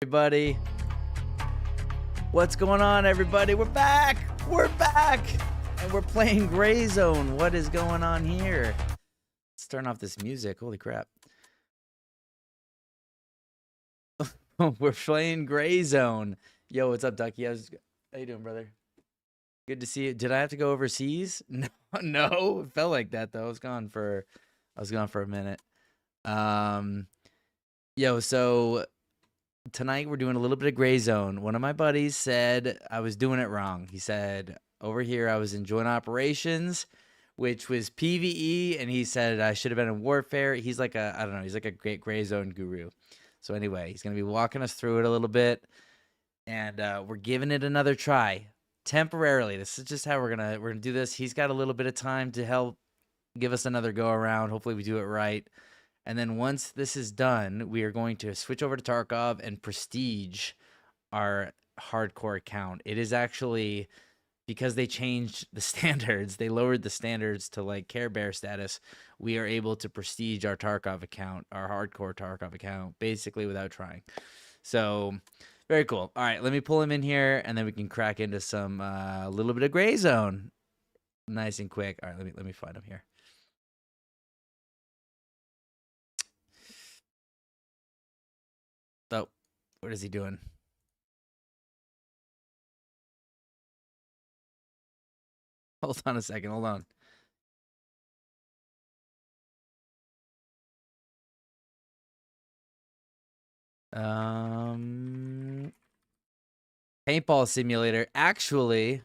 Everybody, what's going on, everybody? We're back, and we're playing Gray Zone. What is going on here? Let's turn off this music. Holy crap. We're playing Gray Zone. Yo, what's up, Ducky? How you doing, brother? Good to see you. Did I have to go overseas? No, it felt like that though. I was gone for a minute. Yo, so tonight we're doing a little bit of Gray Zone. One of my buddies said I was doing it wrong. He said over here I was in joint operations, which was PvE, and he said I should have been in warfare. He's like I don't know, he's like a great Gray Zone guru. So anyway, he's gonna be walking us through it a little bit, and we're giving it another try temporarily. This is just how we're gonna do this. He's got a little bit of time to help give us another go around. Hopefully we do it right. And then once this is done, we are going to switch over to Tarkov and prestige our hardcore account. It is actually, because they changed the standards, they lowered the standards to like Care Bear status, we are able to prestige our Tarkov account, our hardcore Tarkov account, basically without trying. So very cool. All right, let me pull him in here, and then we can crack into some a little bit of Gray Zone, nice and quick. All right, let me find him here. Oh, what is he doing? Hold on a second. Hold on. Paintball simulator. Actually,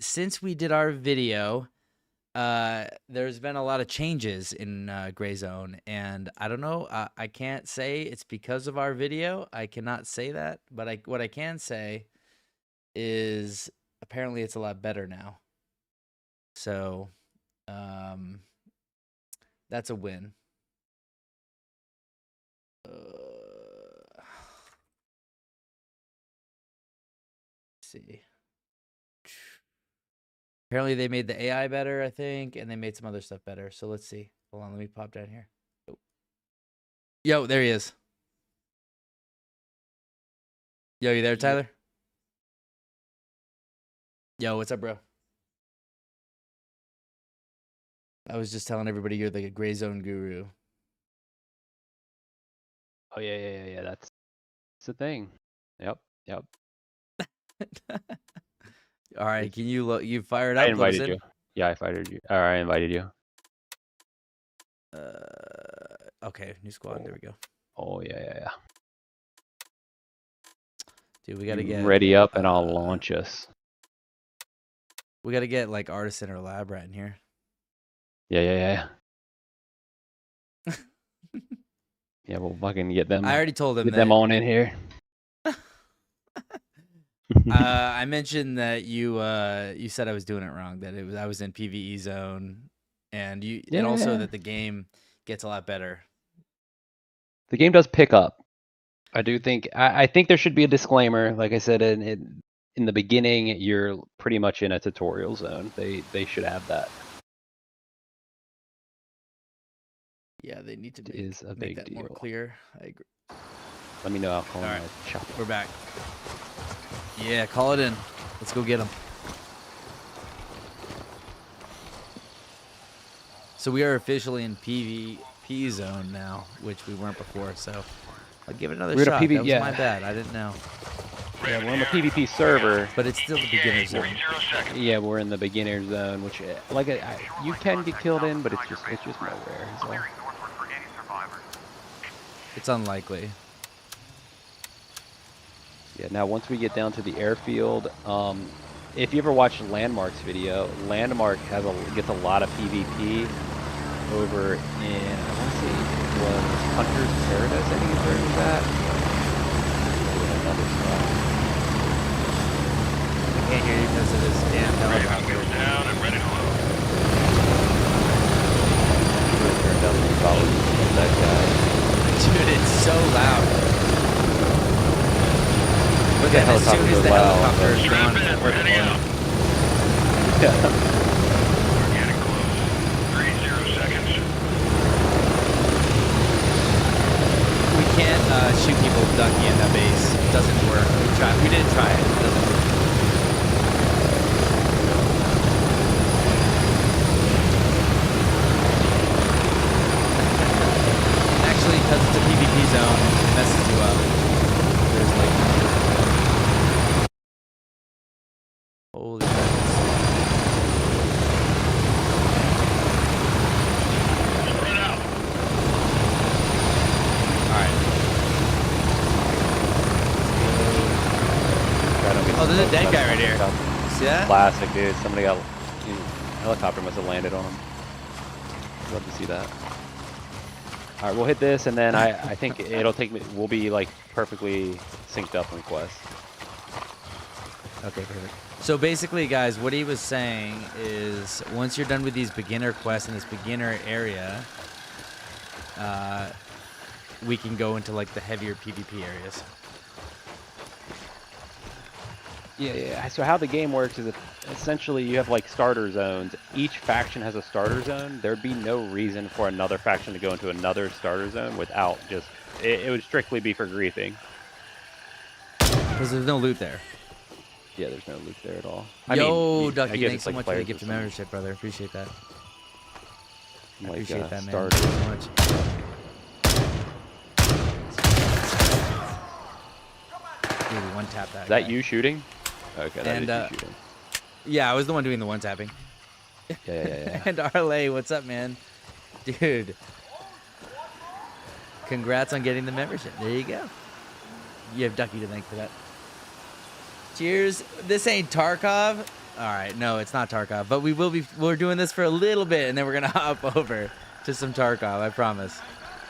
since we did our video, there's been a lot of changes in Gray Zone, and I don't know. I can't say it's because of our video. I cannot say that, but what I can say is apparently it's a lot better now. So, that's a win. Let's see. Apparently they made the AI better, I think, and they made some other stuff better. So let's see. Hold on, let me pop down here. Oh. Yo, there he is. Yo, you there, Tyler? Yo, what's up, bro? I was just telling everybody you're like a Gray Zone guru. Oh yeah. That's the thing. Yep. All right, can you fire it up? I invited you. Yeah, I fired you. Or I invited you. Okay, new squad. There we go. Oh yeah. Dude, we gotta get ready up, and I'll launch us. We gotta get like Artisan or Lab Rat in here. Yeah. Yeah, we'll fucking get them. I already told them get them on in here. I mentioned that you said I was doing it wrong. That I was in PvE zone, and and also that the game gets a lot better. The game does pick up. I do think. I think there should be a disclaimer. Like I said, in the beginning, you're pretty much in a tutorial zone. They should have that. Yeah, they need to make that deal. more clear. I agree. Let me know. I'll call him. Right. We're back. Yeah, call it in. Let's go get him. So we are officially in PvP zone now, which we weren't before. So I'll give it another shot. That was my bad. I didn't know. Yeah, we're on the PvP server, but it's still the beginner zone. Yeah, we're in the beginner zone, which like you can get killed in, but it's just more rare. So. It's unlikely. Yeah. Now, once we get down to the airfield, if you ever watched Landmark's video, Landmark gets a lot of PvP over in, I want to say it was Hunter's Paradise. I think is where it was at. Another spot. I can't hear you because of this damn helicopter. Down and ready to load. Turned down the volume of that guy. Dude, it's so loud. But then as soon as the helicopter is gone, we're heading out. Yeah. We're getting close. 30 seconds. We can't shoot people with Ducky in that base. try. We didn't try it. It doesn't work. Actually, because it's a PvP zone, it messes you up. There's like holy crap. Spread out. Alright. Try to get Oh, there's a some dead folks guy right here. out. See that? Classic, dude. Somebody got helicopter must have landed on him. Love to see that. All right, we'll hit this, and then I think it'll take me. We'll be like perfectly synced up on quest. Okay, perfect. So basically, guys, what he was saying is once you're done with these beginner quests in this beginner area, we can go into like the heavier PvP areas. Yeah. So how the game works is essentially you have like starter zones. Each faction has a starter zone. There'd be no reason for another faction to go into another starter zone without just. It would strictly be for griefing. Because there's no loot there. Yeah, there's no loot there at all. Yo, I Ducky, guess thanks it's so like much for the players gift of or something. membership, brother. Appreciate that. I Like, appreciate that, man. starters. Thanks so much. Dude, one tap that. Is that guy. you shooting? Okay, that And, is you shooting. Yeah, I was the one doing the one tapping. Yeah. And Arlay, what's up, man? Dude. Congrats on getting the membership. There you go. You have Ducky to thank for that. Cheers. This ain't Tarkov. All right, no, it's not Tarkov, but we're doing this for a little bit, and then we're gonna hop over to some Tarkov. I promise.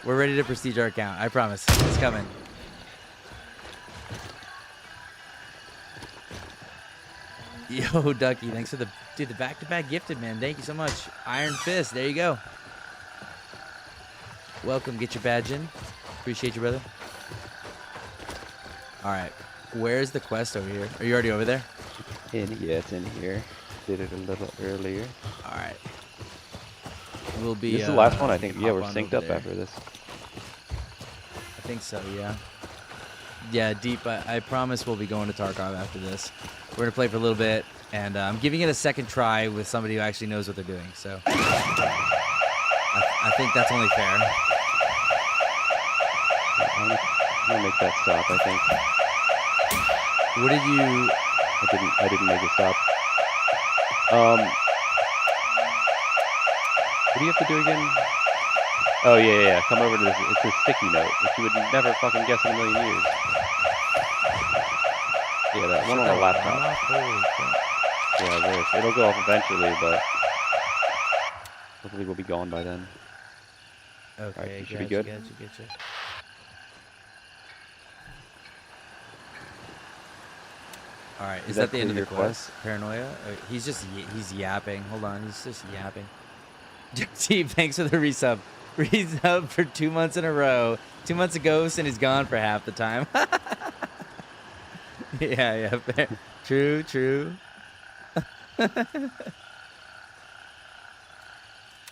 We're ready to prestige our account. I promise. It's coming. Yo, Ducky, thanks for the back-to-back gifted, man. Thank you so much. Iron Fist, there you go. Welcome, get your badge in. Appreciate you, brother. All right, where's the quest over here? Are you already over there? Yeah, it's in here. Did it a little earlier. All right. We'll be. This is the last one, I we think. can Yeah, hop we're on synced over up there. after this. I think so, yeah. Yeah, Deep, I promise we'll be going to Tarkov after this. We're going to play for a little bit, and I'm giving it a second try with somebody who actually knows what they're doing, so. I think that's only fair. I'm gonna make that stop, I think. What did you... I didn't make it stop. What do you have to do again? Oh, yeah. Come over to this. It's a sticky note, which you would never fucking guess in a million years. Yeah, that one on the laptop. Holy crap. Yeah, I wish. It'll go off eventually, but hopefully we'll be gone by then. Okay, Alright, you should be gotcha, good. Gotcha. All right, is that the end of the quest? Paranoia? He's just he's yapping. Hold on, he's just yapping. Steve, thanks for the resub. Resub for 2 months in a row. 2 months ago, and he's gone for half the time. yeah, fair. True.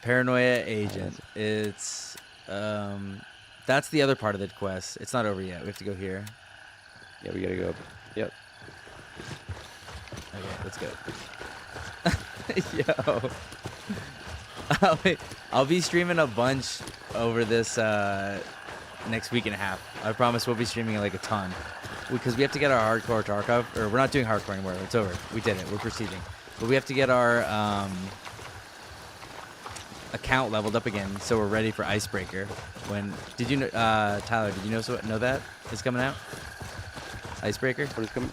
Paranoia agent. It's that's the other part of the quest. It's not over yet. We have to go here. Yeah, we gotta go. Yep. Okay, let's go. Yo. I'll be streaming a bunch over this next week and a half. I promise we'll be streaming like a ton. Because we have to get our hardcore Tarkov, or we're not doing hardcore anymore. It's over. We did it. We're proceeding. But we have to get our account leveled up again, so we're ready for Icebreaker. Did you know, Tyler? Did you know that is coming out? Icebreaker. What is coming?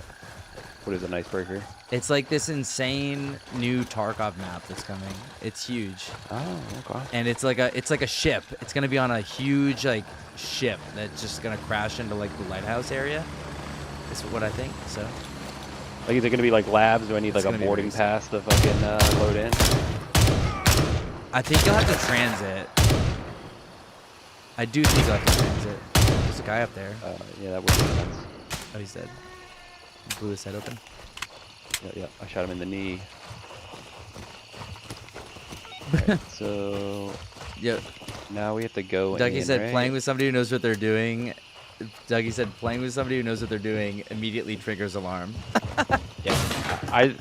What is an icebreaker? It's like this insane new Tarkov map that's coming. It's huge. Oh, okay. And it's like a ship. It's gonna be on a huge like ship that's just gonna crash into like the lighthouse area. Is what I think. So. Like, is it gonna be like labs? Do I need like a boarding pass to fucking load in? I think you'll have to transit. I do think you'll have to transit. There's a guy up there. Yeah, that would make sense. Oh, he's dead. He blew his head open. Yeah. I shot him in the knee. Right, so Yep. now we have to go Ducky in, said right? playing with somebody who knows what they're doing Dougie said playing with somebody who knows what they're doing immediately triggers alarm. Yeah,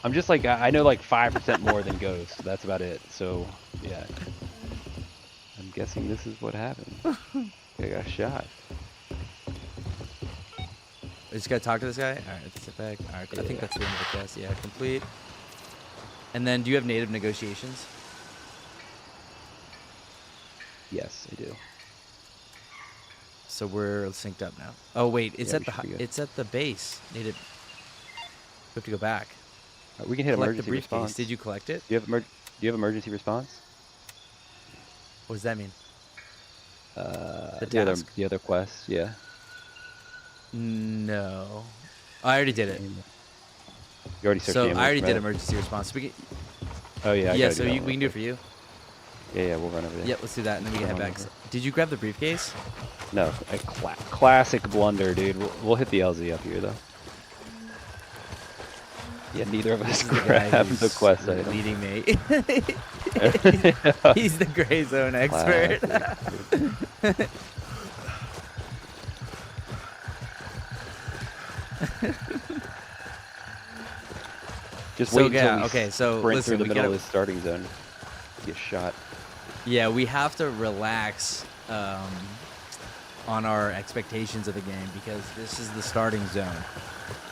I'm just like I know like 5% more than Ghost. That's about it. So yeah, I'm guessing this is what happened. I got shot. I just gotta talk to this guy. All right, let's sit back. All right, I think that's the end of the quest. Yeah, complete. And then, do you have native negotiations? Yes, I do. So we're synced up now. Oh wait, it's Yeah, at it's at the base. Native. We have to go back. We can hit Collect the emergency briefcase. response. Did you collect it? Do you have emergency response? What does that mean? The task? the other quest, yeah. No. Oh, I already did it. You already searched So the I already did right? emergency response. We can, Oh yeah. yeah. So we can do it for you. Yeah, we'll run over there. Yep. Let's do that, and then we can head back. Did you grab the briefcase? No, a classic blunder, dude. We'll hit the LZ up here though. Yeah, neither of us grabbed the quest item. Leading me. He's the gray zone expert. Just So, wait yeah, until we okay, so sprint listen, through the we middle gotta- of the starting zone. Get shot. Yeah, we have to relax on our expectations of the game because this is the starting zone.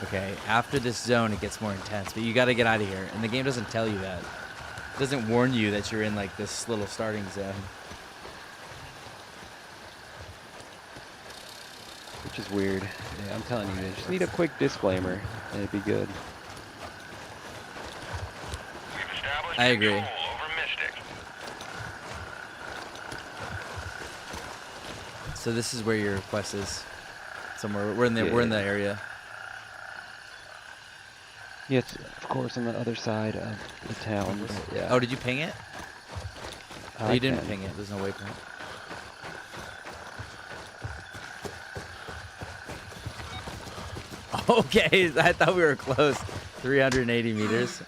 Okay, after this zone, it gets more intense, but you got to get out of here. And the game doesn't tell you that. It doesn't warn you that you're in like this little starting zone. Which is weird. Yeah, I'm telling you, they just need a quick disclaimer, and it'd be good. We've established I agree. control over Mystic. So this is where your quest is. Somewhere we're in the area. Yeah, it's of course on the other side of the town. But yeah. Oh, did you ping it? I No, you didn't can. ping it. There's no waypoint. Okay, I thought we were close. 380 meters.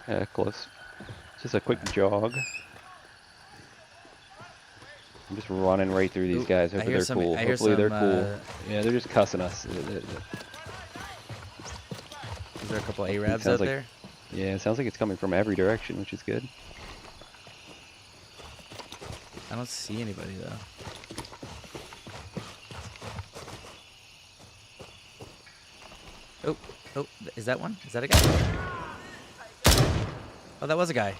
Yeah, close. Just a quick jog. I'm just running right through these Ooh, guys. I Hopefully hear they're some- cool. I hear Hopefully they're some, cool. Yeah, they're just cussing us. Is there a couple Arabs sounds out like- there? Yeah, it sounds like it's coming from every direction, which is good. I don't see anybody though. Oh, is that one? Is that a guy? Oh, that was a guy.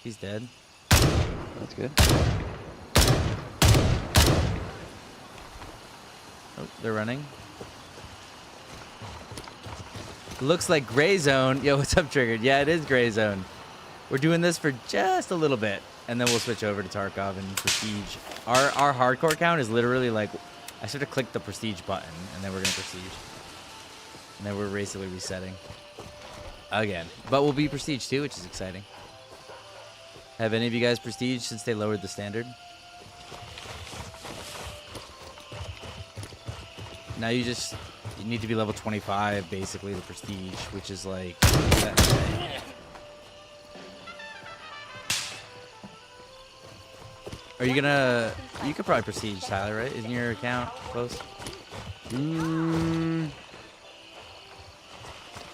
He's dead. That's good. Oh, they're running. Looks like gray zone. Yo, what's up, Triggered? Yeah, it is gray zone. We're doing this for just a little bit, and then we'll switch over to Tarkov and Prestige. Our hardcore count is literally like, I should have clicked the Prestige button, and then we're gonna Prestige. And then we're basically resetting. Again. But we'll be Prestige too, which is exciting. Have any of you guys Prestige since they lowered the standard? Now you need to be level 25 basically to Prestige, which is like... Are you gonna... You could probably Prestige, Tyler, right? Isn't your account close? I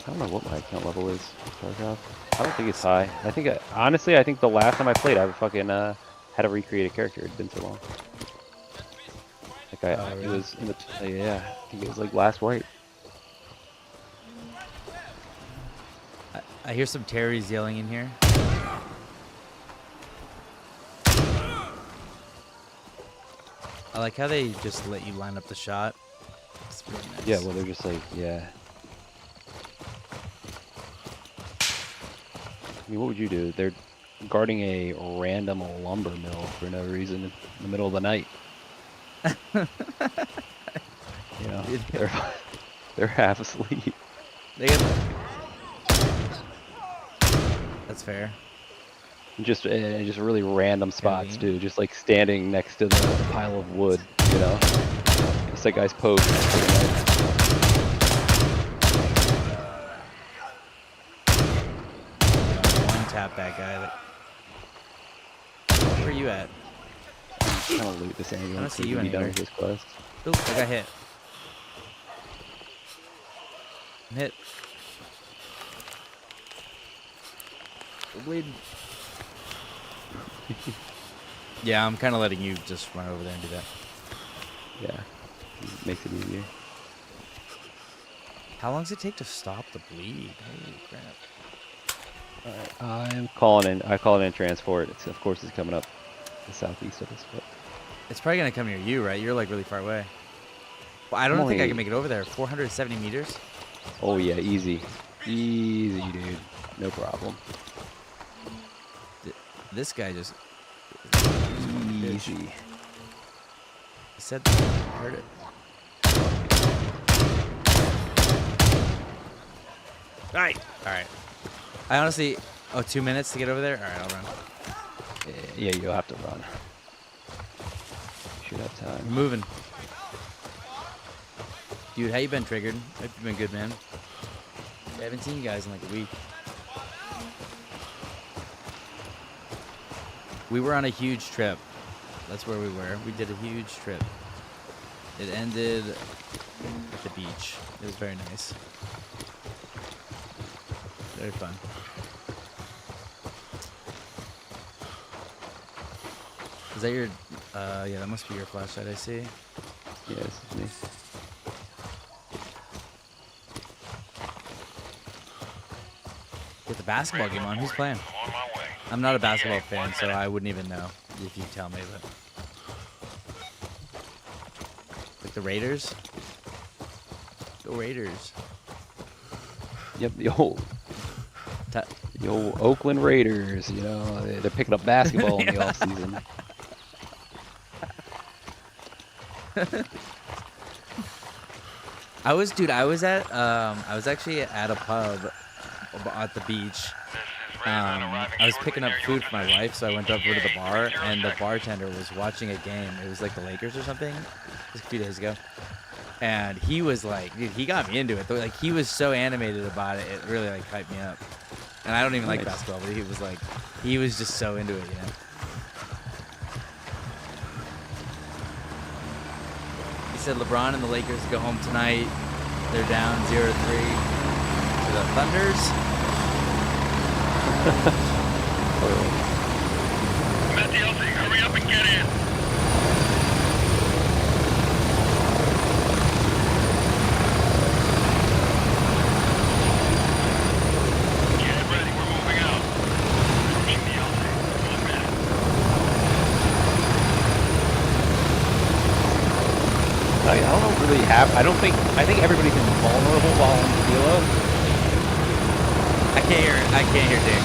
don't know what my account level is. Tarkov. I don't think it's high. I think, honestly, I think the last time I played, I fucking had to recreate a character. It'd been so long. Like it really? was in the yeah. I think it was like last wipe. I hear some Terrys yelling in here. I like how they just let you line up the shot. It's really nice. Yeah, well, they're just like, yeah. I mean, what would you do? They're guarding a random lumber mill for no reason in the middle of the night. You know, they're half asleep. They get... That's fair. Just really random spots Convenient. too. Just like standing next to the pile of wood. You know, just like guys poke. One tap that guy. Where are you at? kind of loot this I don't ambulance. see We you can be done anywhere. with this quest. Oop, I got hit. I'm hit. I'm bleeding. Yeah, I'm kind of letting you just run over there and do that. Yeah, it makes it easier. How long does it take to stop the bleed? Holy crap. Alright, I'm calling in. I call it in transport. It's, of course, it's coming up the southeast of us. But It's probably going to come near you, right? You're like really far away. Well, I don't I'm think I only- can make it over there. 470 meters? Oh yeah, easy, easy, dude. No problem. This guy just Easy. he said that. I heard it. Alright. Alright. I honestly... Oh, 2 minutes to get over there? Alright, I'll run. Yeah, you'll have to run. Should have time. We're moving. Dude, how you been, Triggered? Hope you've been good, man. I haven't seen you guys in like a week. We were on a huge trip. That's where we were. We did a huge trip. It ended at the beach. It was very nice. Very fun. Is that your... yeah, that must be your flashlight, I see. Yeah, this is me. Get the basketball game on. Who's playing? I'm on my way. I'm not a basketball fan, so I wouldn't even know if you tell me, but... Like the Raiders? Go Raiders. Yep, Ta- the old Oakland Raiders. You know, they're picking up basketball in the off season. I was actually at a pub at the beach. I was picking up food for my wife, so I went over to the bar, and the bartender was watching a game. It was like the Lakers or something. It was a few days ago. And he was like, dude, he got me into it. Like, he was so animated about it, it really like hyped me up. And I don't even like Nice. basketball, but he was just so into it, you know? He said LeBron and the Lakers go home tonight. They're down 0-3 to the Thunders. I'm at the LC. Hurry up and get in. Get ready. We're moving out. Approaching the LC. 1 minute. I don't really have. I think everybody's invulnerable while on the kilo. I can't hear Dick.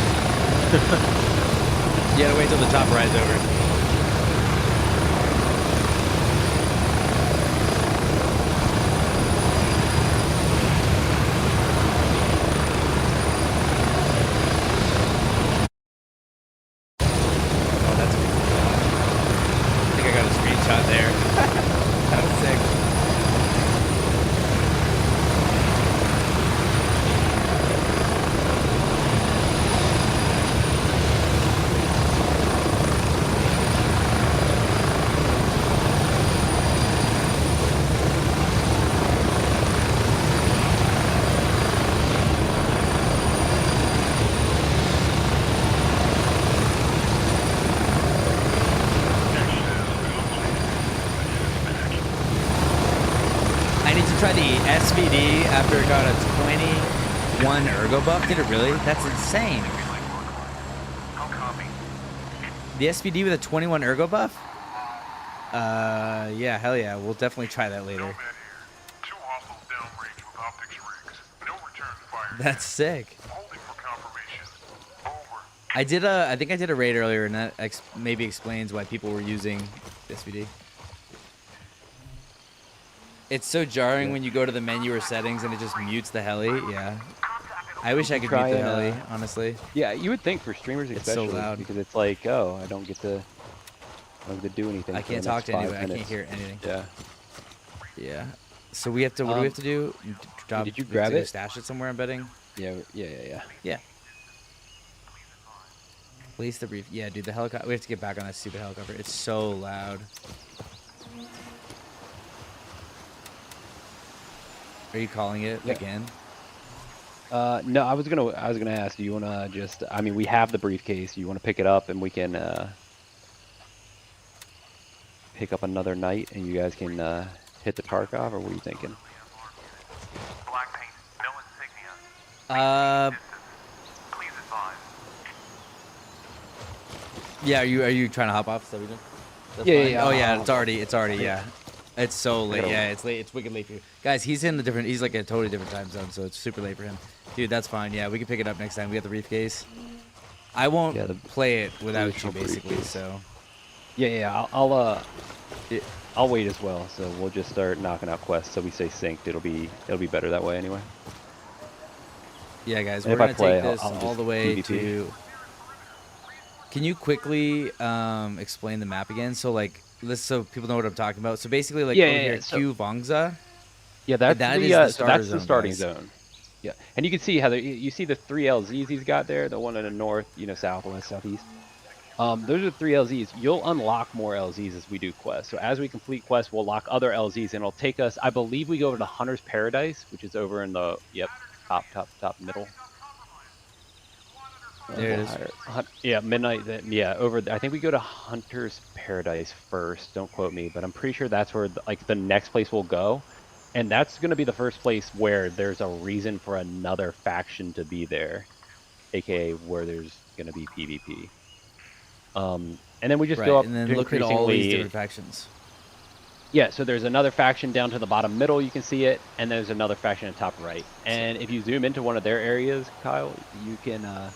You gotta wait till the top ride's over. Oh, that's a good shot. I think I got a screenshot there. That was sick. I need to try the SVD after it got a 21 ergo buff. Did it really? That's insane. How copy? The SVD with a 21 ergo buff? Yeah, hell yeah. We'll definitely try that later. Nomad here. 2 hostiles downrange with optics rigs. No return fire. That's sick. Holding for confirmation. Over. I think I did a raid earlier, and that maybe explains why people were using SVD. It's so jarring when you go to the menu or settings and it just mutes the heli. Yeah. I wish I could mute Try the and, heli, honestly. Yeah, you would think for streamers It's so especially loud. because it's like, oh, I don't get to do anything. I for the can't talk next to 5 anyone. I can't minutes. hear anything. Yeah. Yeah. So we have to. What do we have to do? Drop, did you we have grab to go it? Stash it somewhere. I'm betting. Yeah. Yeah. Place the brief. Yeah, dude, the helicopter. We have to get back on that stupid helicopter. It's so loud. Are you calling it again? No, I was gonna ask. Do you wanna just? I mean, we have the briefcase. You wanna pick it up and we can pick up another night, and you guys can hit the Tarkov, or what are you thinking? Black paint, no insignia. Please advise. Yeah. Are you trying to hop off? Is that what you're doing? Yeah, Fine. yeah, Oh yeah, yeah, it's already. Yeah. It's so late. gotta- Yeah, it's late. It's wicked late for you guys. He's in a different. He's like a totally different time zone, so it's super late for him. Dude, that's fine. Yeah, we can pick it up next time. We got the briefcase. I won't play it without you, basically. briefcase. So. Yeah. I'll wait as well. So we'll just start knocking out quests. So we stay synced. It'll be better that way anyway. Yeah, guys, And we're if I gonna play, take this I'll all just the way PvP. to. Can you quickly explain the map again? So like, so people know what I'm talking about. So basically, like over here, So, Q Vongza. yeah, that's that the, is the so starter that's the zone, starting guys. zone. Yeah, and you can see how you see the 3 LZs he's got there. The one in the north, south, west, southeast. Those are 3 LZs. You'll unlock more LZs as we do quests. So as we complete quests, we'll lock other LZs, and it'll take us. I believe we go over to Hunter's Paradise, which is over in the top middle. There it is. Yeah, midnight. Yeah, over. I think we go to Hunter's Paradise first. Don't quote me, but I'm pretty sure that's where the next place we'll go, and that's going to be the first place where there's a reason for another faction to be there, aka where there's going to be PvP. And then we just go up and then to look at all these increasingly. different factions. Yeah, so there's another faction down to the bottom middle, you can see it, and there's another faction at top right. And if you zoom into one of their areas, Kyle, you can,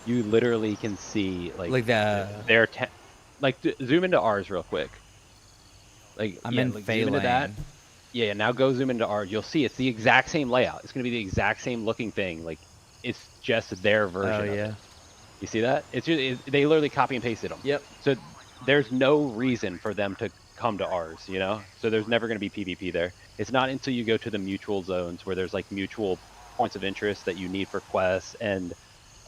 you literally can see Like the. their zoom into ours real quick. I'm in zoom into that. Phelan. Yeah, now go zoom into ours. You'll see it's the exact same layout. It's gonna be the exact same looking thing. Like, it's just their version. Oh of yeah. it. You see that? It's just they literally copy and pasted them. Yep. So there's no reason for them to come to ours, So there's never going to be PvP there. It's not until you go to the mutual zones where there's like mutual points of interest that you need for quests, and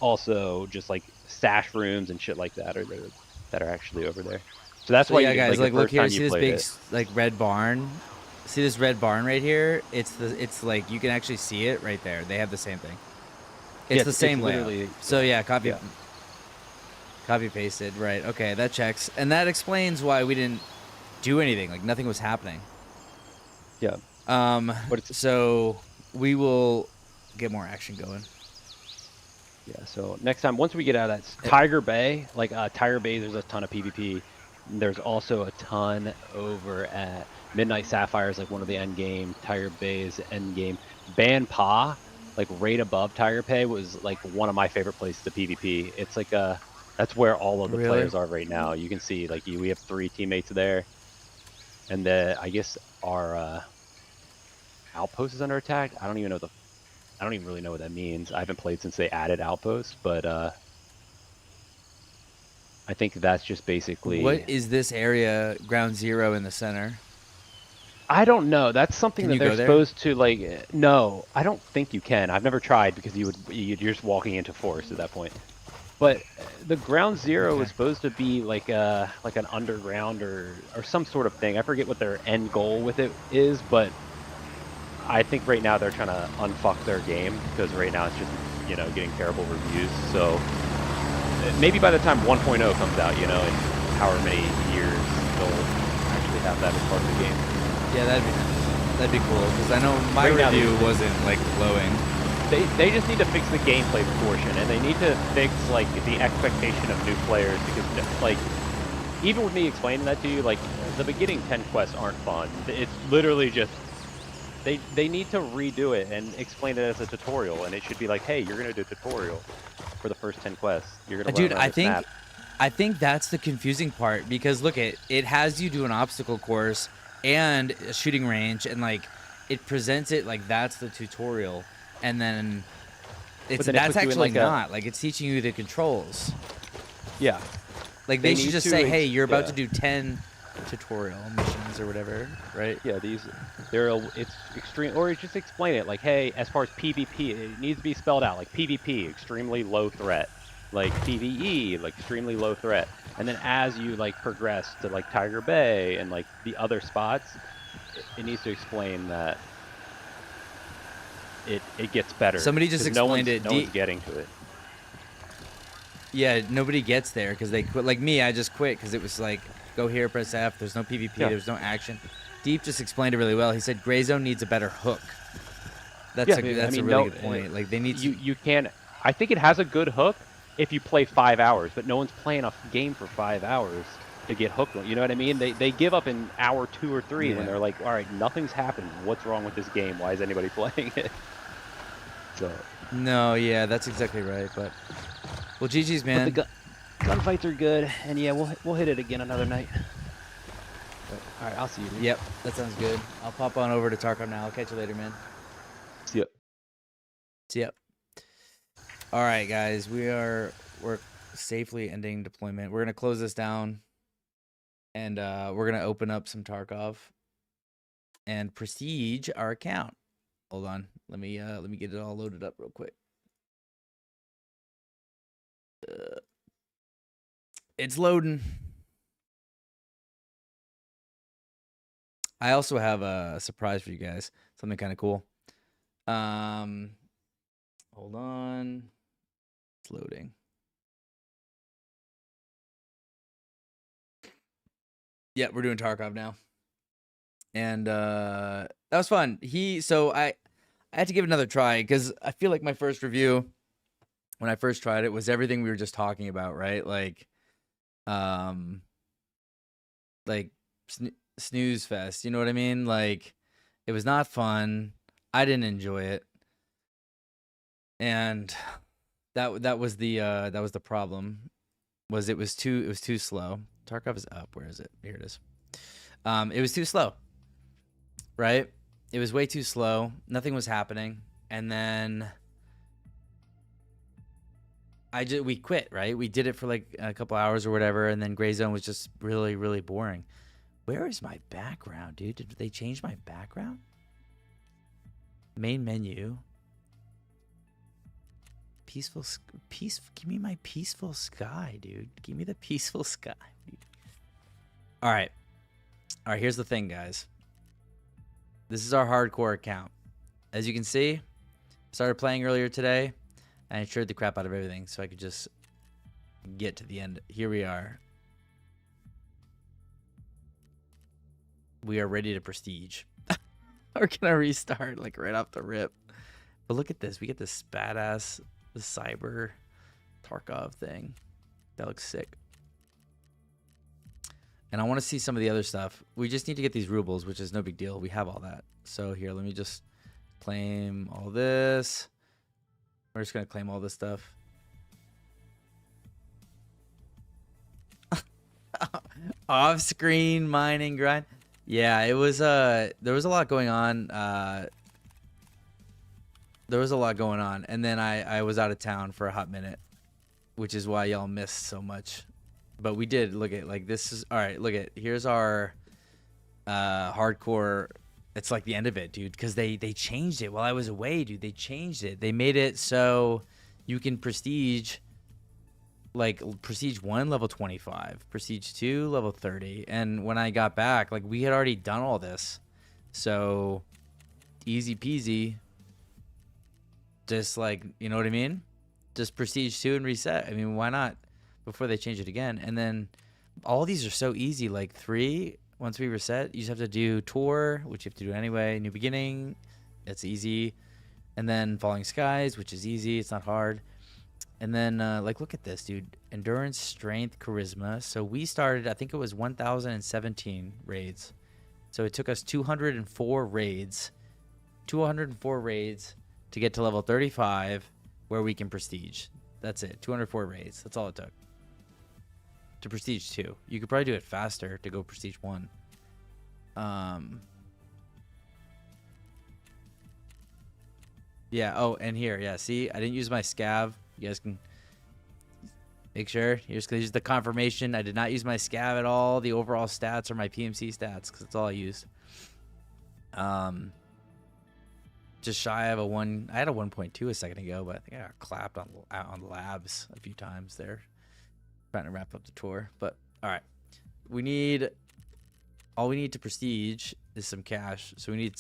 also just like stash rooms and shit like that are actually over there. So that's why yeah, you guys, like look here. time See you this played big it. like red barn. See this red barn right here? It's like you can actually see it right there. They have the same thing. It's the same layout. So yeah, copy pasted. Right. Okay, that checks, and that explains why we didn't do anything. Like nothing was happening. Yeah. So we will get more action going. Yeah. So next time, once we get out of that Tiger Bay, Tiger Bay, there's a ton of PvP. There's also a ton over at Midnight Sapphires, like one of the end game. Tiger Bay's end game. Ban Pa, like right above Tiger Bay, was like one of my favorite places to PvP. It's like that's where all of the players are right now. You can see we have 3 teammates there, and I guess our outpost is under attack. I don't even really know what that means. I haven't played since they added outposts, but I think that's just basically. What is this area? Ground zero in the center. I don't know. That's something that they're supposed to No, I don't think you can. I've never tried because you're just walking into forest at that point. But the ground zero is supposed to be like an underground or some sort of thing. I forget what their end goal with it is, but I think right now they're trying to unfuck their game because right now it's just getting terrible reviews. So maybe by the time 1.0 comes out, in however many years they'll actually have that as part of the game. Yeah, that'd be cool because I know my review wasn't glowing. They just need to fix the gameplay portion, and they need to fix the expectation of new players, because even with me explaining that to you, the beginning 10 quests aren't fun. It's literally just they need to redo it and explain it as a tutorial, and it should be like, hey, you're gonna do a tutorial for the first 10 quests. You're gonna learn I think that's the confusing part, because look, it has you do an obstacle course and a shooting range, and it presents it like that's the tutorial. And then that's actually not. It's teaching you the controls. Yeah. They should just say, hey, you're about to do 10 tutorial missions or whatever, right? Yeah, it's extreme, or just explain it hey, as far as PvP, it needs to be spelled out PvP, extremely low threat. like PvE, like extremely low threat. And then as you like progress to like Tiger Bay and like the other spots, it needs to explain that it gets better. Somebody just 'cause explained it. No one's getting to it. Yeah, nobody gets there because they quit. Like me, I just quit because it was like, go here, press F. There's no PvP. Yeah. There's no action. Deep just explained it really well. He said Gray Zone needs a better hook. That's Yeah, a really good point. Like they need you can. I think it has a good hook if you play 5 hours, but no one's playing a game for 5 hours to get hooked. You know what I mean? They give up in hour 2 or 3 when they're like, all right, nothing's happened. What's wrong with this game? Why is anybody playing it? So. No, yeah, that's exactly right. But well, GG's, man. But the gunfights are good, and yeah, we'll hit it again another night. But, all right, I'll see you. Dude. Yep, that sounds good. I'll pop on over to Tarkov now. I'll catch you later, man. See ya. See ya. All right, guys, we're safely ending deployment. We're gonna close this down, and we're gonna open up some Tarkov and prestige our account. Hold on, let me get it all loaded up real quick. It's loading. I also have a surprise for you guys. Something kind of cool. Hold on. It's loading. Yeah, we're doing Tarkov now. And that was fun. So I had to give it another try because I feel like my first review when I first tried it was everything we were just talking about, right? Like snooze fest, you know what I mean? Like it was not fun. I didn't enjoy it. And that was the problem. It was too slow. Tarkov is up. Where is it? Here it is. It was too slow. Right? It was way too slow. Nothing was happening. And then we quit, right? We did it for like a couple hours or whatever, and then Gray Zone was just really, really boring. Where is my background, dude? Did they change my background? Main menu. Peaceful. Give me my peaceful sky, dude. Give me the peaceful sky. Dude. All right. Here's the thing, guys. This is our hardcore account. As you can see, started playing earlier today, and I ensured the crap out of everything so I could just get to the end. Here we are. We are ready to prestige. We're gonna restart like right off the rip. But look at this. We get this badass cyber Tarkov thing. That looks sick. And I want to see some of the other stuff. We just need to get these rubles, which is no big deal. We have all that. So here, let me just claim all this. We're just gonna claim all this stuff. Off-screen mining grind. Yeah, it was there was a lot going on. And then I was out of town for a hot minute, which is why y'all missed so much. But we did look at like this is all right. Look at here's our hardcore. It's like the end of it, dude, because they changed it while I was away, dude. They changed it. They made it so you can prestige. Like prestige 1 level 25, prestige 2 level 30, and when I got back, like we had already done all this, so easy peasy. Just like, you know what I mean? Just prestige 2 and reset. I mean, why not? Before they change it again. And then all these are so easy. Like 3, once we reset, you just have to do tour, which you have to do anyway. New beginning, that's easy. And then falling skies, which is easy. It's not hard. And then, like, look at this, dude. Endurance, strength, charisma. So we started, I think it was 1,017 raids. So it took us 204 raids. 204 raids to get to level 35 where we can prestige. That's it. 204 raids. That's all it took. To prestige 2. You could probably do it faster to go prestige 1. Yeah. Oh, and here. Yeah. See, I didn't use my scav. You guys can make sure. Here's the confirmation. I did not use my scav at all. The overall stats are my PMC stats because that's all I used. just shy of a 1. I had a 1.2 a second ago, but I think I got clapped on labs a few times there. Trying to wrap up the tour, but all right. All we need to prestige is some cash. So we need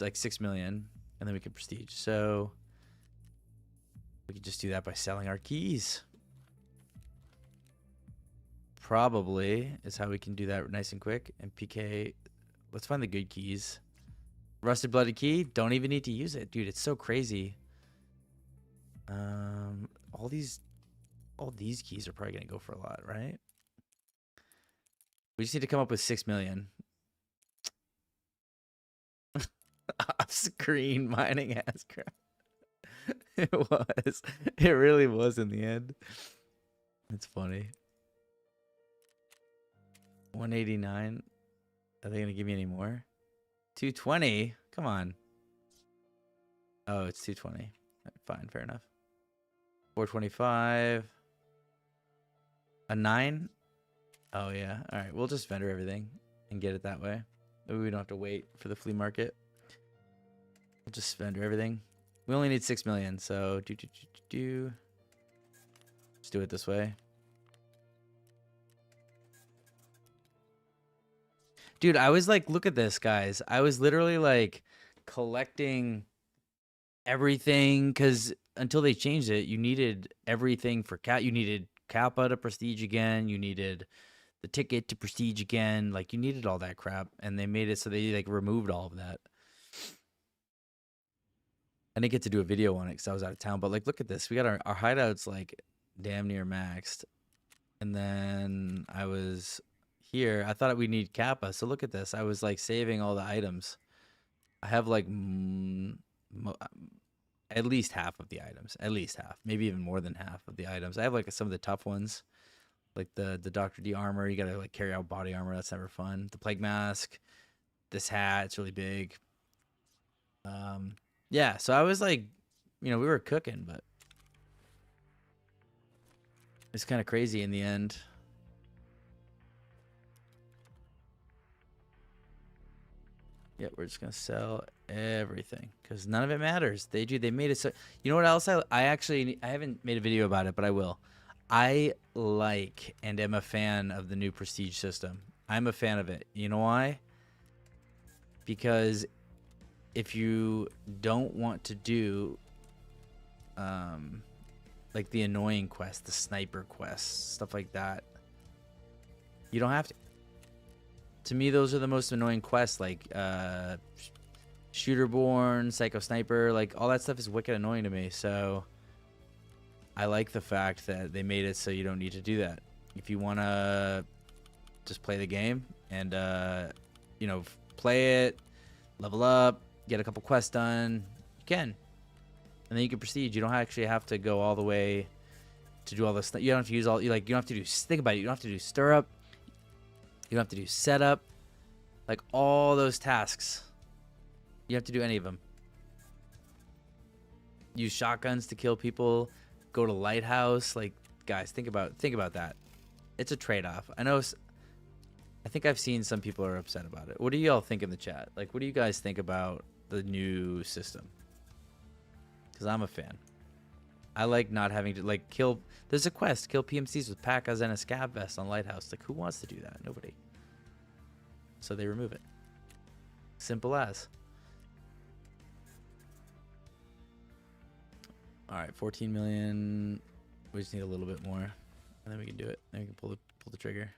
like 6 million, and then we can prestige. So we can just do that by selling our keys. Probably is how we can do that nice and quick. And PK, let's find the good keys. Rusted blooded key, don't even need to use it, dude. It's so crazy. All these keys are probably gonna go for a lot, right? We just need to come up with 6 million. Off screen mining ass crap. It was. It really was in the end. It's funny. 189. Are they gonna give me any more? 220. Come on. Oh, it's 220. Fine, fair enough. 425. A 9. Oh yeah. All right, we'll just vendor everything and get it that way. Maybe we don't have to wait for the flea market. We'll just vendor everything. We only need 6 million, so let's do it this way. Dude, I was like, look at this, guys. I was literally like collecting everything because until they changed it, you needed everything for you needed Kappa to prestige again. You needed the ticket to prestige again. Like you needed all that crap, and they made it so they like removed all of that. I didn't get to do a video on it because I was out of town, but like, look at this. We got our hideouts like damn near maxed, and then I was here. I thought we need Kappa, so look at this. I was like saving all the items. I have like at least half of the items, at least half, maybe even more than half of the items. I have like some of the tough ones, like the Dr. D armor. You gotta like carry out body armor. That's never fun. The plague mask, this hat. It's really big. Yeah, so I was like, we were cooking, but it's kind of crazy in the end. Yeah, we're just gonna sell everything because none of it matters. They made it so. You know what else? I haven't made a video about it, but I will. I like and am a fan of the new prestige system. I'm a fan of it. You know why? Because if you don't want to do like the annoying quest, the sniper quests, stuff like that, you don't have to. To me, those are the most annoying quests, like Shooterborn, Psycho Sniper, like all that stuff is wicked annoying to me. So I like the fact that they made it so you don't need to do that. If you want to just play the game and play it, level up, get a couple quests done, you can, and then you can proceed. You don't actually have to go all the way to do all this. You don't have to use all. You don't have to do. Think about it. You don't have to do stirrup. You don't have to do setup. Like all those tasks. You don't have to do any of them. Use shotguns to kill people. Go to lighthouse. Like guys, think about that. It's a trade-off. I think I've seen some people are upset about it. What do y'all think in the chat? Like, what do you guys think about the new system? Because I'm a fan. I like not having to like kill. There's a quest, kill PMCs with P.A.K.As and a scab vest on Lighthouse. Like, who wants to do that? Nobody. So they remove it. Simple as. All right, 14 million. We just need a little bit more, and then we can do it. Then we can pull the trigger.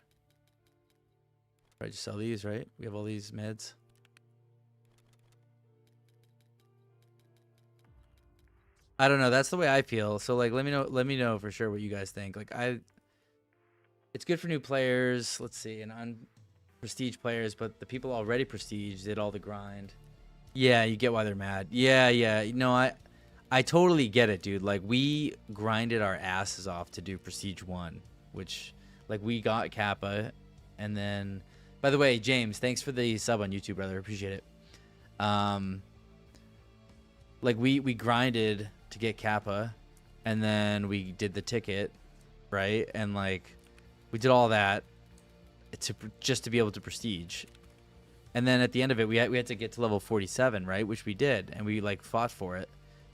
Right, just sell these, right? We have all these meds. I don't know. That's the way I feel. So like, let me know for sure what you guys think. Like it's good for new players. Let's see, and prestige players, but the people already prestige did all the grind. Yeah, you get why they're mad. Yeah. No, I totally get it, dude. Like we grinded our asses off to do prestige 1, which like we got Kappa, and then by the way, James, thanks for the sub on YouTube, brother. Appreciate it. Like we grinded to get Kappa, and then we did the ticket, right? And like we did all that just to be able to prestige. And then at the end of it, we had to get to level 47, right? Which we did, and we like fought for it.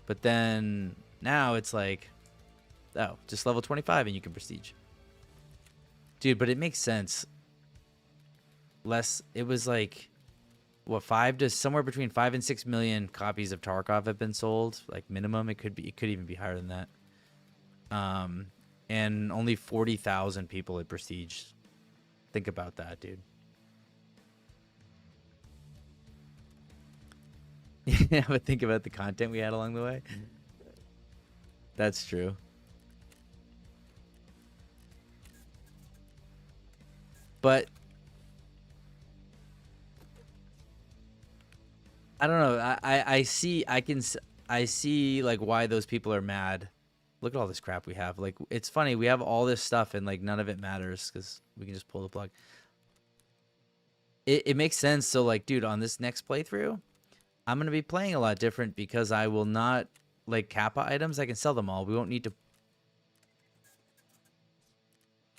But then now it's like, oh, just level 25 and you can prestige. Dude, but it makes sense. It was like, what, somewhere between 5 and 6 million copies of Tarkov have been sold, like minimum. It could even be higher than that. And only 40,000 people at prestige. Think about that, dude. Yeah, but think about the content we had along the way. That's true. But I don't know. I see like why those people are mad. Look at all this crap we have. Like, it's funny. We have all this stuff and like none of it matters because we can just pull the plug. It makes sense. So like, dude, on this next playthrough, I'm going to be playing a lot different because I will not, like, Kappa items. I can sell them all. We won't need to.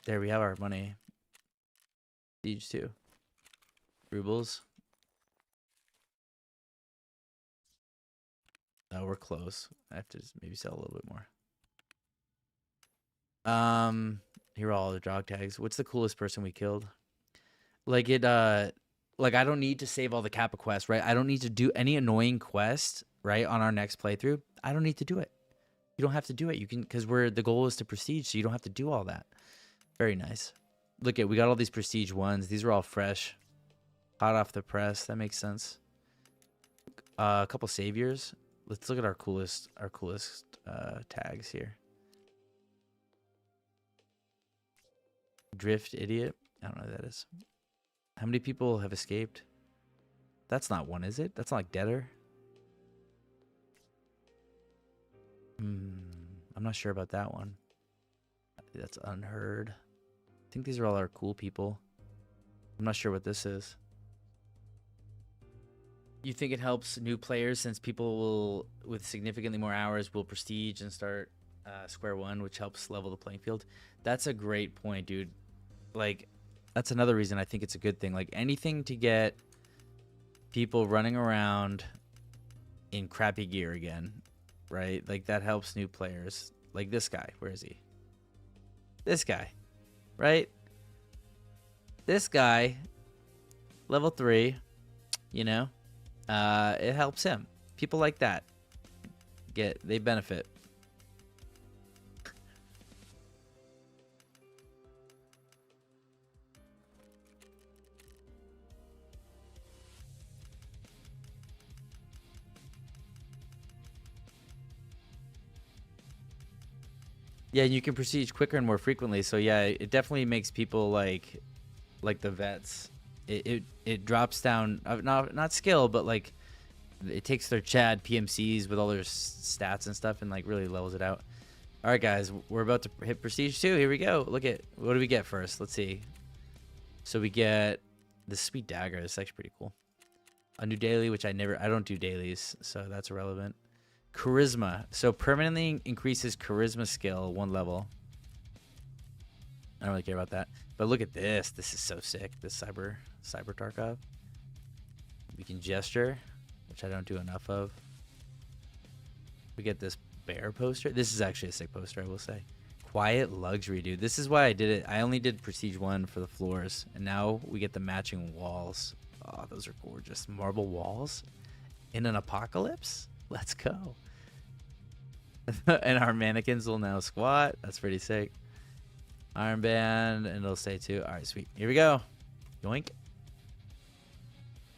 There, we have our money. Siege 2. Rubles. Oh, we're close. I have to just maybe sell a little bit more. Here are all the dog tags. What's the coolest person we killed? Like like I don't need to save all the Kappa quests, right? I don't need to do any annoying quest, right? On our next playthrough, I don't need to do it. You don't have to do it. You can, because the goal is to prestige, so you don't have to do all that. Very nice. Look we got all these prestige ones. These are all fresh, hot off the press. That makes sense. A couple saviors. Let's look at our coolest tags here. Drift idiot. I don't know who that is. How many people have escaped? That's not one, is it? That's not like Deader. I'm not sure about that one. That's unheard. I think these are all our cool people. I'm not sure what this is. You think it helps new players since people will, with significantly more hours, will prestige and start square one, which helps level the playing field? That's a great point, dude. Like, that's another reason I think it's a good thing. Like, anything to get people running around in crappy gear again, right? Like, that helps new players. Like this guy. Where is he? This guy, right? This guy, level 3, you know? It helps him. People like that they benefit. Yeah, you can prestige quicker and more frequently. So yeah, it definitely makes people like the vets. It drops down, not skill, but like it takes their Chad PMCs with all their stats and stuff and like really levels it out. All right, guys, we're about to hit prestige 2. Here we go. Look at, what do we get first? Let's see. So we get the sweet dagger. It's actually pretty cool. A new daily, which I don't do dailies, so that's irrelevant. Charisma. So permanently increases charisma skill 1 level. I don't really care about that. But look at this. This is so sick. This cyber Tarkov. We can gesture, which I don't do enough of. We get this bear poster. This is actually a sick poster, I will say. Quiet luxury, dude. This is why I did it. I only did prestige 1 for the floors, and now we get the matching walls. Oh, those are gorgeous. Marble walls in an apocalypse. Let's go. And our mannequins will now squat. That's pretty sick. Armband, and it'll say 2. All right, sweet. Here we go. Yoink.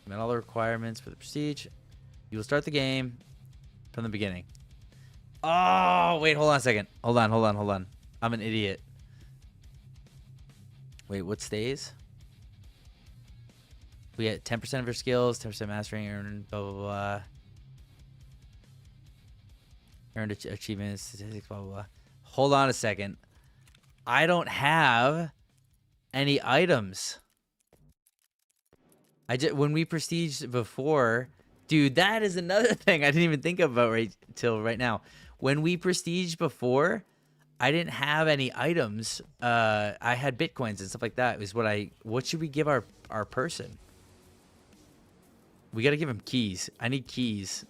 Met all the requirements for the prestige. You will start the game from the beginning. Oh, wait, hold on a second. Hold on. I'm an idiot. Wait, what stays? We get 10% of your skills, 10% mastering, earned, blah, blah, blah. Earned achievements, statistics, blah, blah, blah. Hold on a second. I don't have any items. When we prestiged before, dude, that is another thing I didn't even think about till right now. When we prestiged before, I didn't have any items. I had bitcoins and stuff like that. Is what should we give our person? We got to give him keys. I need keys.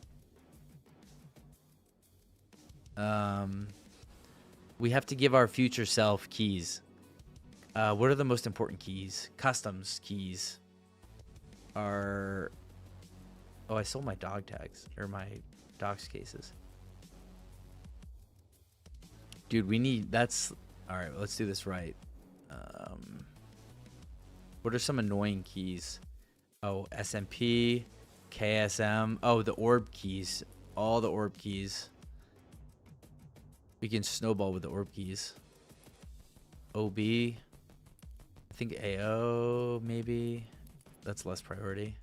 We have to give our future self keys. What are the most important keys? Customs keys are... Oh, I sold my dog tags. Or my dogs cases. Dude, we need... That's... Alright, let's do this right. What are some annoying keys? Oh, SMP, KSM. Oh, the orb keys. All the orb keys. We can snowball with the orb keys. OB. I think AO, maybe. That's less priority.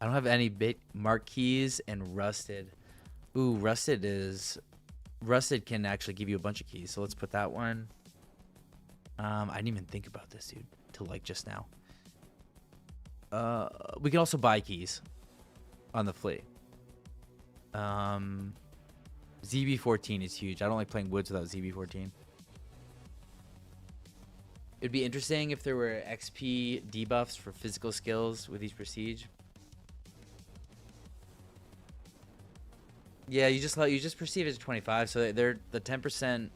I don't have any bit mark keys and rusted. Ooh, rusted can actually give you a bunch of keys. So let's put that one. I didn't even think about this, dude, till like just now. We can also buy keys on the Flea. ZB14 is huge. I don't like playing woods without ZB14. It'd be interesting if there were XP debuffs for physical skills with each prestige. Yeah, you just perceive it as 25, so they're the 10%.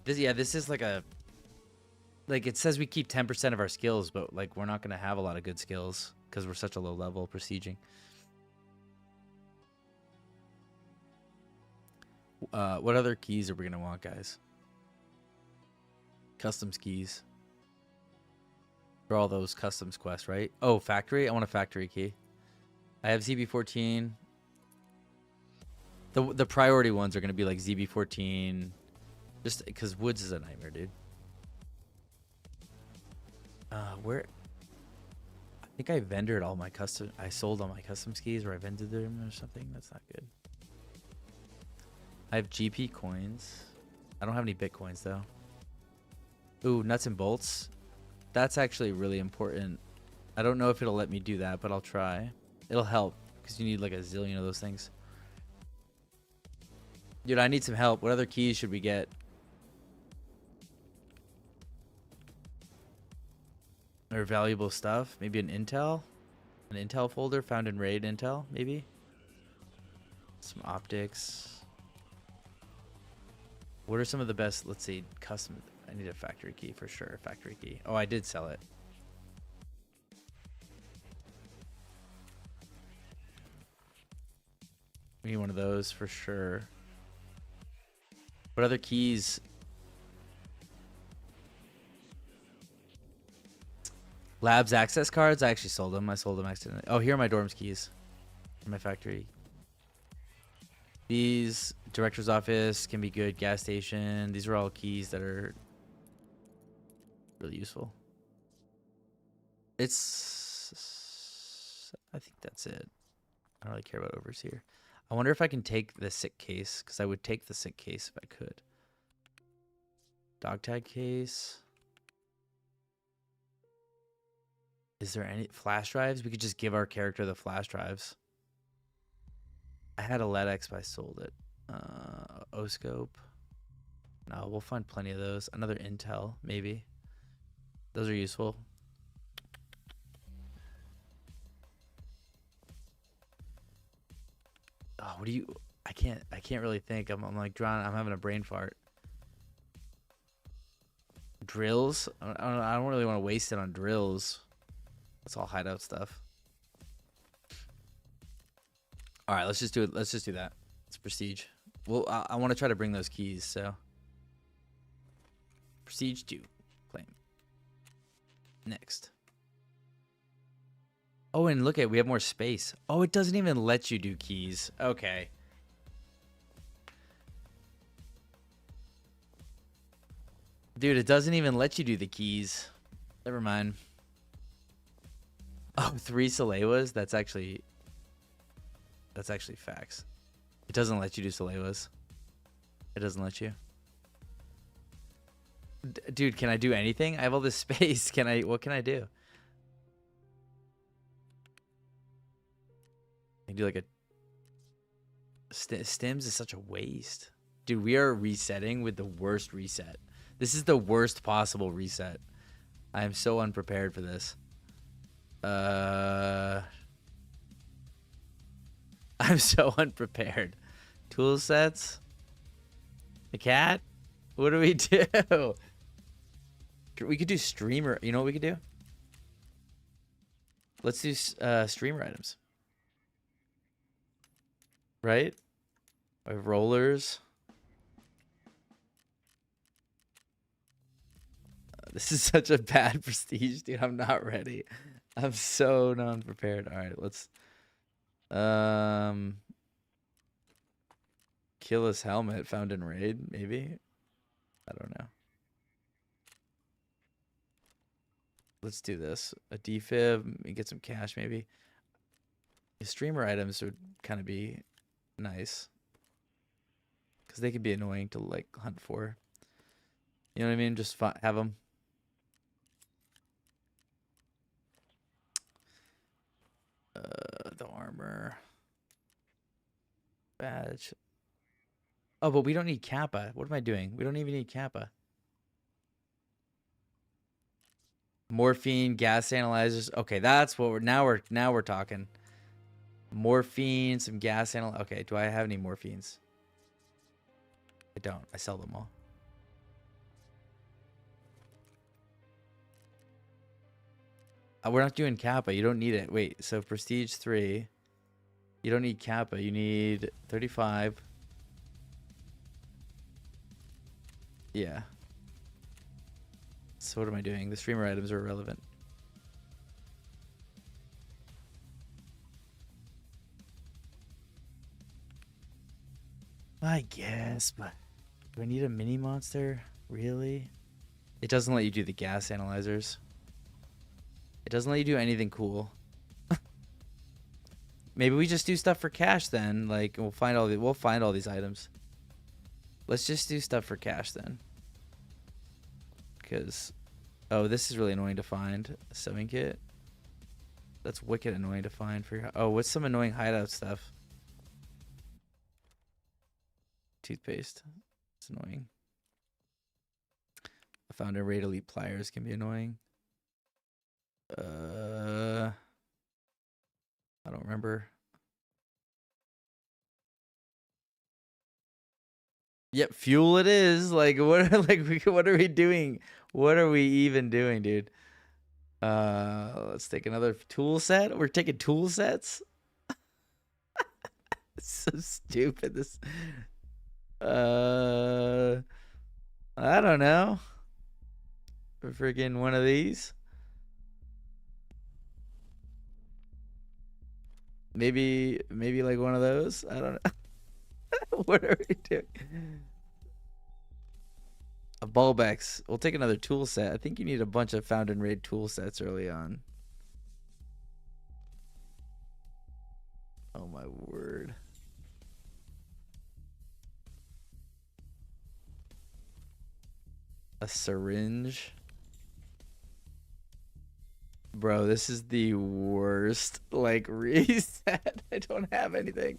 This is like a, like it says we keep 10% of our skills, but like we're not gonna have a lot of good skills because we're such a low level prestiging. What other keys are we gonna want, guys? Customs keys for all those customs quests, right? Oh, factory. I want a factory key. I have ZB14. The priority ones are going to be like ZB14, just because woods is a nightmare, dude. Where? I think I vendored all my custom. I sold all my custom skis, or I vended them or something. That's not good. I have GP coins. I don't have any Bitcoins though. Ooh, nuts and bolts. That's actually really important. I don't know if it'll let me do that, but I'll try. It'll help because you need like a zillion of those things. Dude, I need some help. What other keys should we get? Or valuable stuff? Maybe an intel? An intel folder found in raid intel, maybe? Some optics. What are some of the best? Let's see. Custom. I need a factory key for sure. Factory key. Oh, I did sell it. We need one of those for sure. What other keys? Labs access cards? I actually sold them. I sold them accidentally. Oh, here are my dorms keys. My factory. These, director's office can be good. Gas station. These are all keys that are really useful. I think that's it. I don't really care about overseer. I wonder if I can take the sick case, because I would take the sick case if I could. Dog tag case. Is there any flash drives? We could just give our character the flash drives. I had a LEDX, but I sold it. O-scope. No, we'll find plenty of those. Another intel, maybe. Those are useful. Oh, what do you... I can't really think. I'm like drawing. I'm having a brain fart. Drills? I don't really want to waste it on drills. It's all hideout stuff. All right, let's just do it. Let's just do that. It's prestige. Well, I want to try to bring those keys, so. Prestige 2. Claim. Next. Oh, and look at, we have more space. Oh, it doesn't even let you do keys. Okay. Dude, it doesn't even let you do the keys. Never mind. Oh, 3 Salewas? That's actually facts. It doesn't let you do Salewas. It doesn't let you. Dude, can I do anything? I have all this space. What can I do? I can do like a... Stims is such a waste. Dude, we are resetting with the worst reset. This is the worst possible reset. I am so unprepared for this. I'm so unprepared. Tool sets. The cat. What do we do? We could do streamer. You know what we could do? Let's do streamer items. Right? I have rollers. This is such a bad prestige, dude. I'm not ready. I'm so non-prepared. All right, let's kill his helmet found in raid, maybe. I don't know. Let's do this. A defib and get some cash, maybe. The streamer items would kind of be nice because they could be annoying to like hunt for. You know what I mean? Just have them. The armor badge. Oh, but we don't need Kappa. What am I doing? We don't even need Kappa. Morphine, gas analyzers. Okay, that's what now we're talking. Morphine, some gas analyzers. Okay, do I have any morphines? I don't. I sell them all. We're not doing Kappa. You don't need it. Wait, so Prestige 3. You don't need Kappa. You need 35. Yeah. So what am I doing? The streamer items are irrelevant. I guess, but do I need a mini monster? Really? It doesn't let you do the gas analyzers. It doesn't let you do anything cool. Maybe we just do stuff for cash then. Like we'll find all these items. Let's just do stuff for cash then. Because oh, this is really annoying to find. A sewing kit. That's wicked annoying to find for your oh, what's some annoying hideout stuff? Toothpaste. It's annoying. I found a raid elite pliers can be annoying. I don't remember. Yep, fuel it is. Like what what are we doing? What are we even doing, dude? Let's take another tool set. We're taking tool sets. It's so stupid. This I don't know. Freaking one of these. Maybe like one of those. I don't know. What are we doing? A Bulbex. We'll take another tool set. I think you need a bunch of found and raid tool sets early on. Oh my word. A syringe. Bro, this is the worst like reset. I don't have anything.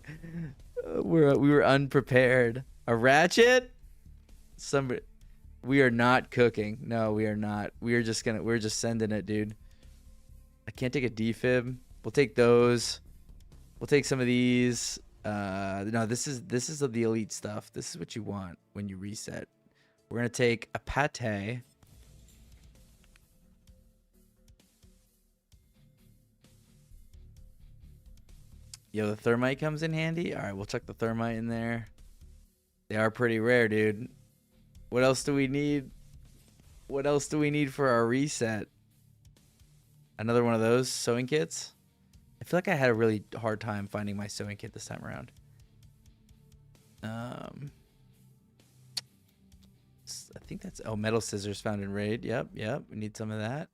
We were unprepared. A ratchet? Somebody. We are not cooking. No, we are not. We're just sending it, dude. I can't take a defib. We'll take those. We'll take some of these. No, this is the elite stuff. This is what you want when you reset. We're gonna take a pate. Yo, the thermite comes in handy. All right, we'll chuck the thermite in there. They are pretty rare, dude. What else do we need? What else do we need for our reset? Another one of those sewing kits. I feel like I had a really hard time finding my sewing kit this time around. I think that's metal scissors found in raid. Yep. We need some of that.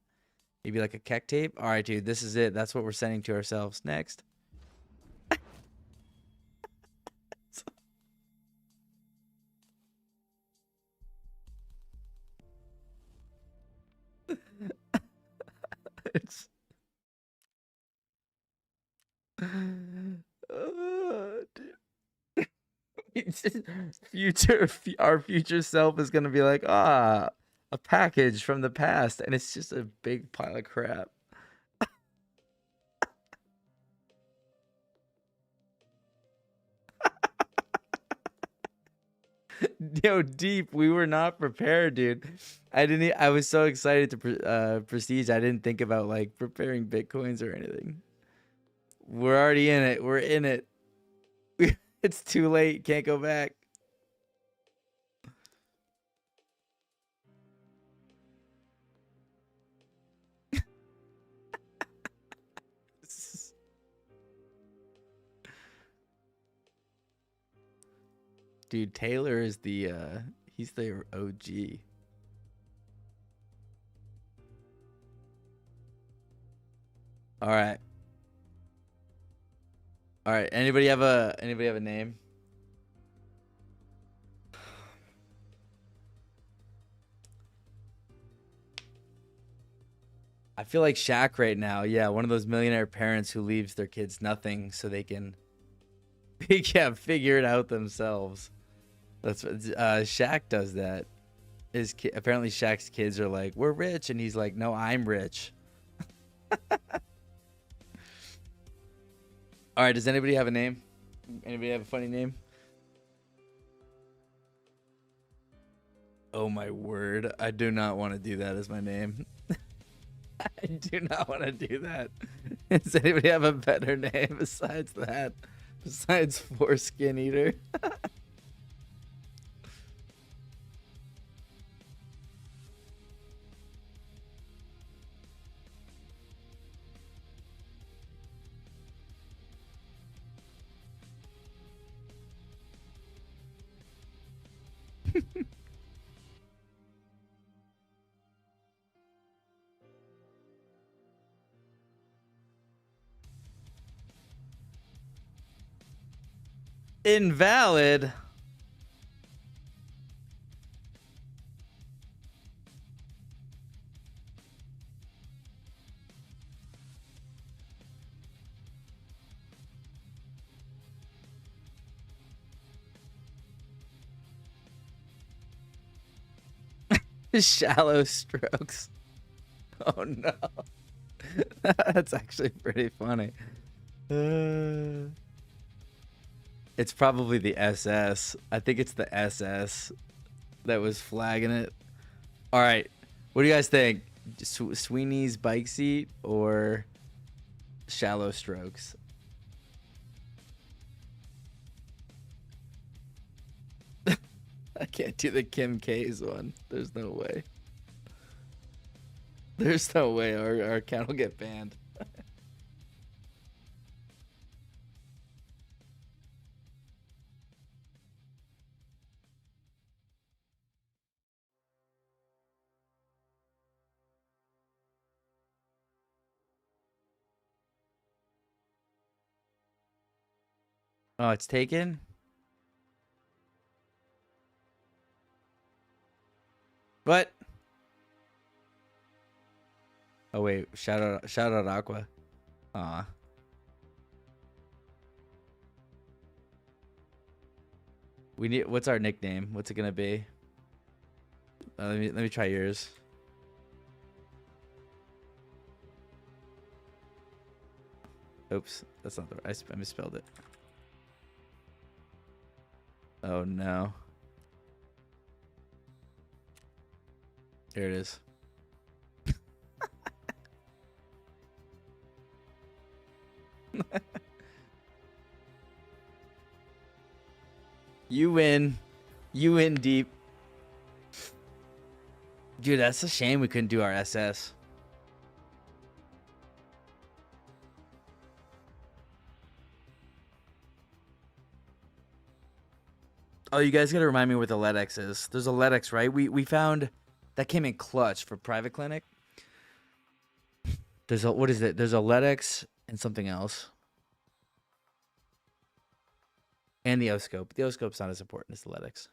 Maybe like a keck tape. All right, dude, this is it. That's what we're sending to ourselves next. It's dude. Our future self is gonna be like, a package from the past, and it's just a big pile of crap. Yo, Deep, we were not prepared, dude. I was so excited to Prestige. I didn't think about like preparing Bitcoins or anything. We're already in it. We're in it. It's too late. Can't go back. Dude, Taylor is he's the OG. All right. All right. Anybody have a name? I feel like Shaq right now. Yeah, one of those millionaire parents who leaves their kids nothing so they can figure it out themselves. That's what Shaq does that. Apparently Shaq's kids are like, "We're rich," and he's like, "No, I'm rich." All right, does anybody have a name? Anybody have a funny name? Oh my word, I do not want to do that as my name. I do not want to do that. Does anybody have a better name besides that? Besides Foreskin Eater? Invalid. Shallow strokes. Oh no. That's actually pretty funny. It's probably the SS. I think it's the SS that was flagging it. All right. What do you guys think? Sweeney's bike seat or shallow strokes? I can't do the Kim K's one. There's no way. There's no way our account will get banned. Oh, it's taken? What? Oh wait, shout out Aqua. Aw. We need, what's our nickname? What's it gonna be? Let me try yours. Oops, that's not the right. I misspelled it. Oh no. Here it is. You win. You win, Deep. Dude, that's a shame we couldn't do our SS. Oh, you guys gotta remind me where the LEDX is. There's a LEDX, right? We found that came in clutch for private clinic. There's a, what is it? There's a LEDX and something else. And the O-scope. The O-scope's not as important as the LEDX.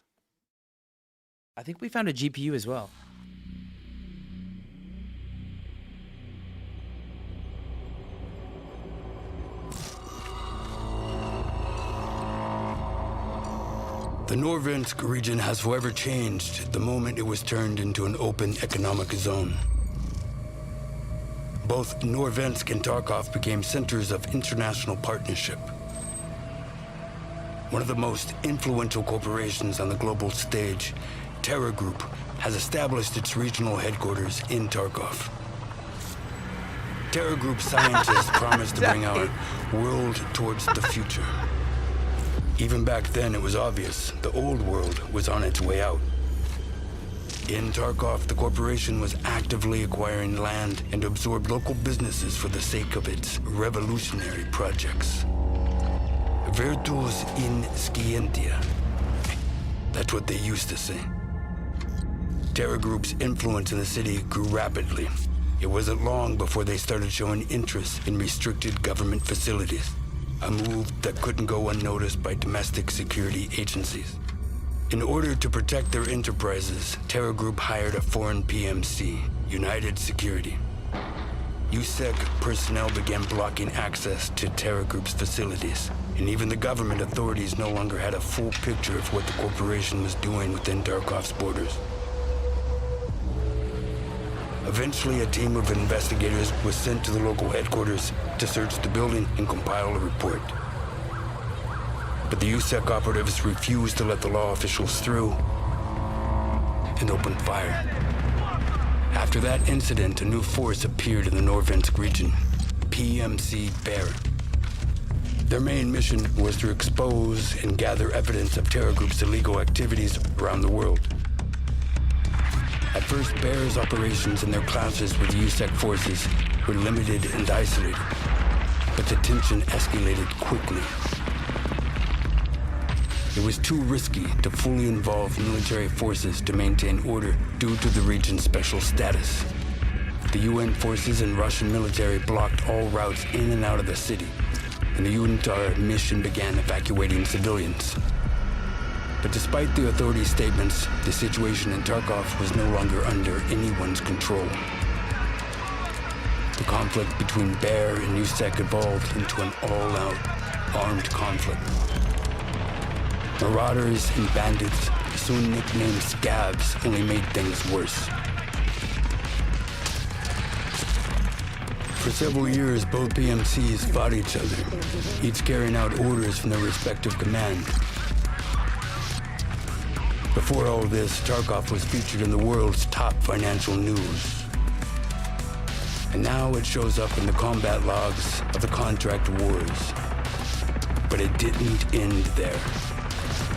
I think we found a GPU as well. The Norvensk region has forever changed the moment it was turned into an open economic zone. Both Norvensk and Tarkov became centers of international partnership. One of the most influential corporations on the global stage, Terra Group has established its regional headquarters in Tarkov. Terra Group scientists promised to bring our world towards the future. Even back then, it was obvious the old world was on its way out. In Tarkov, the corporation was actively acquiring land and absorbed local businesses for the sake of its revolutionary projects. Virtus in scientia. That's what they used to say. Terra Group's influence in the city grew rapidly. It wasn't long before they started showing interest in restricted government facilities, a move that couldn't go unnoticed by domestic security agencies. In order to protect their enterprises, Terra Group hired a foreign PMC, United Security. USEC personnel began blocking access to Terra Group's facilities, and even the government authorities no longer had a full picture of what the corporation was doing within Tarkov's borders. Eventually, a team of investigators was sent to the local headquarters to search the building and compile a report. But the USEC operatives refused to let the law officials through and opened fire. After that incident, a new force appeared in the Norvensk region, PMC Bear. Their main mission was to expose and gather evidence of Terra Group's illegal activities around the world. At first, Bear's operations and their clashes with USEC forces were limited and isolated, but the tension escalated quickly. It was too risky to fully involve military forces to maintain order due to the region's special status. The UN forces and Russian military blocked all routes in and out of the city, and the UNTAR mission began evacuating civilians. But despite the authorities' statements, the situation in Tarkov was no longer under anyone's control. The conflict between Bear and USEC evolved into an all-out armed conflict. Marauders and bandits, soon nicknamed Scabs, only made things worse. For several years, both PMCs fought each other, each carrying out orders from their respective command. Before all this, Tarkov was featured in the world's top financial news. And now it shows up in the combat logs of the contract wars. But it didn't end there.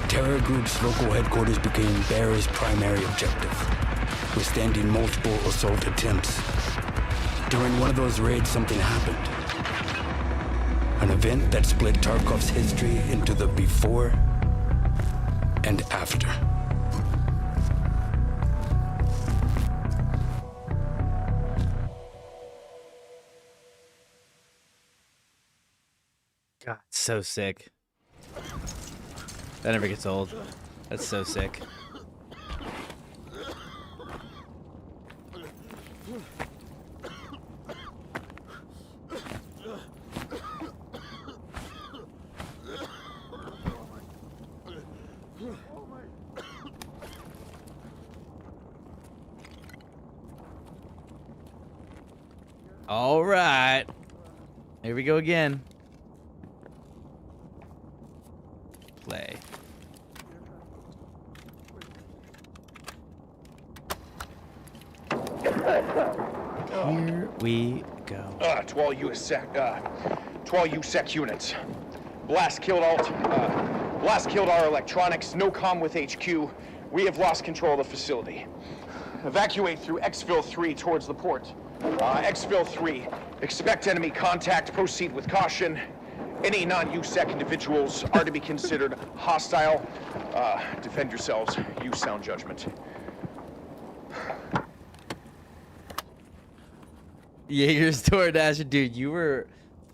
Terra Group's local headquarters became Bear's primary objective, withstanding multiple assault attempts. During one of those raids, something happened. An event that split Tarkov's history into the before and after. God, so sick. That never gets old. That's so sick. All right. Here we go again. Play. Here we go. To all USEC units. Blast killed our electronics. No comm with HQ. We have lost control of the facility. Evacuate through Exfil 3 towards the port. Exfil 3. Expect enemy contact. Proceed with caution. Any non-USEC individuals are to be considered hostile. Defend yourselves. Use sound judgment. Jaeger's DoorDasher, dude, you were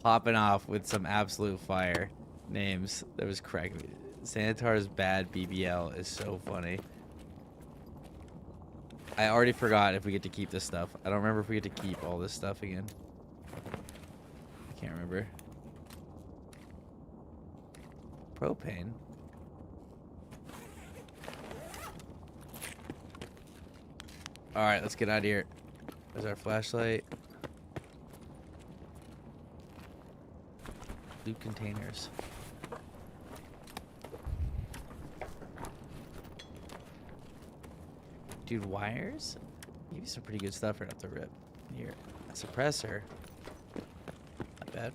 popping off with some absolute fire names. That was cracking me. Sanitar's bad BBL is so funny. I already forgot if we get to keep this stuff. I don't remember if we get to keep all this stuff again. I can't remember. Propane. All right, let's get out of here. There's our flashlight. Loot containers. Dude, wires? Give you some pretty good stuff right off the rip. Here, a suppressor. Not bad.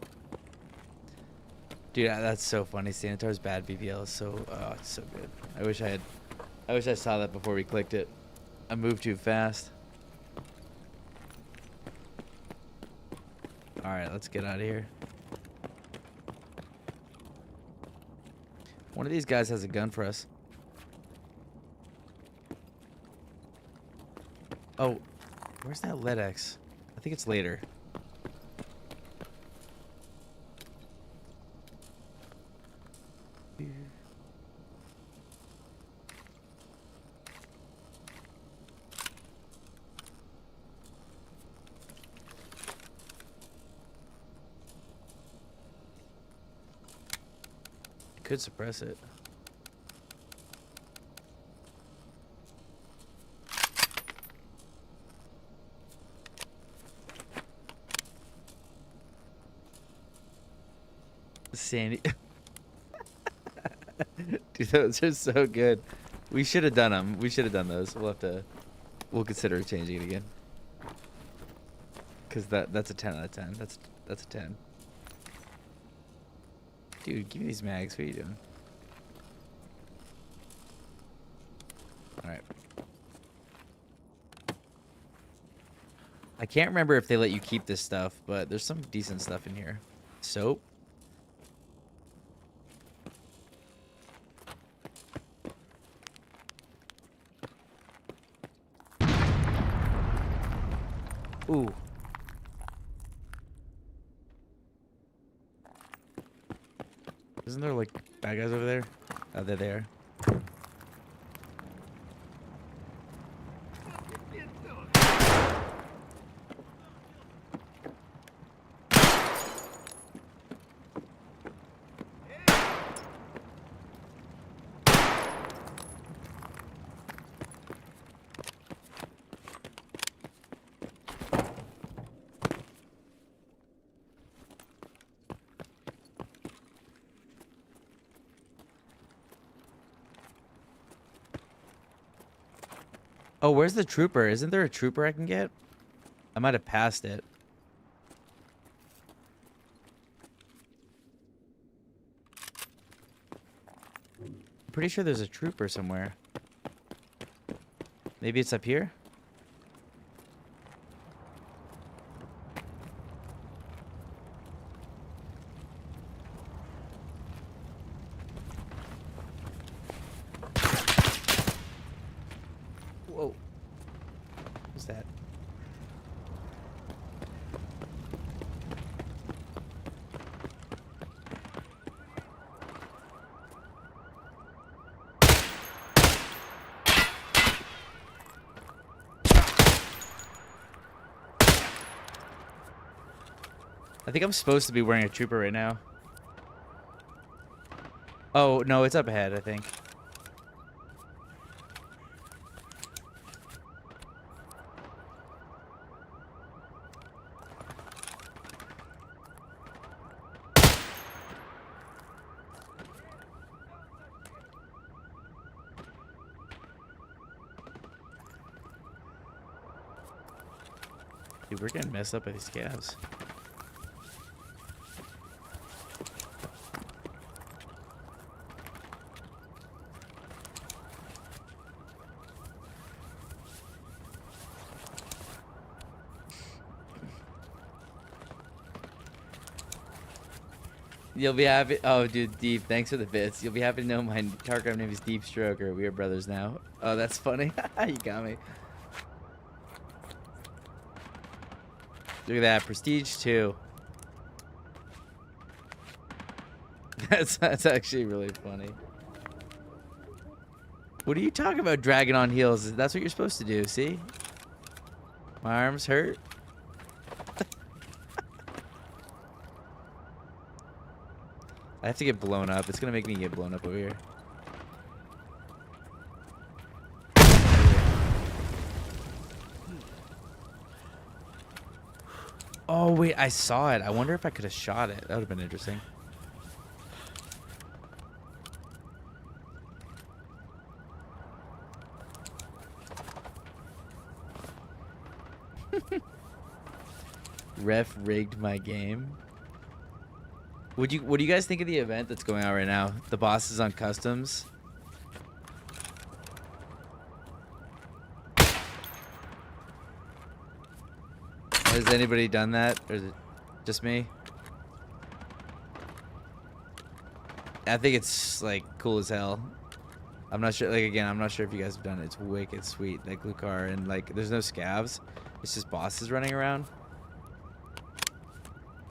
Dude, that's so funny. Sanitar's bad BPL is so, oh, it's so good. I wish I saw that before we clicked it. I moved too fast. All right, let's get out of here. One of these guys has a gun for us. Oh, where's that LEDX? I think it's later. Could suppress it. Sandy. Dude, those are so good. We should have done them. We should have done those. We'll consider changing it again. Cause that's a 10 out of 10. That's a 10. Dude, give me these mags. What are you doing? All right. I can't remember if they let you keep this stuff, but there's some decent stuff in here. Soap. Ooh. Isn't there like bad guys over there? Oh, they're there. Oh, where's the trooper? Isn't there a trooper I can get? I might have passed it. I'm pretty sure there's a trooper somewhere. Maybe it's up here? Whoa. What's that? I think I'm supposed to be wearing a trooper right now. Oh, no, it's up ahead, I think. Dude, we're getting messed up by these scavs. You'll be happy. Oh, dude, Deep, thanks for the bits. You'll be happy to know my Tarkov name is Deep Stroker. We are brothers now. Oh, that's funny. You got me. Look at that. Prestige 2. That's actually really funny. What are you talking about, dragging on heels? That's what you're supposed to do, see? My arms hurt. I have to get blown up. It's gonna make me get blown up over here. Oh, wait, I saw it. I wonder if I could have shot it. That would have been interesting. Ref rigged my game. What do you guys think of the event that's going on right now? The bosses on customs. Has anybody done that, or is it just me? I think it's like cool as hell. I'm not sure. Like again, I'm not sure if you guys have done it. It's wicked sweet. Like Lucar, and like there's no scavs. It's just bosses running around.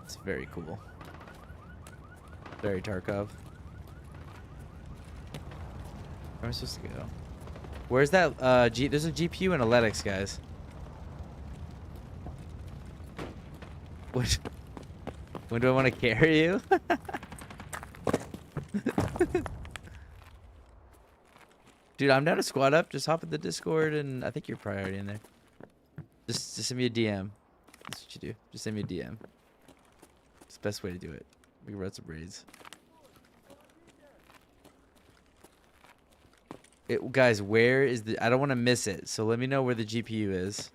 It's very cool. Very Tarkov. Where am I supposed to go? Where's that? There's a GPU and a LEDX, guys. When do I want to carry you? Dude, I'm down to squad up. Just hop in the Discord, and I think you're probably already in there. Just send me a DM. That's what you do. Just send me a DM. It's the best way to do it. We can run some raids. Guys, where is the... I don't want to miss it, so let me know where the GPU is.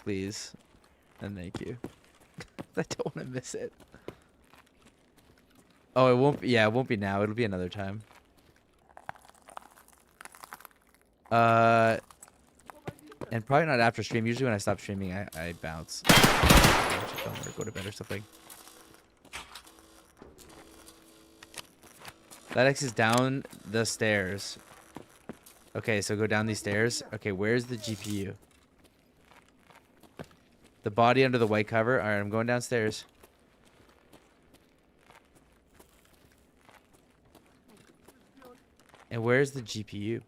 Please. And thank you. I don't want to miss it. Oh, it won't be... Yeah, it won't be now. It'll be another time. And probably not after stream. Usually when I stop streaming, I bounce. Or go to bed or something. That X is down the stairs. Okay, so go down these stairs. Okay, where's the GPU? The body under the white cover. All right, I'm going downstairs. And where's the GPU?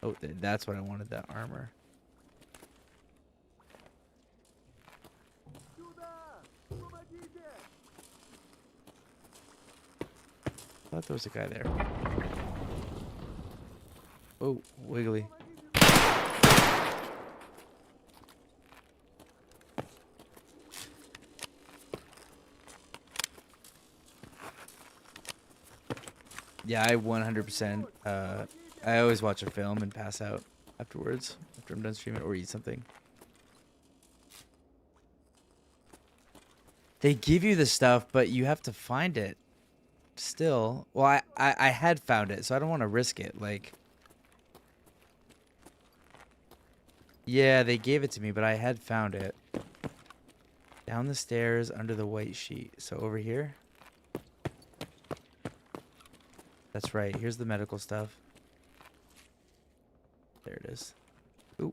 Oh, that's what I wanted, that armor. I thought there was a guy there. Oh, wiggly. Yeah, I 100%. I always watch a film and pass out afterwards, after I'm done streaming, or eat something. They give you the stuff, but you have to find it. Still, well, I had found it, so I don't want to risk it. Like, yeah, they gave it to me, but I had found it. Down the stairs under the white sheet. So over here. That's right. Here's the medical stuff. There it is. Ooh.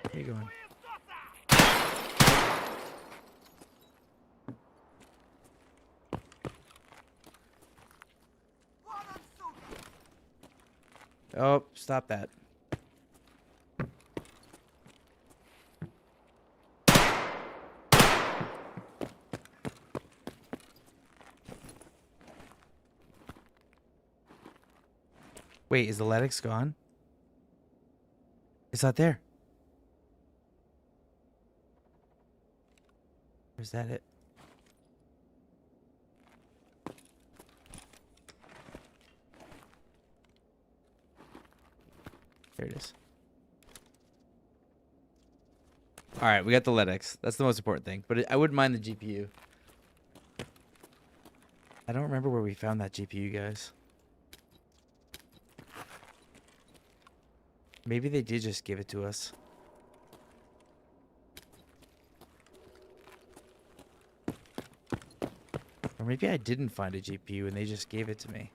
Where you going? Oh, stop that. Wait, is the LEDX gone? It's not there. Or is that it? There it is. All right, we got the LEDX. That's the most important thing. But I wouldn't mind the GPU. I don't remember where we found that GPU, guys. Maybe they did just give it to us. Or maybe I didn't find a GPU and they just gave it to me.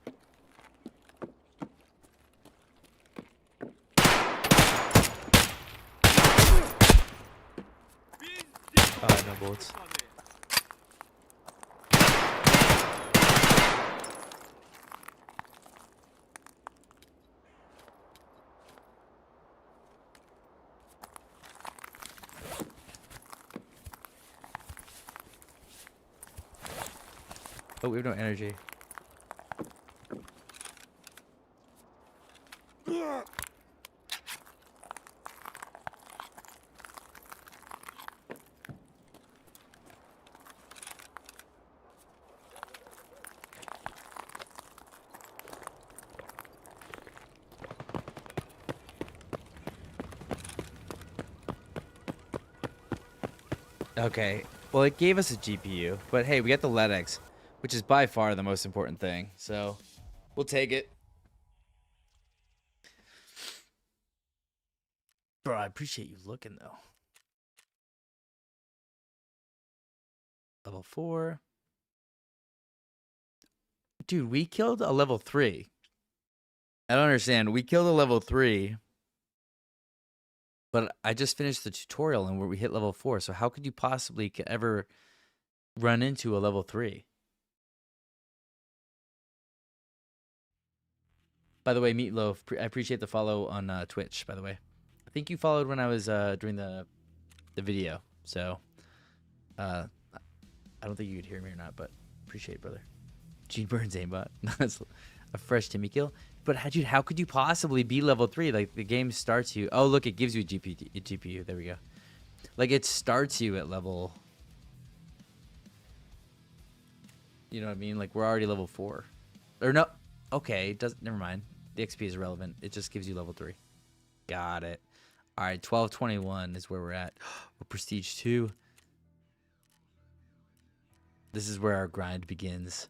Oh, no bullets. Oh, we have no energy. Okay. Well, it gave us a GPU, but hey, we got the LEDX, which is by far the most important thing. So we'll take it. Bro, I appreciate you looking though. Level 4. Dude, we killed a level 3. I don't understand. We killed a level 3, but I just finished the tutorial and where we hit level 4. So how could you possibly ever run into a level 3? By the way, Meatloaf, I appreciate the follow on Twitch, by the way. I think you followed when I was doing the video. So I don't think you could hear me or not, but appreciate it, brother. Gene Burns aimbot. That's a fresh Timmy kill. But how could you possibly be level 3? Like, the game starts you. Oh, look, it gives you a GPU. There we go. Like, it starts you at level. You know what I mean? Like, we're already level 4. Or no. Okay, never mind. The XP is irrelevant. It just gives you level 3. Got it. All right, 1221 is where we're at. We're prestige 2. This is where our grind begins.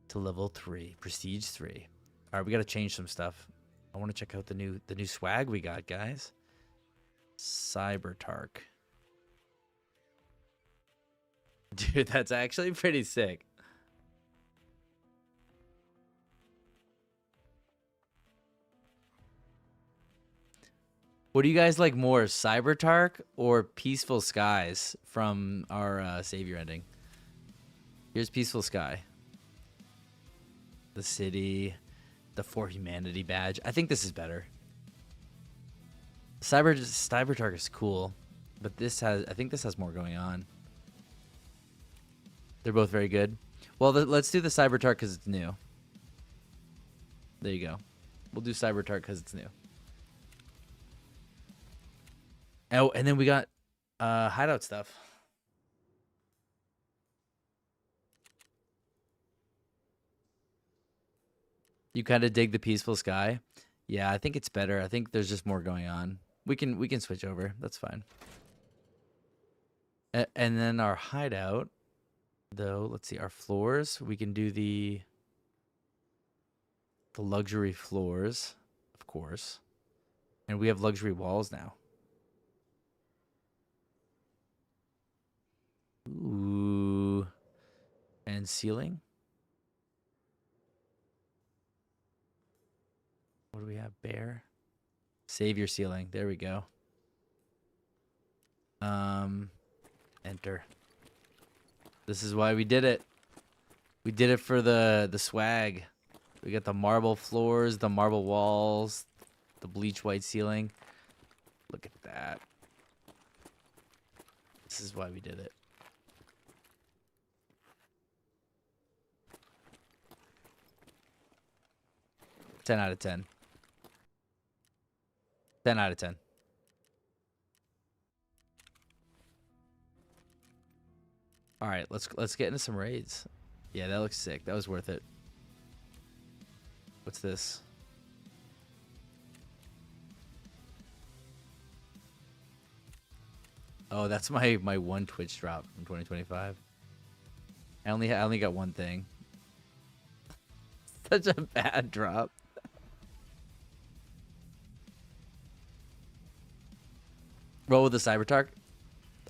To level 3, prestige 3. All right, we got to change some stuff. I want to check out the new swag we got, guys. Cyber Tark. Dude, that's actually pretty sick. What do you guys like more, Cyber Tark or Peaceful Skies from our Savior ending? Here's Peaceful Sky. The city, the For Humanity badge. I think this is better. Cyber Tark is cool, but I think this has more going on. They're both very good. Well, let's do the Cyber Tark because it's new. There you go. We'll do Cyber Tark because it's new. Oh, and then we got hideout stuff. You kind of dig the Peaceful Sky? Yeah, I think it's better. I think there's just more going on. We can switch over. That's fine. And then our hideout, though, let's see, our floors. We can do the luxury floors, of course. And we have luxury walls now. Ooh. And ceiling. What do we have? Bear. Savior ceiling. There we go. Enter. This is why we did it. We did it for the swag. We got the marble floors, the marble walls, the bleach white ceiling. Look at that. This is why we did it. Ten out of 10. 10 out of 10. All right, let's get into some raids. Yeah, that looks sick. That was worth it. What's this? Oh, that's my one Twitch drop from 2025. I only got one thing. Such a bad drop. Roll with the Cyber Tark.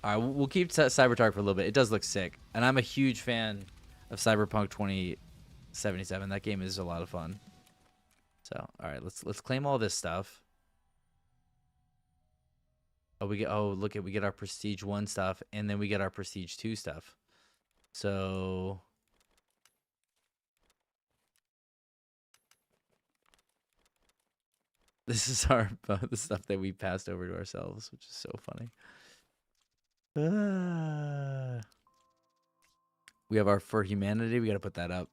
All right, we'll keep Cyber Tark for a little bit. It does look sick, and I'm a huge fan of Cyberpunk 2077. That game is a lot of fun. So, all right, let's claim all this stuff. Oh, we get our Prestige 1 stuff, and then we get our Prestige 2 stuff. So this is the stuff that we passed over to ourselves, which is so funny. We have our For Humanity. We got to put that up.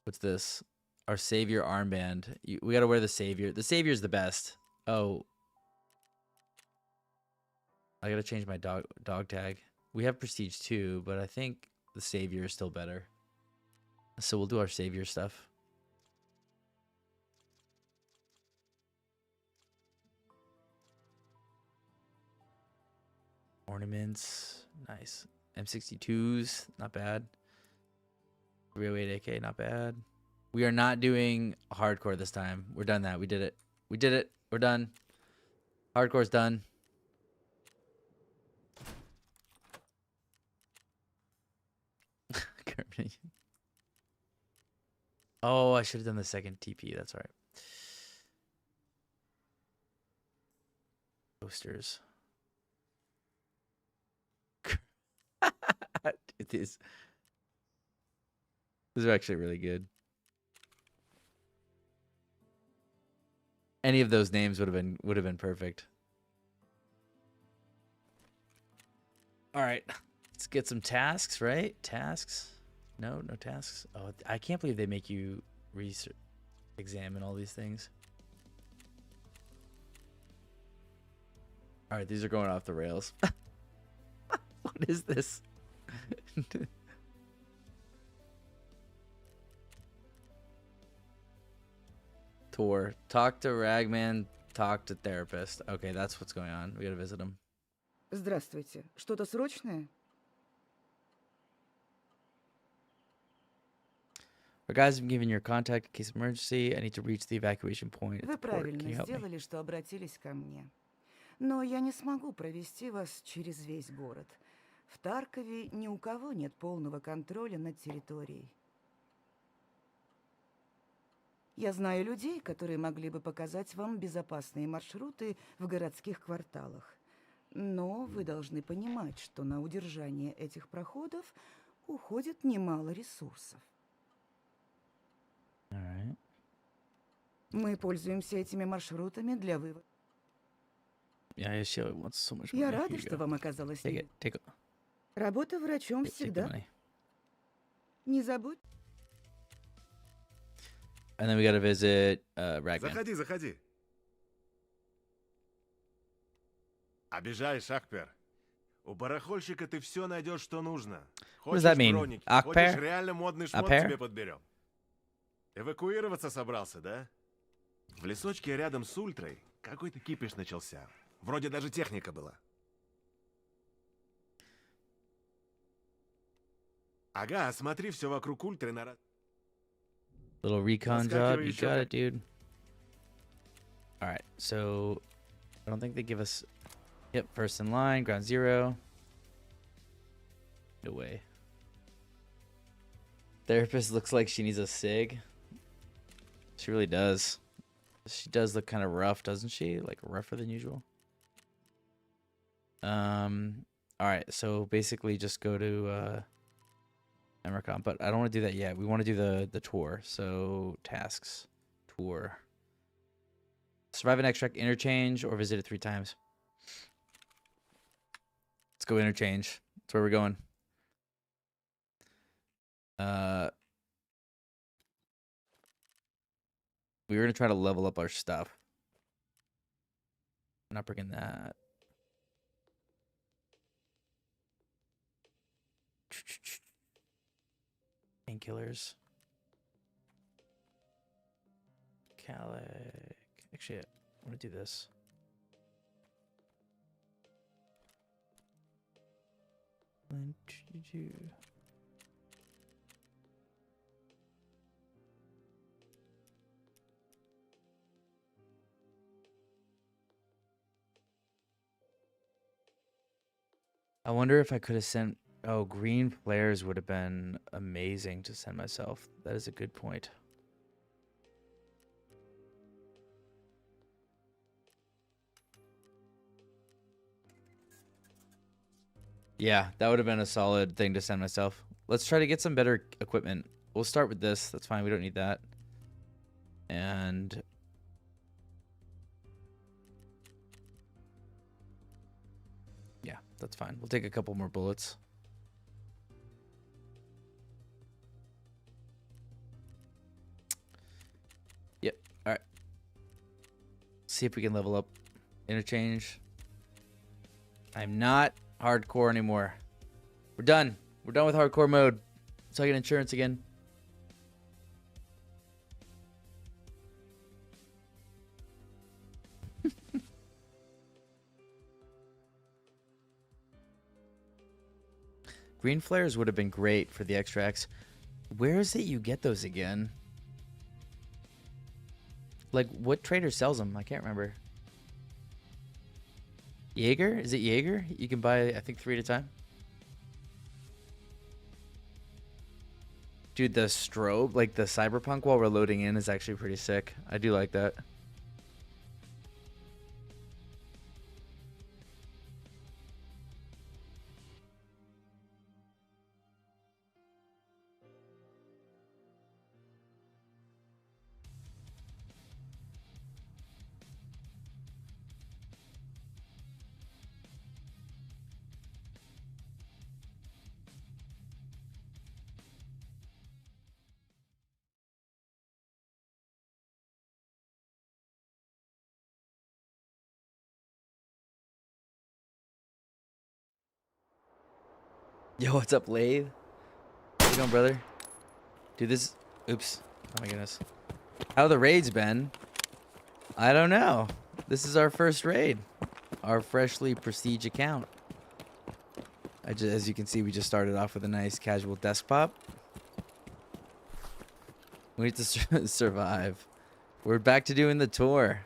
What's this? Our Savior armband. We got to wear the Savior. The Savior's the best. Oh. I got to change my dog tag. We have Prestige 2, but I think the Savior is still better. So we'll do our Savior stuff. Ornaments, nice. M62s, not bad. 308 AK, not bad. We are not doing hardcore this time. We're done that. We did it. We did it. We're done. Hardcore's done. Oh, I should have done the second TP. That's right. Posters. It is. These are actually really good. Any of those names would have been perfect. All right, let's get some tasks, right? Tasks. No tasks. Oh, I can't believe they make you research, examine all these things. All right, these are going off the rails. What is this? Tour. Talk to Ragman. Talk to therapist. Okay, that's what's going on. We gotta visit him. Здравствуйте. Что-то срочное? Our guys have been given your contact in case of emergency. I need to reach the evacuation point at Вы the port. Can правильно you help me? сделали, что обратились ко мне. Но я не смогу провести вас через весь город. В Таркове ни у кого нет полного контроля над территорией. Я знаю людей, которые могли бы показать вам безопасные маршруты в городских кварталах. Но вы должны понимать, что на удержание этих проходов уходит немало ресурсов. All right. Мы пользуемся этими маршрутами для вывода. Yeah, she wants so much money. Я Here рада, you что go. вам оказалось. Take it. Take it. Работа врачом Take the всегда. money. Не забудь. And then we gotta visit Ragman. Заходи, заходи. Обижаешь, Акпер. У барахольщика ты все найдешь, что нужно. does that Хочешь mean? броники, Акпер? хочешь реально модный шмот Акпер? тебе подберем. Эвакуироваться собрался, да? В лесочке рядом с Ультрой какой-то кипиш начался. Вроде даже техника была. Ага, смотри, все вокруг Ультры на... Little recon Заскакивай job. You еще got как- it, dude. All right. So I don't think they give us. Yep. First in line. Ground zero. No way. Therapist looks like she needs a sig. She really does. She does look kind of rough, doesn't she? Like rougher than usual. All right. So basically, just go to Emercom, but I don't want to do that yet. We want to do the tour. So tasks, tour. Survive an extract, interchange, or visit it 3 times. Let's go interchange. That's where we're going. We were gonna try to level up our stuff. I'm not bringing that. Painkillers. Calic. Actually, I want to do this. I wonder if I could have sent. Oh, green flares would have been amazing to send myself. That is a good point. Yeah, that would have been a solid thing to send myself. Let's try to get some better equipment. We'll start with this. That's fine. We don't need that. And yeah, that's fine. We'll take a couple more bullets. Yep. All right. See if we can level up. Interchange. I'm not hardcore anymore. We're done. We're done with hardcore mode. So I get insurance again. Green flares would have been great for the extracts. Where is it you get those again? Like, what trader sells them? I can't remember. Jaeger? Is it Jaeger? You can buy, I think, 3 at a time. Dude, the strobe, like the cyberpunk while we're loading in, is actually pretty sick. I do like that. Yo, what's up, Lathe? How you doing, brother? Dude, this... Oops. Oh, my goodness. How the raid's been? I don't know. This is our first raid. Our freshly prestige account. As you can see, we just started off with a nice casual desktop. We need to survive. We're back to doing the tour.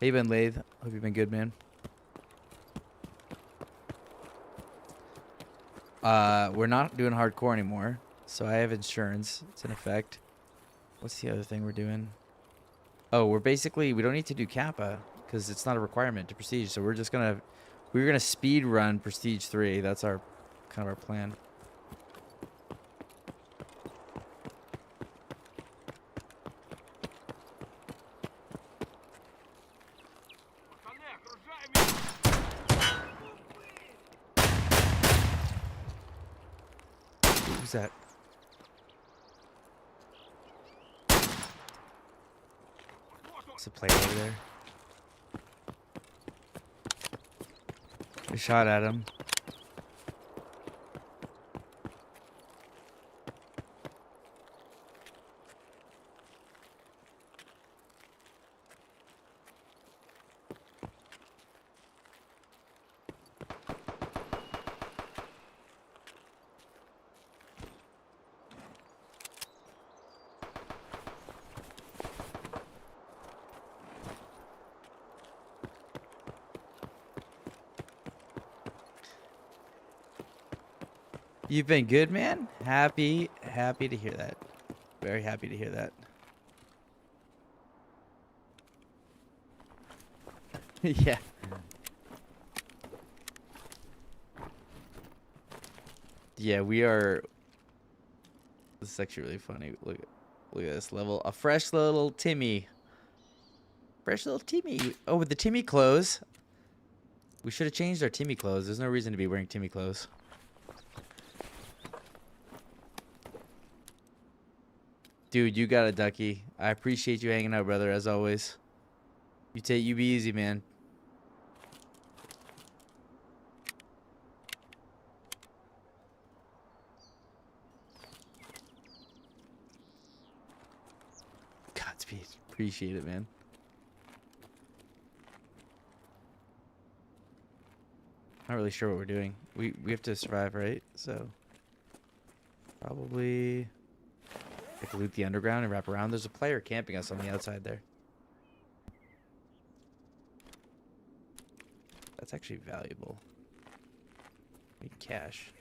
Hey, Ben Lathe. Hope you've been good, man. We're not doing hardcore anymore, so I have insurance. It's in effect. What's the other thing we're doing? Oh, we don't need to do Kappa because it's not a requirement to Prestige. So we're gonna speed run Prestige 3. That's kind of our plan. Who's that? There's a player over there. We shot at him. You've been good, man. Happy to hear that. Very happy to hear that. Yeah. Yeah, we are. This is actually really funny. Look at this level. A fresh little Timmy. Fresh little Timmy. Oh, with the Timmy clothes. We should have changed our Timmy clothes. There's no reason to be wearing Timmy clothes. Dude, you got it, Ducky. I appreciate you hanging out, brother, as always. You be easy, man. Godspeed. Appreciate it, man. Not really sure what we're doing. We have to survive, right? So probably like loot the underground and wrap around. There's a player camping us on the outside there. That's actually valuable. Need cash.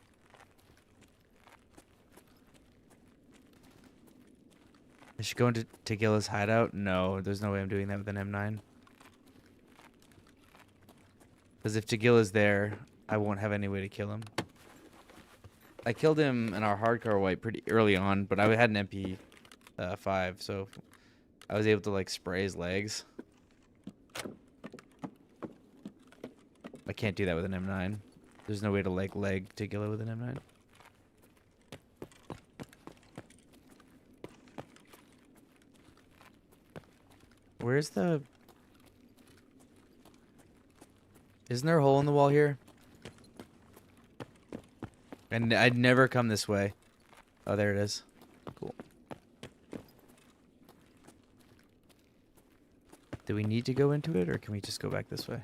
I should go into Tegilla's hideout? No, there's no way I'm doing that with an M9. Because if Tegilla's there, I won't have any way to kill him. I killed him in our hardcore wipe pretty early on, but I had an MP5, so I was able to like spray his legs. I can't do that with an M9. There's no way to like leg Tegilla with an M9. Where's the... Isn't there a hole in the wall here? And I'd never come this way. Oh, there it is. Cool. Do we need to go into it, or can we just go back this way?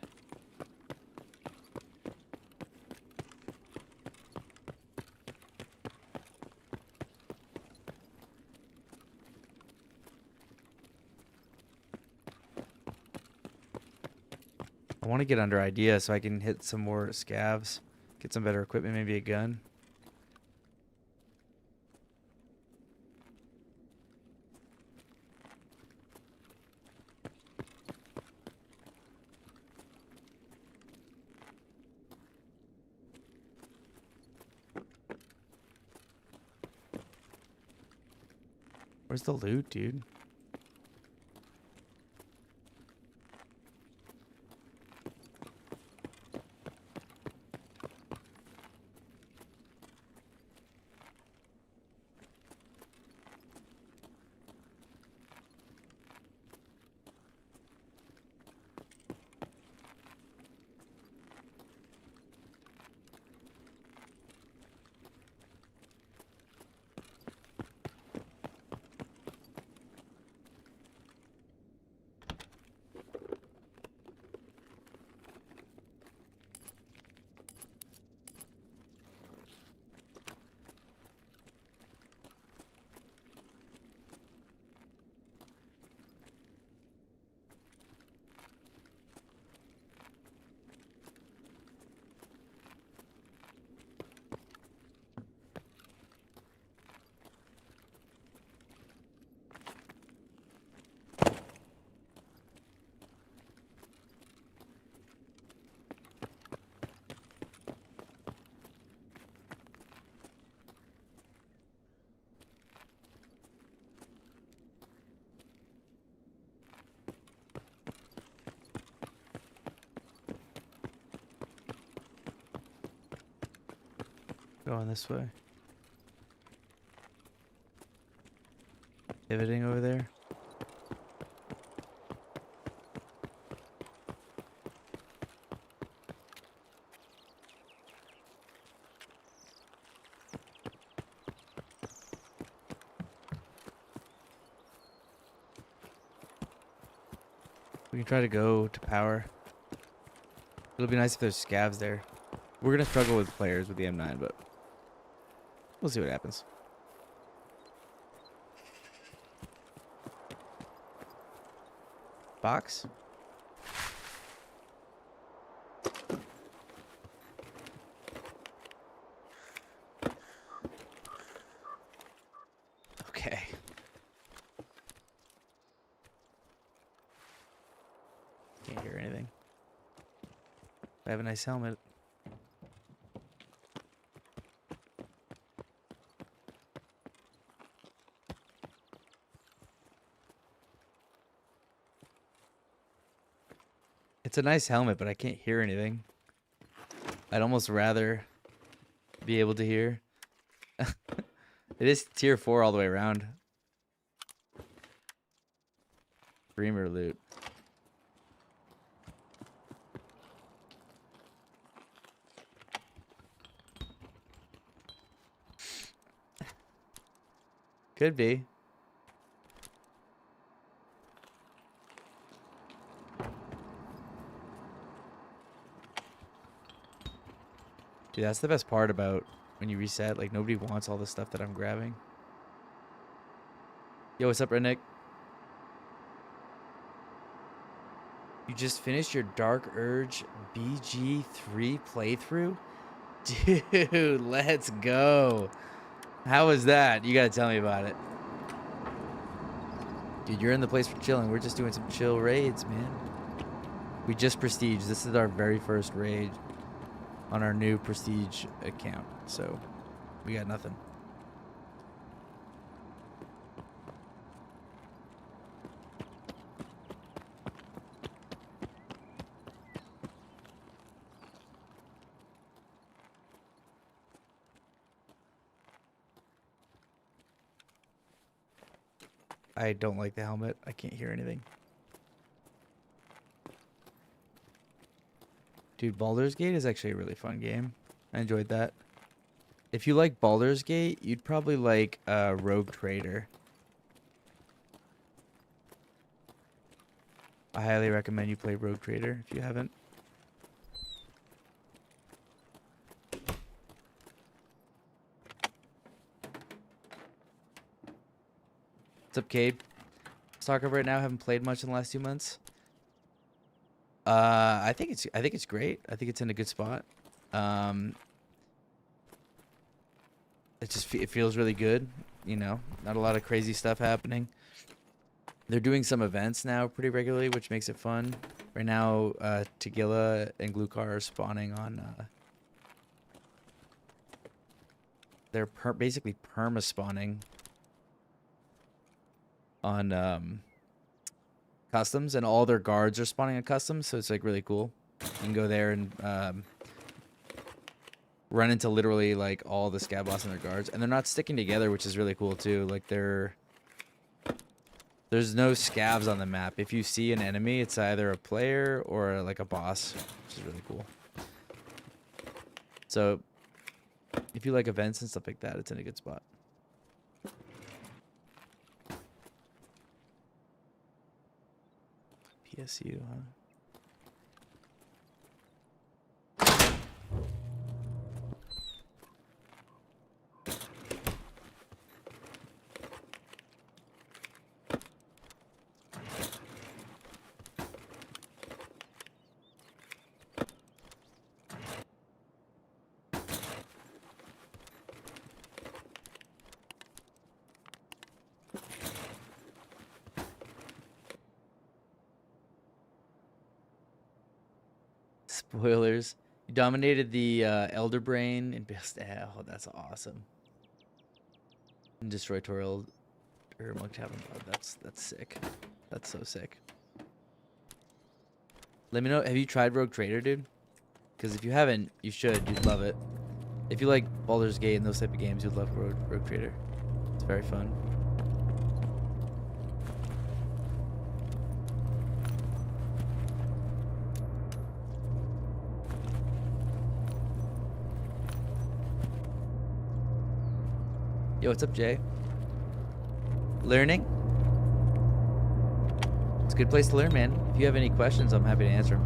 I want to get under idea so I can hit some more scavs, get some better equipment, maybe a gun. Where's the loot, dude? Going this way. Pivoting over there. We can try to go to power. It'll be nice if there's scavs there. We're gonna struggle with players with the M9, but we'll see what happens. Box? Okay. Can't hear anything. I have a nice helmet. It's a nice helmet, but I can't hear anything. I'd almost rather be able to hear. It is tier 4 all the way around. Streamer loot. Could be. Dude, that's the best part about when you reset. Like, nobody wants all the stuff that I'm grabbing. Yo, what's up, Redneck? You just finished your Dark Urge BG3 playthrough? Dude, let's go. How was that? You gotta tell me about it. Dude, you're in the place for chilling. We're just doing some chill raids, man. We just prestige. This is our very first raid on our new prestige account, so we got nothing. I don't like the helmet. I can't hear anything. Dude, Baldur's Gate is actually a really fun game. I enjoyed that. If you like Baldur's Gate, you'd probably like Rogue Trader. I highly recommend you play Rogue Trader if you haven't. What's up, Cade? Tarkov right now. Haven't played much in the last 2 months. I think it's great. I think it's in a good spot. It feels really good. You know, not a lot of crazy stuff happening. They're doing some events now pretty regularly, which makes it fun. Right now, Tagilla and Glukar are spawning on. They're basically perma spawning on customs, and all their guards are spawning on customs, so it's like really cool. You can go there and run into literally like all the scab boss and their guards, and they're not sticking together, which is really cool too. Like there's no scavs on the map. If you see an enemy, it's either a player or like a boss, which is really cool. So if you like events and stuff like that, it's in a good spot. PSU, huh? Spoilers. You dominated the Elder Brain and best. Oh, that's awesome. And destroy Toriel or Monk Tavern. Oh, that's sick. That's so sick. Let me know. Have you tried Rogue Trader, dude? Because if you haven't, you should. You'd love it. If you like Baldur's Gate and those type of games, you'd love Rogue Trader. It's very fun. Yo, what's up, Jay? Learning? It's a good place to learn, man. If you have any questions, I'm happy to answer them.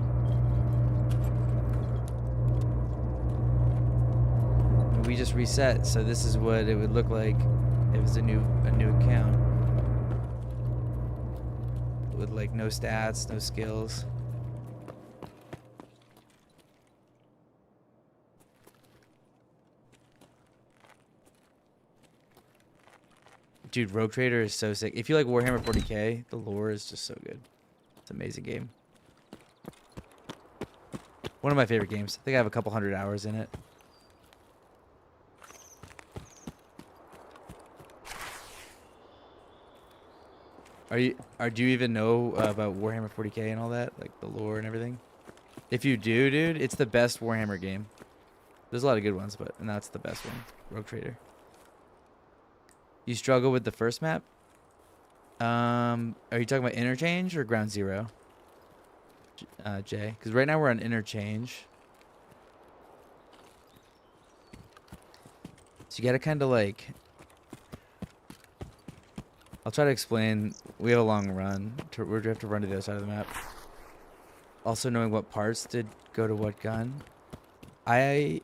We just reset, so this is what it would look like if it's a new account. With like no stats, no skills. Dude, Rogue Trader is so sick. If you like Warhammer 40k, the lore is just so good. It's an amazing game. One of my favorite games. I think I have a couple hundred hours in it. Do you even know about Warhammer 40k and all that? Like the lore and everything? If you do, dude, it's the best Warhammer game. There's a lot of good ones, and that's the best one. Rogue Trader. You struggle with the first map? Are you talking about Interchange or Ground Zero? Jay? Because right now we're on Interchange. So you gotta kind of like... I'll try to explain. We have a long run. We have to run to the other side of the map. Also knowing what parts did go to what gun. I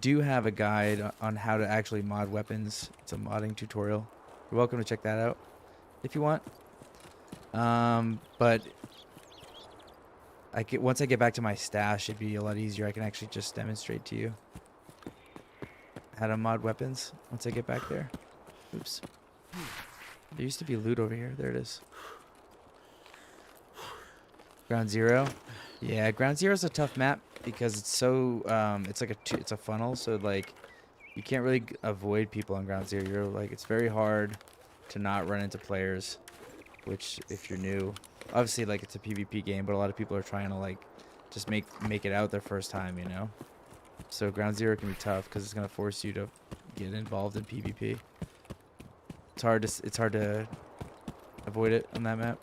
do have a guide on how to actually mod weapons. It's a modding tutorial. You're welcome to check that out if you want. But once I get back to my stash, it'd be a lot easier. I can actually just demonstrate to you how to mod weapons once I get back there. Oops. There used to be loot over here. There it is. Ground Zero. Yeah, Ground Zero is a tough map because it's so it's a funnel, so like you can't really avoid people on Ground Zero. You're like, it's very hard to not run into players, which if you're new, obviously like it's a PvP game, but a lot of people are trying to like just make it out their first time, you know. So Ground Zero can be tough because it's gonna force you to get involved in PvP. It's hard to avoid it on that map.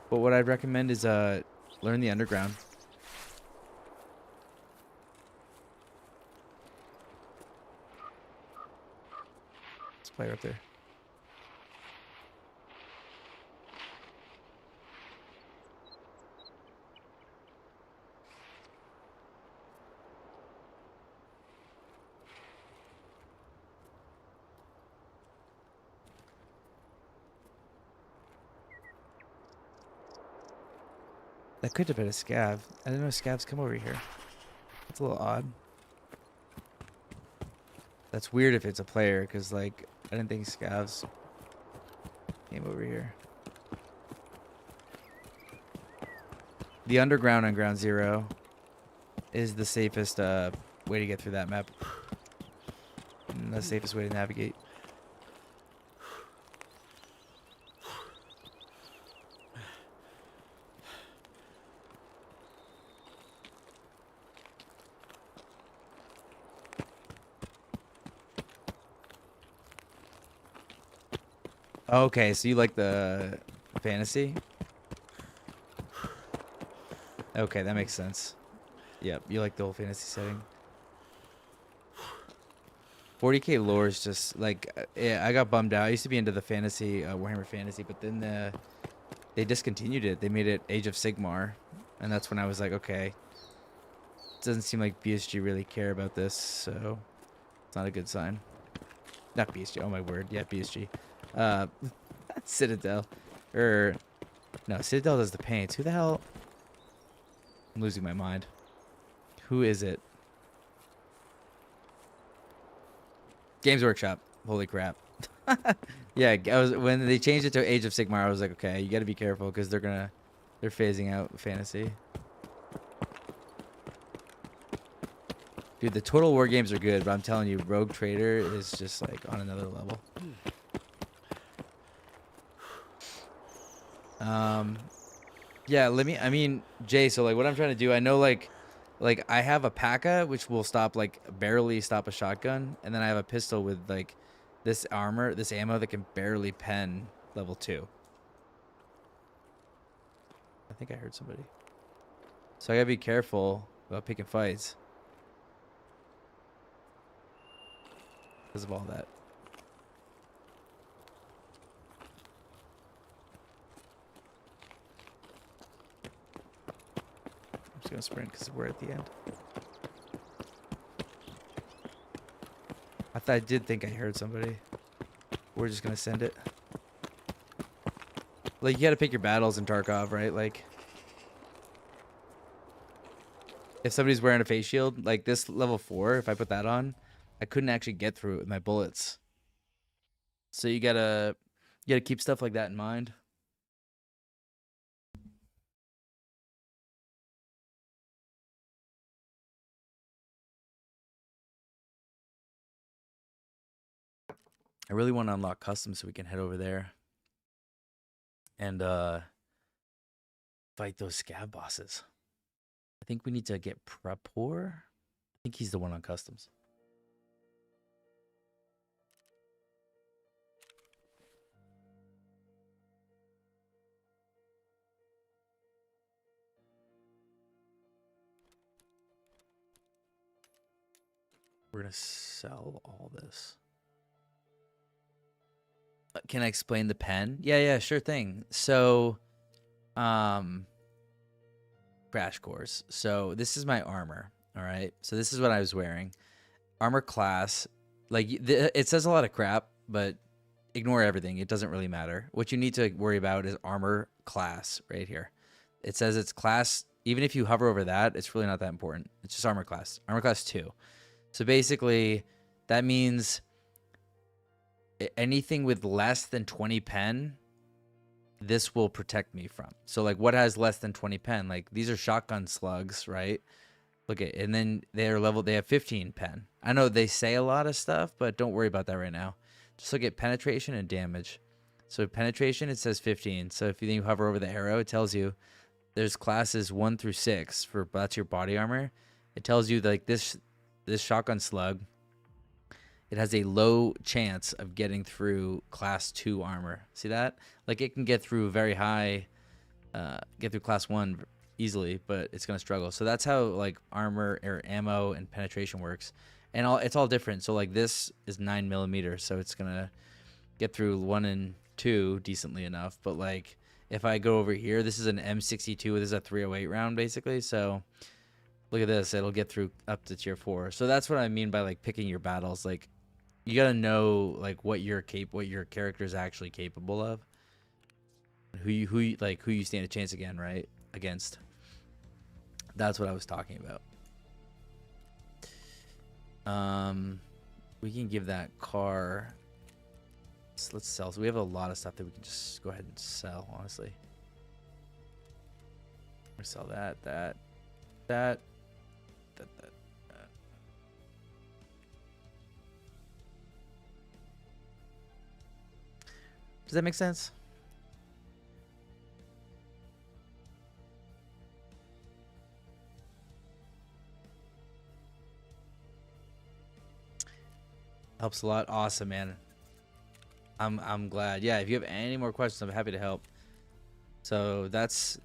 But what I'd recommend is learn the underground. Let's play right there. That could have been a scav. I didn't know scavs come over here. That's a little odd. That's weird if it's a player, because, like, I didn't think scavs came over here. The underground on Ground Zero is the safest way to get through that map. And the safest way to navigate. Okay, so you like the fantasy? Okay, that makes sense. Yep, you like the whole fantasy setting. 40k lore is just like, yeah, I got bummed out. I used to be into the fantasy, Warhammer Fantasy, but then they discontinued it. They made it Age of Sigmar, and that's when I was like, okay, it doesn't seem like BSG really care about this, so it's not a good sign. Not BSG, oh my word, yeah, BSG. Citadel, no, Citadel does the paints. Who the hell? I'm losing my mind. Who is it? Games Workshop. Holy crap. Yeah, when they changed it to Age of Sigmar, I was like, okay, you got to be careful because they're phasing out fantasy. Dude, the Total War games are good, but I'm telling you, Rogue Trader is just like on another level. Yeah, I mean, Jay, so like what I'm trying to do, I know like I have a P.A.C.A. which will barely stop a shotgun, and then I have a pistol with like this ammo that can barely pen level 2. I think I heard somebody. So I gotta be careful about picking fights because of all that. I'm just gonna sprint because we're at the end. I did think I heard somebody. We're just gonna send it. Like, you gotta pick your battles in Tarkov, right? Like, if somebody's wearing a face shield, like this level 4, if I put that on, I couldn't actually get through it with my bullets. So you gotta keep stuff like that in mind. I really want to unlock custom so we can head over there and fight those scav bosses. I think we need to get Prapor. I think he's the one on customs. We're gonna sell all this. Can I explain the pen? Yeah, sure thing. So, crash course. So this is my armor. All right. So this is what I was wearing. Armor class. Like, it says a lot of crap, but ignore everything. It doesn't really matter. What you need to worry about is armor class right here. It says it's class. Even if you hover over that, it's really not that important. It's just armor class. Armor class 2. So basically, that means anything with less than 20 pen, this will protect me from. So like, what has less than 20 pen? Like, these are shotgun slugs, right? Look at, and then they have 15 pen. I know they say a lot of stuff, but don't worry about that right now. Just look at penetration and damage. So penetration, it says 15. So if you hover over the arrow, it tells you there's classes 1 through 6 that's your body armor. It tells you like this shotgun slug, it has a low chance of getting through class 2 armor. See that? Like, it can get through very high, get through class 1 easily, but it's gonna struggle. So that's how like armor or ammo and penetration works, and it's all different. So like, this is 9mm, so it's gonna get through 1 and 2 decently enough. But like, if I go over here, this is an M62. This is a 308 round basically. So look at this, it'll get through up to tier 4. So that's what I mean by like picking your battles. Like, you gotta know like what your character is actually capable of, who you stand a chance against. That's what I was talking about. We can give that car. Let's sell. So we have a lot of stuff that we can just go ahead and sell. Honestly, we sell that. Does that make sense? Helps a lot. Awesome, man. I'm glad. Yeah, if you have any more questions, I'm happy to help. So that's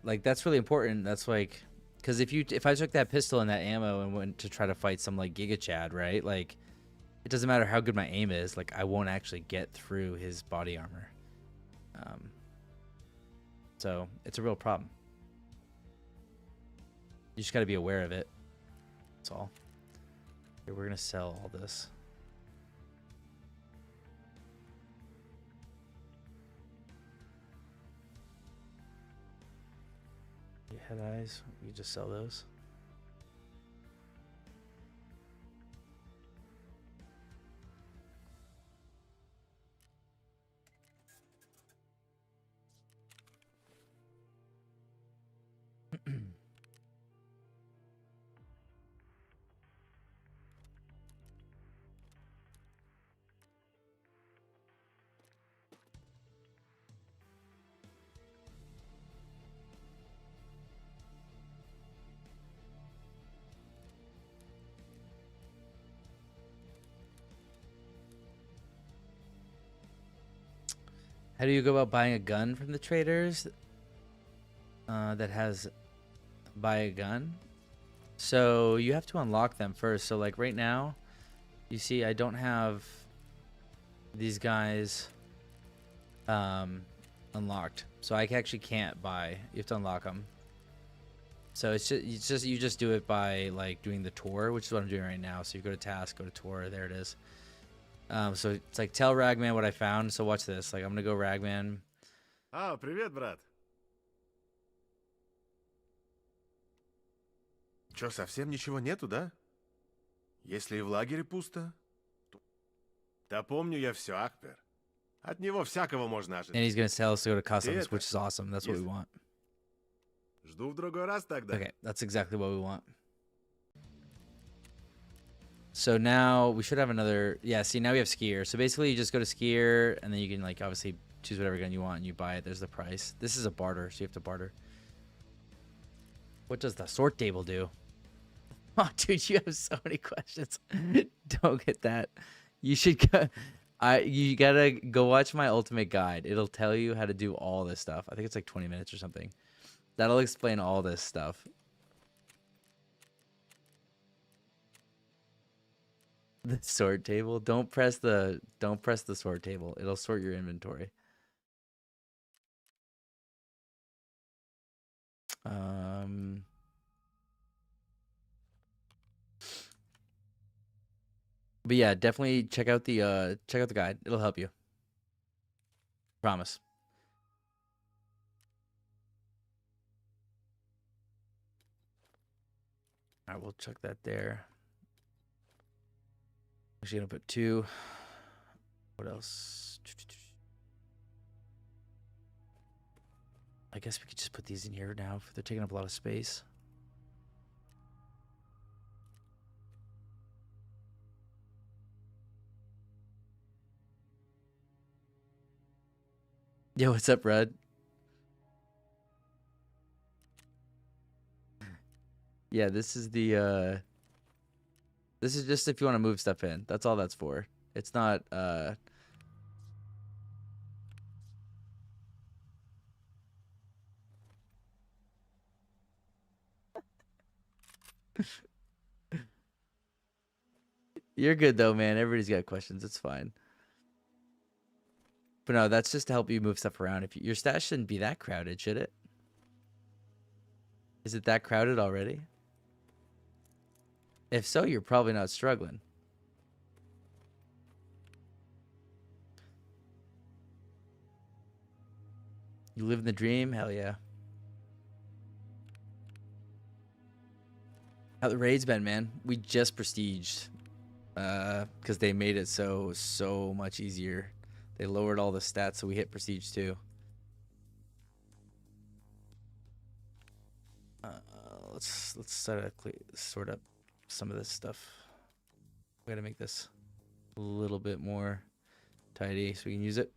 really important. That's like, because if I took that pistol and that ammo and went to try to fight some like Giga Chad, right? Like, it doesn't matter how good my aim is. Like, I won't actually get through his body armor. So it's a real problem. You just got to be aware of it. That's all. Okay, we're gonna sell all this. Head eyes, we just sell those. How do you go about buying a gun from the traders that has buy a gun? So you have to unlock them first. So like right now, you see I don't have these guys unlocked. So I actually can't buy. You have to unlock them. So you just do it by like doing the tour, which is what I'm doing right now. So you go to task, go to tour, there it is. So it's like tell Ragman what I found. So watch this. Like I'm gonna go Ragman. А, привет, брат. Чё, совсем ничего нету, да? Если и в лагере пусто? Да помню я все, Акпер. От него всякого можно ожидать. And he's gonna tell us to go to customs, which is awesome. That's what we want. Жду в другой раз тогда. Okay, that's exactly what we want. So now we should have another. Yeah, see, now we have skier. So basically, you just go to skier, and then you can like obviously choose whatever gun you want, and you buy it. There's the price. This is a barter, so you have to barter. What does the sort table do? Oh, dude, you have so many questions. Don't get that. You should go. You gotta go watch my ultimate guide. It'll tell you how to do all this stuff. I think it's like 20 minutes or something. That'll explain all this stuff. The sort table. Don't press the sort table. It'll sort your inventory. But yeah, definitely check out the guide. It'll help you. Promise. All right, we'll check that there. Actually, gonna put 2. What else? I guess we could just put these in here now if they're taking up a lot of space. Yo, what's up, Red? Yeah, this is the this is just if you want to move stuff in. That's all that's for. It's not You're good though, man. Everybody's got questions. It's fine. But no, that's just to help you move stuff around. If your stash shouldn't be that crowded, should it? Is it that crowded already? If so, you're probably not struggling. You live in the dream? Hell yeah. How the raid's been, man? We just prestiged. Because they made it so much easier. They lowered all the stats, so we hit prestige too. Let's sort up some of this stuff. We gotta make this a little bit more tidy so we can use it.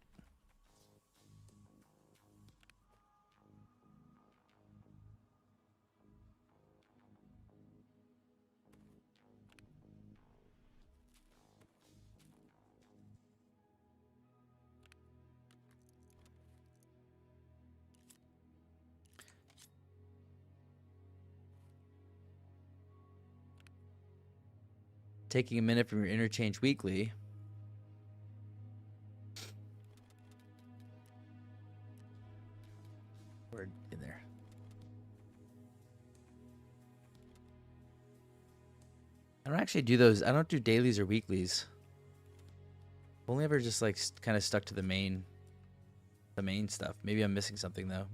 Taking a minute from your interchange weekly. Word in there. I don't actually do those. I don't do dailies or weeklies. I've only ever just like kind of stuck to the main stuff. Maybe I'm missing something though.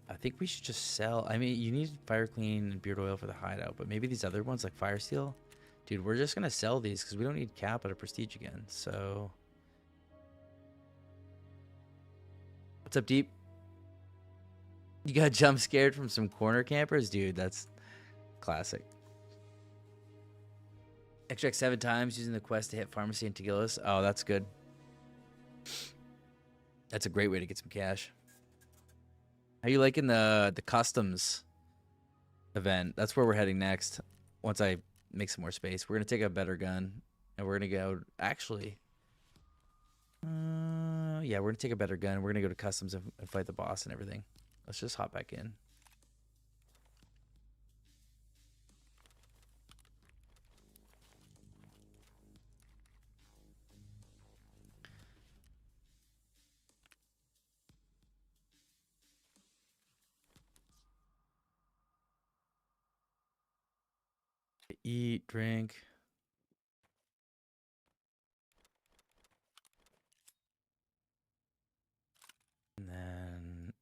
I think we should just sell. I mean, you need fire clean and beard oil for the hideout, but maybe these other ones like fire steel. Dude, we're just gonna sell these because we don't need cap at a prestige again. So, what's up, Deep? You got jump scared from some corner campers, dude. That's classic. Extract 7 times using the quest to hit pharmacy and Tagillis. Oh, that's good. That's a great way to get some cash. How you liking the customs event? That's where we're heading next. Once I make some more space, we're gonna take a better gun, and we're gonna go. Actually, yeah, we're gonna take a better gun. We're gonna go to customs and fight the boss and everything. Let's just hop back in. Eat, drink. And then,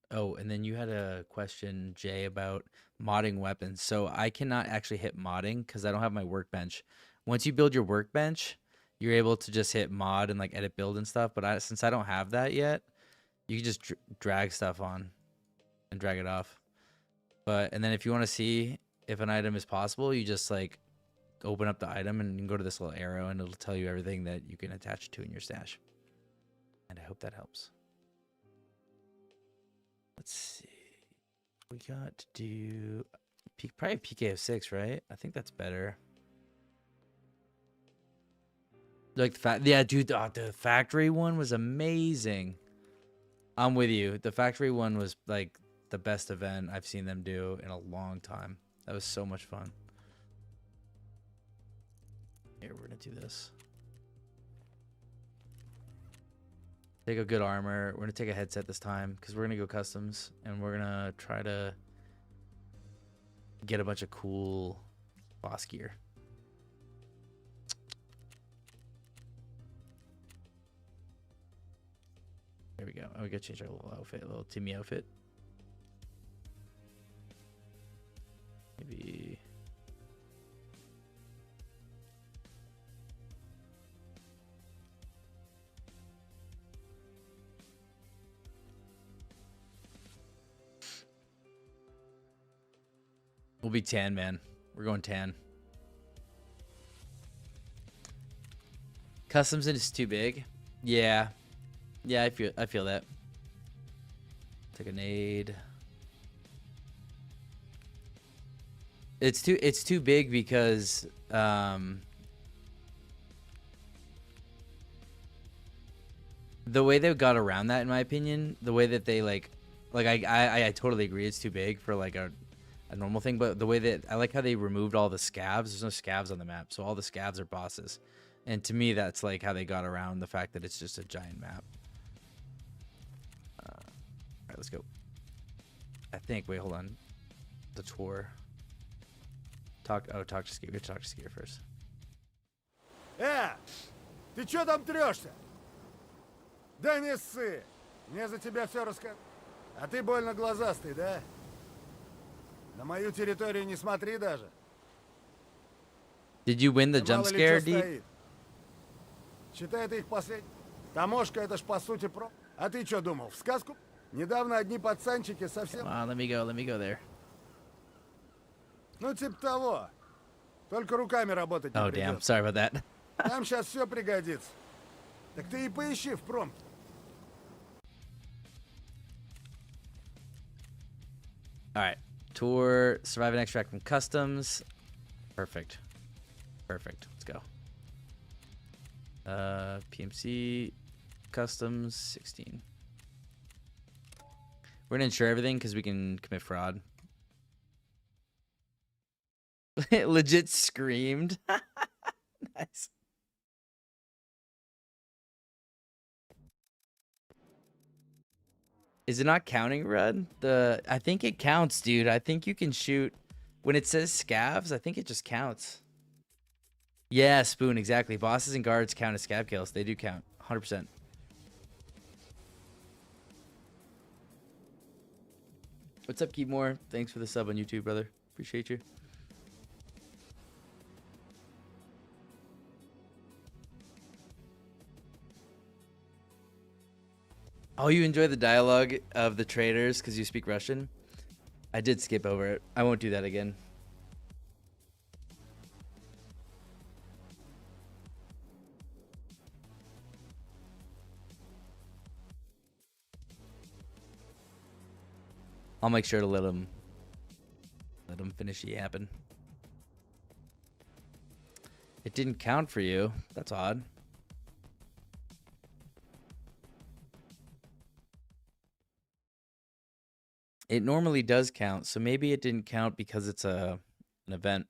oh, and then you had a question, Jay, about modding weapons. So I cannot actually hit modding because I don't have my workbench. Once you build your workbench, you're able to just hit mod and like edit build and stuff. But since I don't have that yet, you can just drag stuff on and drag it off. And then if you want to see if an item is possible, you just like open up the item and you can go to this little arrow and it'll tell you everything that you can attach it to in your stash. And I hope that helps. Let's see. We got to do probably PKO6, right? I think that's better. Like yeah, dude, the factory one was amazing. I'm with you. The factory one was like the best event I've seen them do in a long time. That was so much fun. Here, we're gonna do this. Take a good armor. We're gonna take a headset this time because we're gonna go customs and we're gonna try to get a bunch of cool boss gear. There we go. Oh, we gotta change our little outfit, a little Timmy outfit. Maybe. We'll be tan, man. We're going tan. Customs is too big. Yeah. Yeah, I feel that. Take a nade. It's too big because the way they got around that, in my opinion, the way that they like I totally agree it's too big for like a normal thing, but the way that I like how they removed all the scavs. There's no scavs on the map, so all the scavs are bosses. And to me, that's like how they got around the fact that it's just a giant map. All right, let's go. I think. Wait, hold on. The tour. Talk to Skier. We have to talk to Skier first. Ты чё там трёшься? Да не ссы. Мне за тебя все рассказал. А ты больно глазастый, да? На мою территорию не смотри даже. Did you win the Да jump мало ли scare, чё Deep? стоит. Считай, это их последний. Таможка это ж по сути про... А ты что думал, в сказку? Недавно одни пацанчики совсем... Let me go there. Ну, типа того. Только руками работать не Oh, damn. придется. Sorry about that. Нам сейчас все пригодится. Так ты и поищи в промпте. All right. Tour, survive and extract from customs. Perfect. Perfect. Let's go. PMC, customs, 16. We're gonna insure everything because we can commit fraud. Legit screamed. Nice. Is it not counting, Rudd? I think it counts, dude. I think you can shoot when it says scavs. I think it just counts. Yeah, Spoon, exactly. Bosses and guards count as scav kills. They do count, 100%. What's up, Keepmore? Thanks for the sub on YouTube, brother. Appreciate you. Oh, you enjoy the dialogue of the traders because you speak Russian? I did skip over it. I won't do that again. I'll make sure to let him finish yapping. It didn't count for you. That's odd. It normally does count, so maybe it didn't count because it's an event.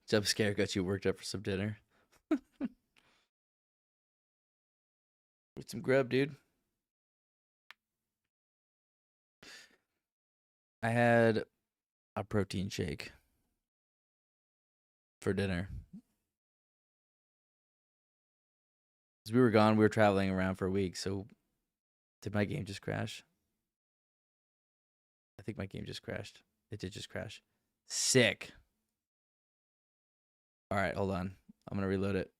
Jump scare got you worked up for some dinner. Get some grub, dude. I had a protein shake for dinner. As we were gone, we were traveling around for a week, so did my game just crash? I think my game just crashed. It did just crash. Sick. All right, hold on. I'm going to reload it.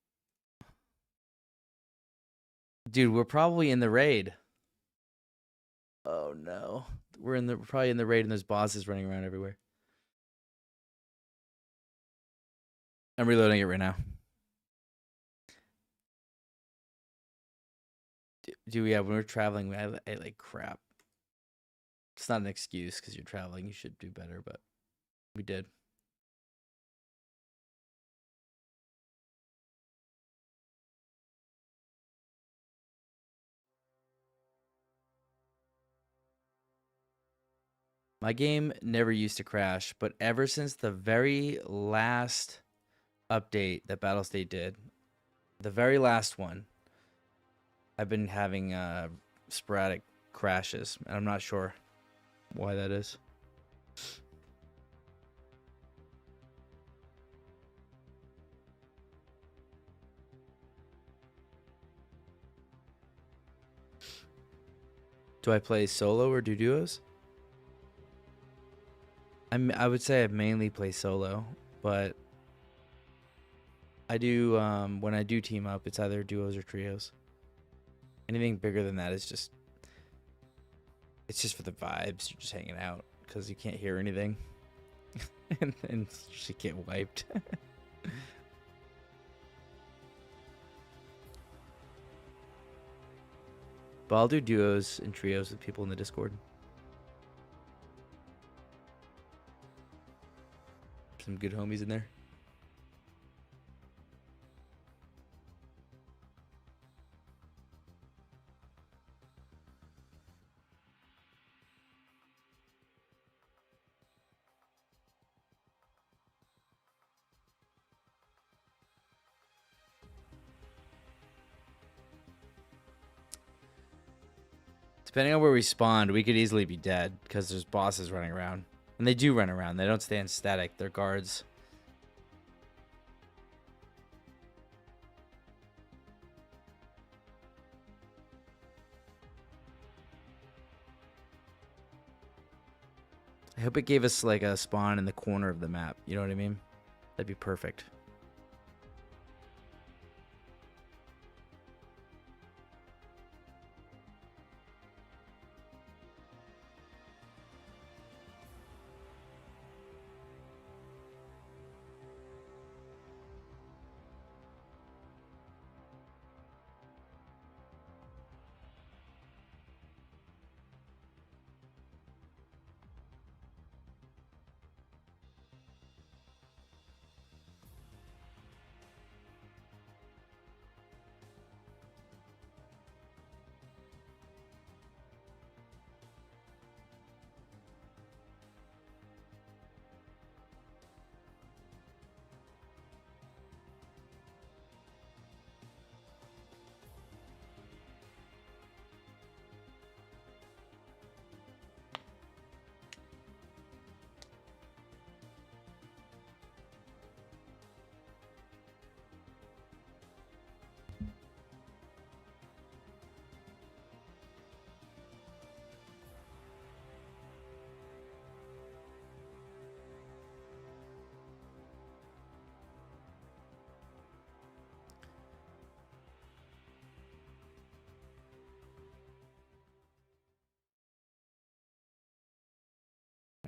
Dude, we're probably in the raid. Oh no. We're probably in the raid and there's bosses running around everywhere. I'm reloading it right now. Dude, yeah, when we're traveling, I ate like crap. It's not an excuse because you're traveling. You should do better, but we did. My game never used to crash, but ever since the very last update that Battlestate did, the very last one, I've been having sporadic crashes, and I'm not sure why that is. Do I play solo or do duos? I would say I mainly play solo, but I do when I do team up, it's either duos or trios. Anything bigger than that is just for the vibes. You're just hanging out because you can't hear anything, and she get wiped. But I'll do duos and trios with people in the Discord. Some good homies in there. Depending on where we spawned, we could easily be dead because there's bosses running around. And they do run around. They don't stand static. They're guards. I hope it gave us like a spawn in the corner of the map. You know what I mean? That'd be perfect.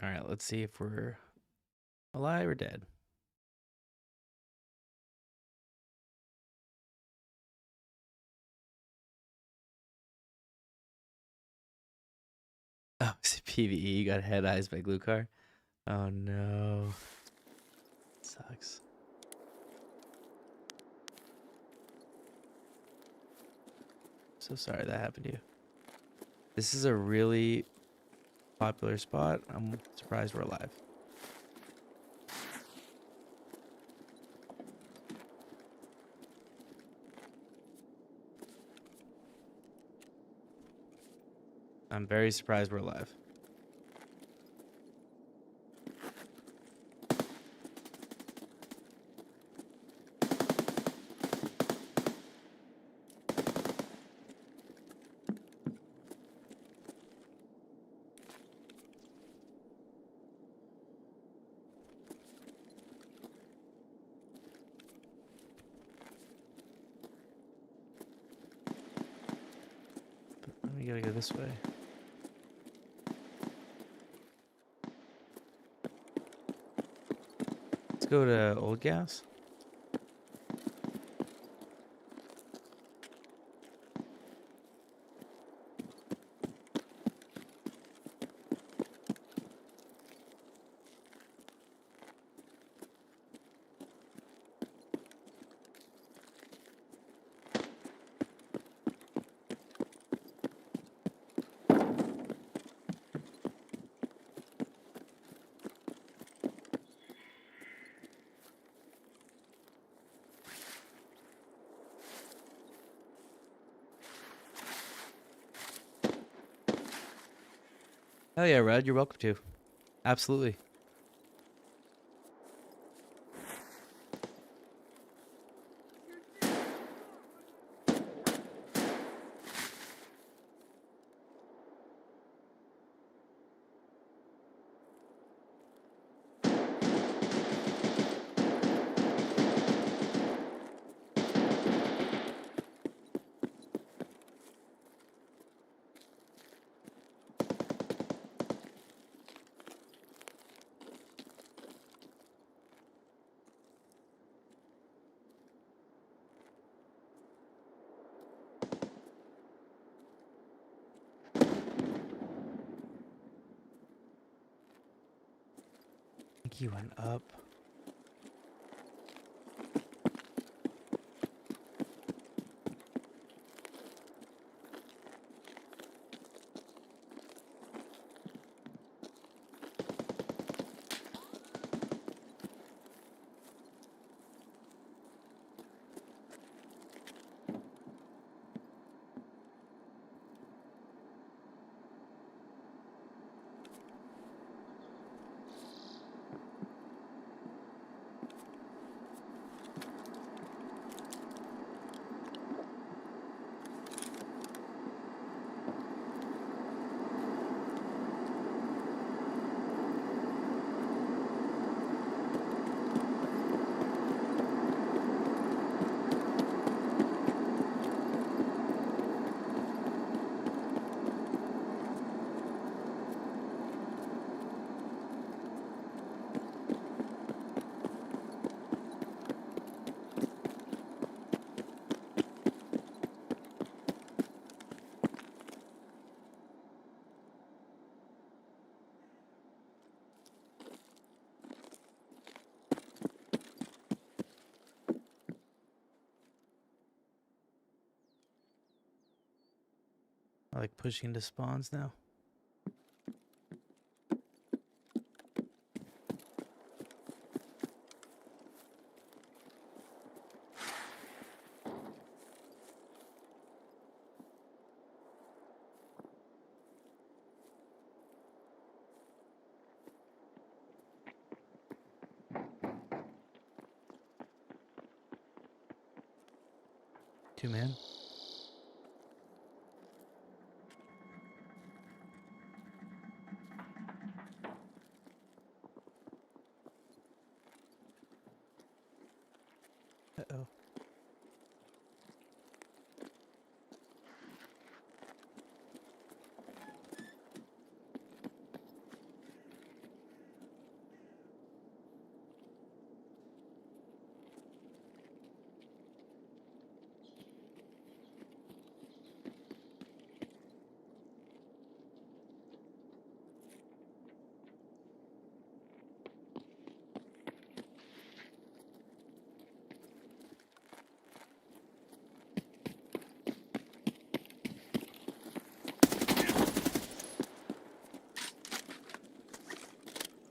All right, let's see if we're alive or dead. Oh, it's PvE. You got head eyes by Glue Car. Oh no. Sucks. So sorry that happened to you. This is a really popular spot. I'm surprised we're alive. I'm very surprised we're alive. We gotta go this way. Let's go to Old Gas. Hell yeah, Red, you're welcome to. Absolutely. I think he went up. like pushing into spawns now. Two man. Uh-oh.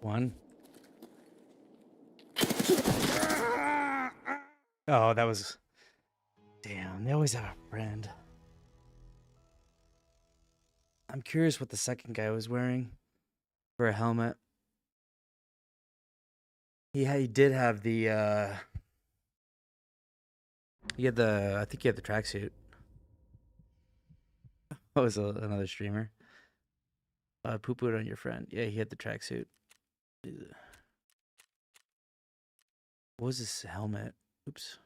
One. Oh, that was... Damn, they always have a friend. I'm curious what the second guy was wearing for a helmet. He did have the, he had the, I think he had the tracksuit. That was another streamer. Poo-pooed on your friend. Yeah, he had the tracksuit. What was his helmet? Oops.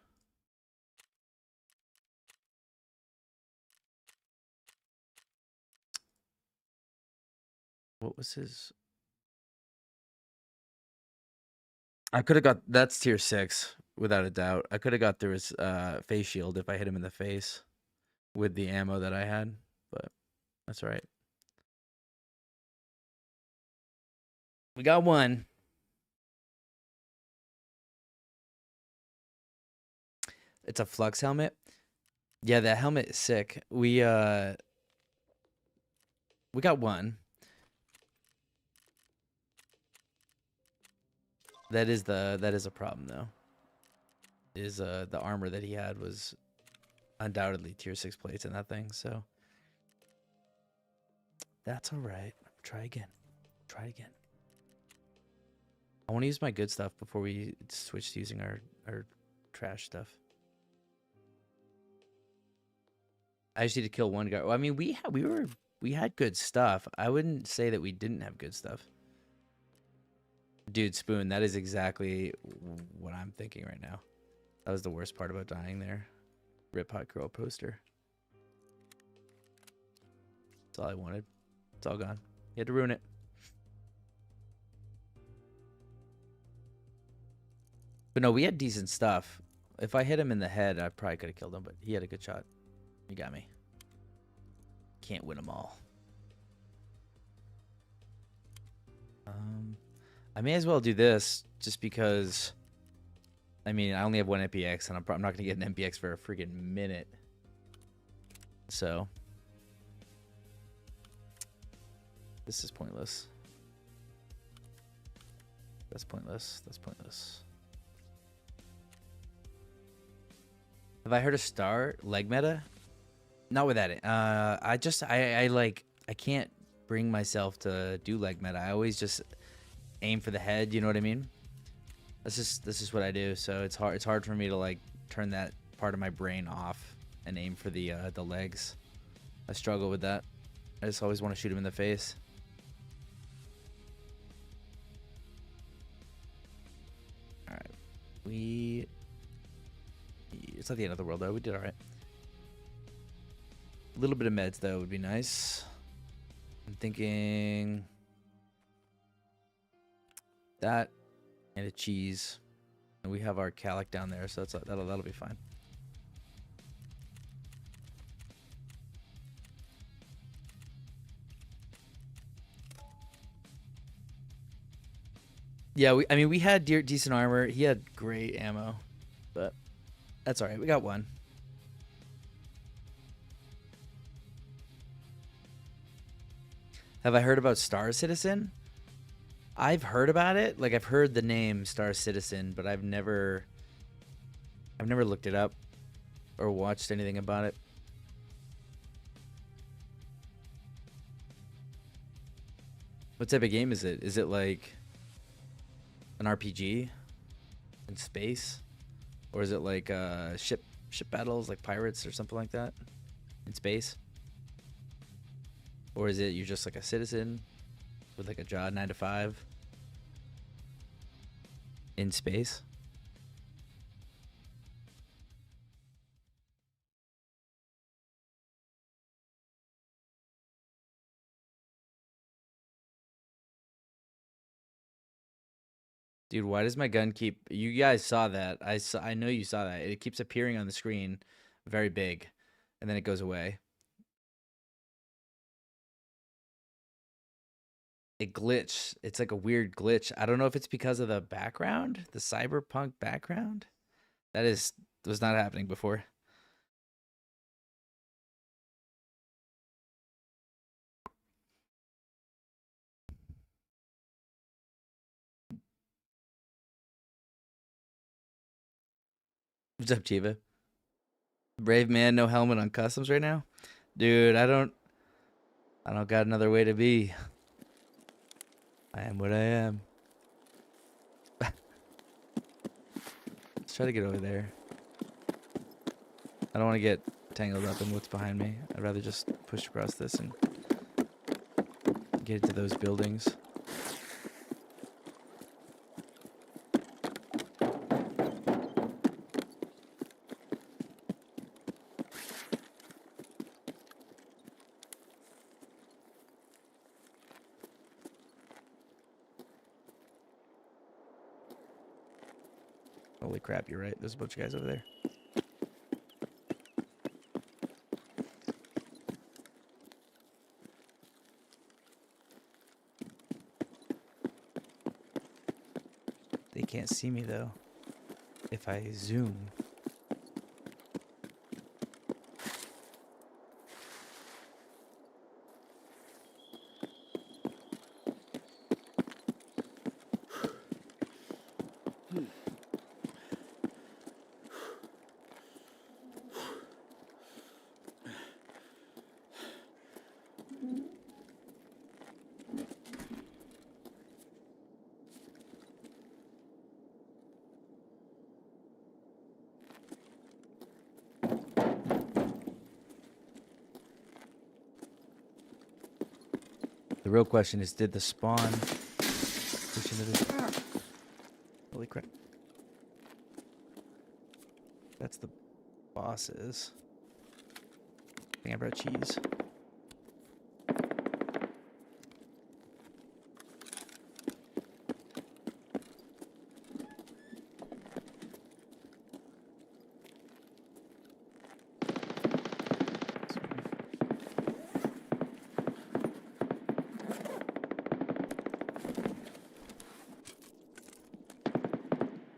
What was his? I could have got, that's tier 6, without a doubt. I could have got through his face shield if I hit him in the face with the ammo that I had, but that's all right. We got one. It's a flux helmet. Yeah, that helmet is sick. We got one. That is a problem though. Is the armor that he had was undoubtedly tier 6 plates in that thing, so that's all right. Try again. Try again. I want to use my good stuff before we switch to using our trash stuff. I just need to kill one guy. Well, I mean, we had good stuff. I wouldn't say that we didn't have good stuff. Dude, Spoon, that is exactly what I'm thinking right now. That was the worst part about dying there. Rip Hot Girl poster. That's all I wanted. It's all gone. You had to ruin it. But no, we had decent stuff. If I hit him in the head, I probably could have killed him, but he had a good shot. You got me. Can't win them all. I may as well do this just because, I mean, I only have one MPX and I'm not going to get an MPX for a freaking minute. So, this is pointless. That's pointless. That's pointless. Have I heard a star leg meta? Not with that. I can't bring myself to do leg meta. I always just aim for the head. You know what I mean? This is what I do. So it's hard for me to like turn that part of my brain off and aim for the legs. I struggle with that. I just always want to shoot him in the face. All right, it's not the end of the world though. We did all right. A little bit of meds though would be nice. I'm thinking that and a cheese, and we have our calic down there, so that'll be fine. Yeah, we had decent armor. He had great ammo, but that's all right. We got one. Have I heard about Star Citizen? I've heard about it. Like I've heard the name Star Citizen, but I've never looked it up or watched anything about it. What type of game is it? Is it like an RPG in space? Or is it like ship battles like pirates or something like that in space? Or is it you're just like a citizen with like a job 9 to 5 in space? Dude, why does my gun keep... You guys saw that. I know you saw that. It keeps appearing on the screen very big, and then it goes away. It glitched. It's like a weird glitch. I don't know if it's because of the background, the cyberpunk background. Was not happening before. What's up, Chiva? Brave man, no helmet on customs right now? Dude, I don't got another way to be. I am what I am. Let's try to get over there. I don't want to get tangled up in what's behind me. I'd rather just push across this and get into those buildings. Holy crap, you're right. There's a bunch of guys over there. They can't see me though. If I zoom. The real question is, did the spawn push into this? Holy crap. That's the bosses. I think I brought cheese.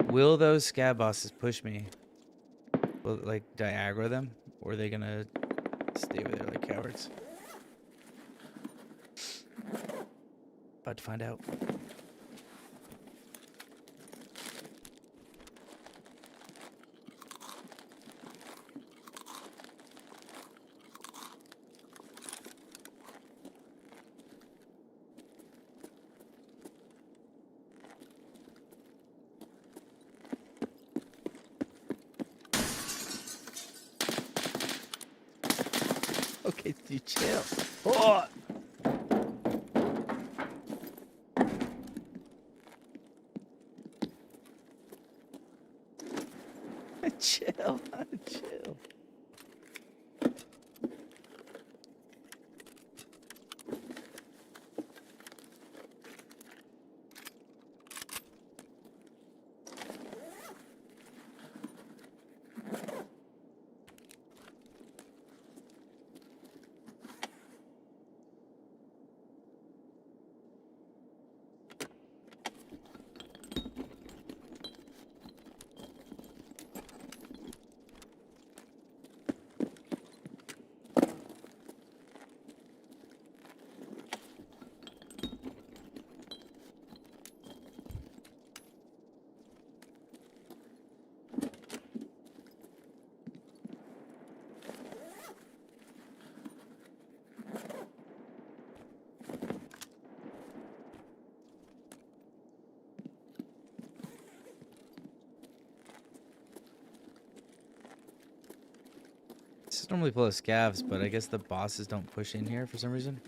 Will those scab bosses push me? Will, like, do I aggro them? Or are they gonna stay over there like cowards? About to find out. Okay, dude, chill. Oh! Chill, chill. This is normally full of scavs, but I guess the bosses don't push in here for some reason.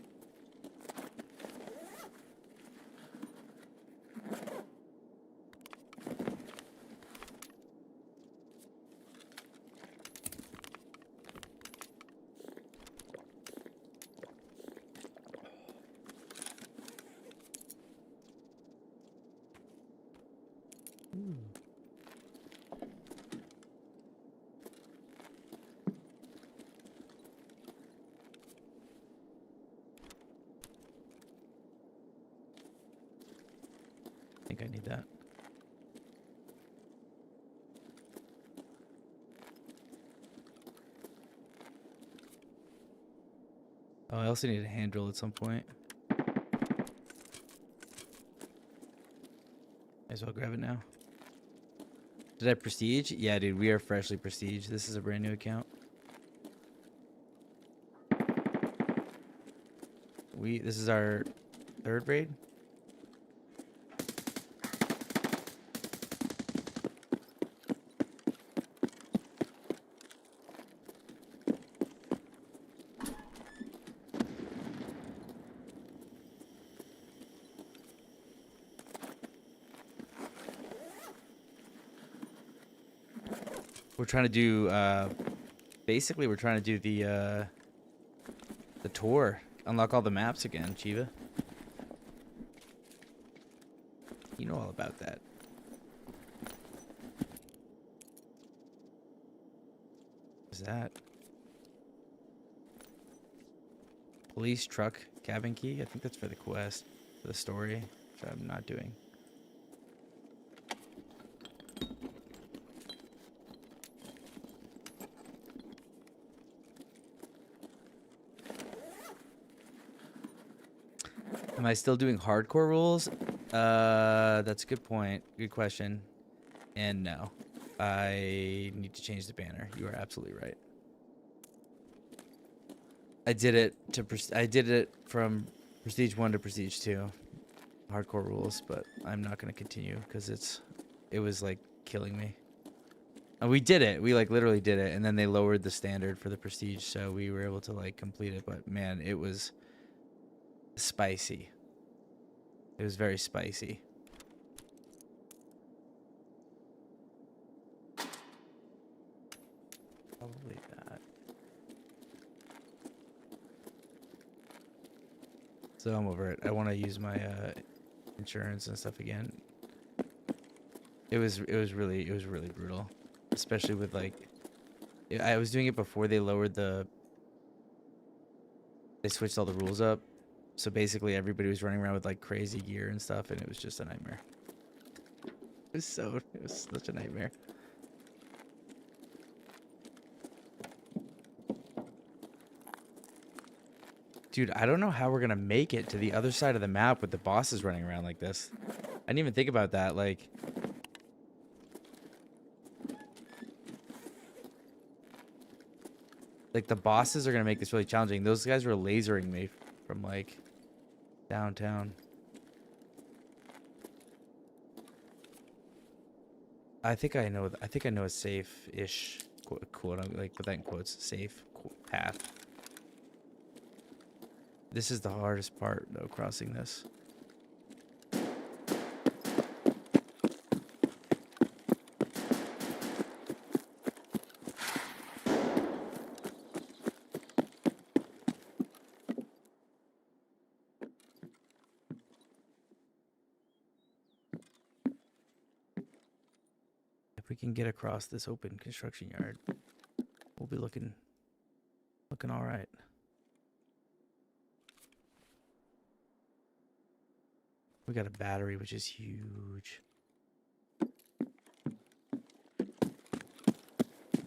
I think I need that. Oh, I also need a hand drill at some point. Might as well grab it now. Did I prestige? Yeah, dude, we are freshly prestige. This is a brand new account. This is our 3rd raid. We're trying to do basically we're trying to do the tour. Unlock all the maps again, Chiva. You know all about that. What's that? Police truck cabin key? I think that's for the quest. For the story. Which I'm not doing. Am I still doing hardcore rules? That's a good point. Good question. And no. I need to change the banner. You are absolutely right. I did it from Prestige 1 to Prestige 2. Hardcore rules, but I'm not going to continue because it was like killing me. And we did it. We like literally did it, and then they lowered the standard for the Prestige, so we were able to like complete it, but man, it was spicy. It was very spicy. Probably that. So I'm over it. I want to use my insurance and stuff again. It was really brutal, especially with like I was doing it before they switched all the rules up. So basically everybody was running around with like crazy gear and stuff, and it was just a nightmare. It was such a nightmare. Dude, I don't know how we're gonna make it to the other side of the map with the bosses running around like this. I didn't even think about that. Like the bosses are gonna make this really challenging. Those guys were lasering me from like downtown. I think I know a safe-ish quote, like put that in quotes, safe path. This is the hardest part though, crossing this. If we can get across this open construction yard, we'll be looking all right. We got a battery, which is huge.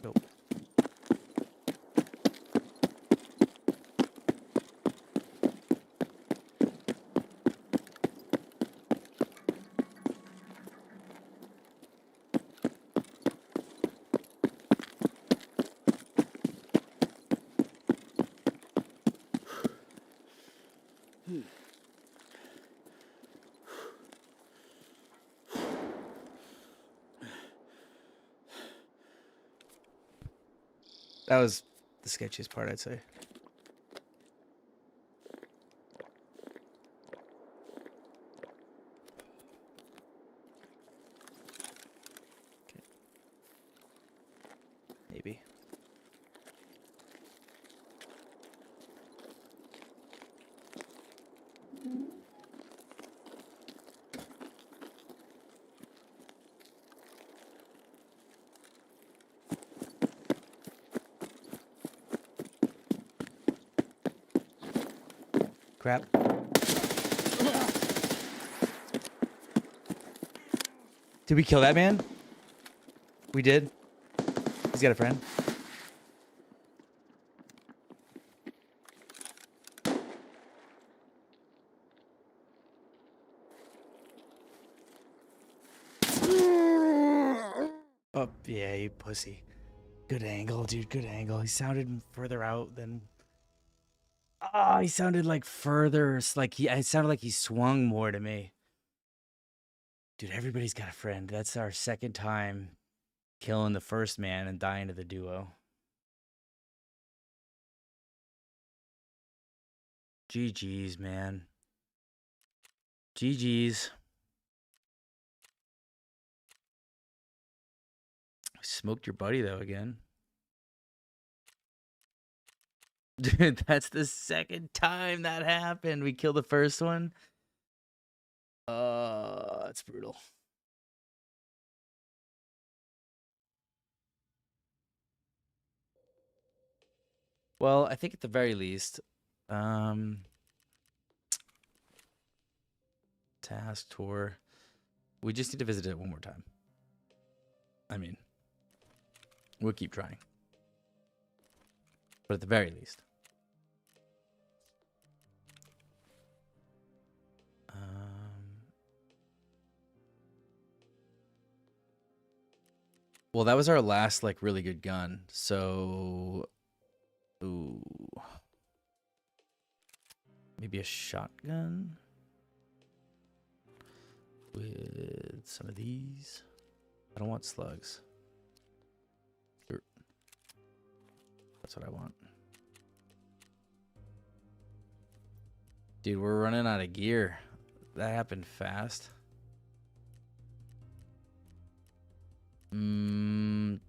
Go. That was the sketchiest part, I'd say. Okay. Maybe. Crap. Did we kill that man? We did. He's got a friend. Oh, yeah, you pussy. Good angle, dude. Good angle. He sounded further out than... Oh, he sounded like further. It sounded like he swung more to me. Dude, everybody's got a friend. That's our second time killing the first man and dying to the duo. GG's, man. GG's. Smoked your buddy, though, again. Dude, that's the second time that happened. We killed the first one. It's brutal. Well, I think at the very least, task tour. We just need to visit it one more time. I mean, we'll keep trying. But at the very least. Well, that was our last, like, really good gun. So, ooh. Maybe a shotgun with some of these. I don't want slugs. Sure. That's what I want. Dude, we're running out of gear. That happened fast.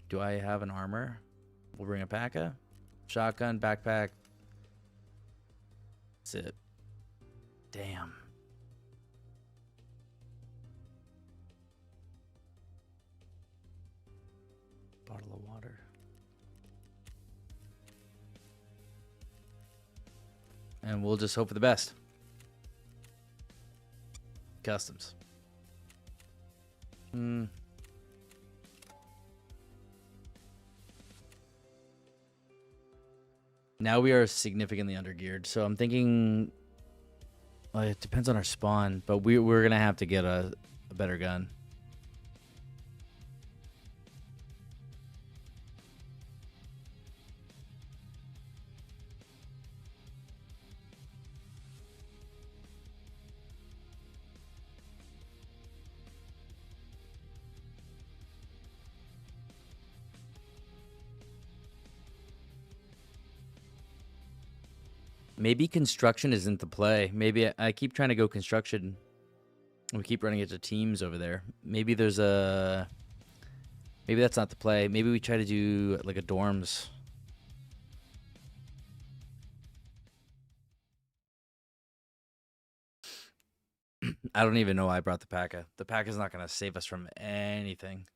Do I have an armor? We'll bring a P.A.C.A. Shotgun, backpack. That's it. Damn. Bottle of water. And we'll just hope for the best. Customs. Now we are significantly undergeared, so I'm thinking it depends on our spawn, but we're gonna have to get a better gun. Maybe construction isn't the play. Maybe I keep trying to go construction. We keep running into teams over there. Maybe there's a... Maybe that's not the play. Maybe we try to do like a dorms. I don't even know why I brought the P.A.C.A. The P.A.C.A.'s not going to save us from anything.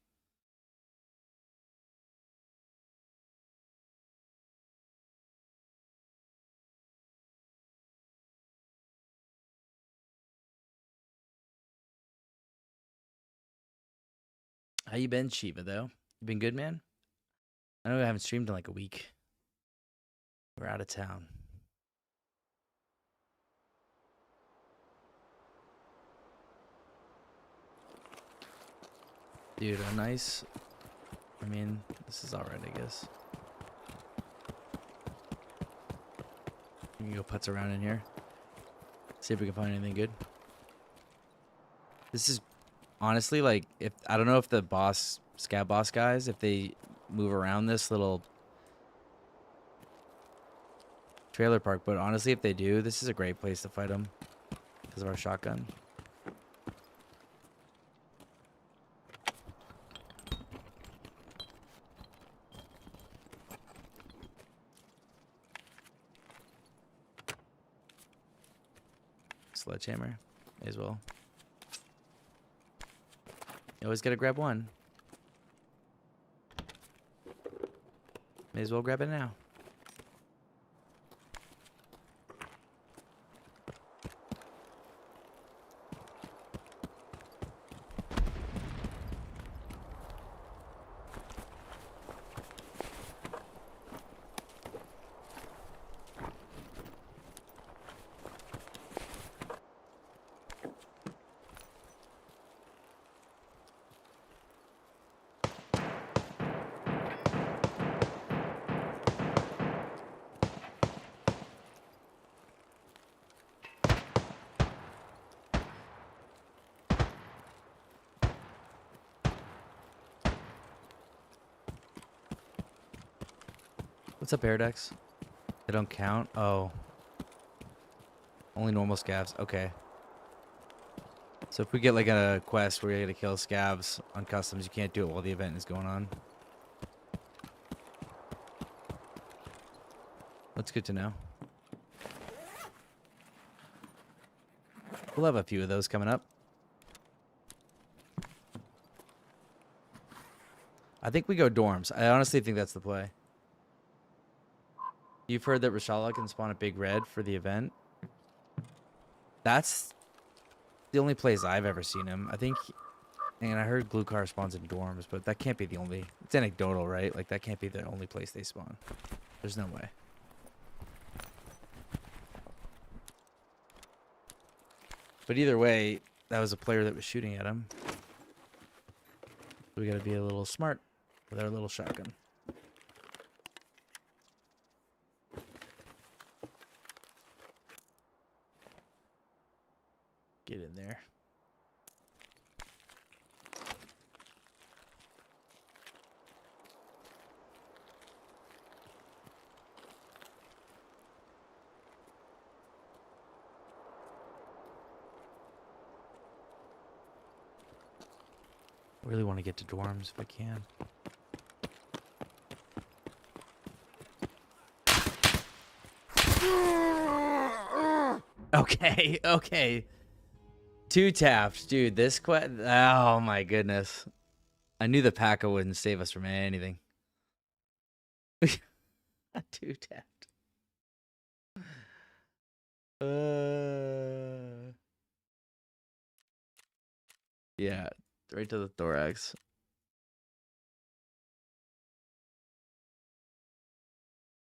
How you been, Shiva, though? You been good, man? I know I haven't streamed in like a week. We're out of town. Dude, a nice... I mean, this is alright, I guess. We can go putz around in here. See if we can find anything good. This is... Honestly, like, if I don't know if the boss, scav boss guys, if they move around this little trailer park, but honestly, if they do, this is a great place to fight them because of our shotgun. Sledgehammer, may as well. You always gotta grab one. May as well grab it now. What's up, Airdex? They don't count? Oh. Only normal scavs. Okay. So if we get like a quest where you gotta kill scavs on customs, you can't do it while the event is going on. That's good to know. We'll have a few of those coming up. I think we go dorms. I honestly think that's the play. You've heard that Rashala can spawn a big red for the event. That's the only place I've ever seen him. I think, and I heard Glukar spawns in dorms, but that can't be the only. It's anecdotal, right? Like that can't be the only place they spawn. There's no way. But either way, that was a player that was shooting at him. We gotta be a little smart with our little shotgun. Get in there. Really want to get to dorms if I can. Okay, okay. 2 taps, dude. This quest. Oh my goodness. I knew the P.A.C.A wouldn't save us from anything. 2 tapped. Yeah, right to the thorax.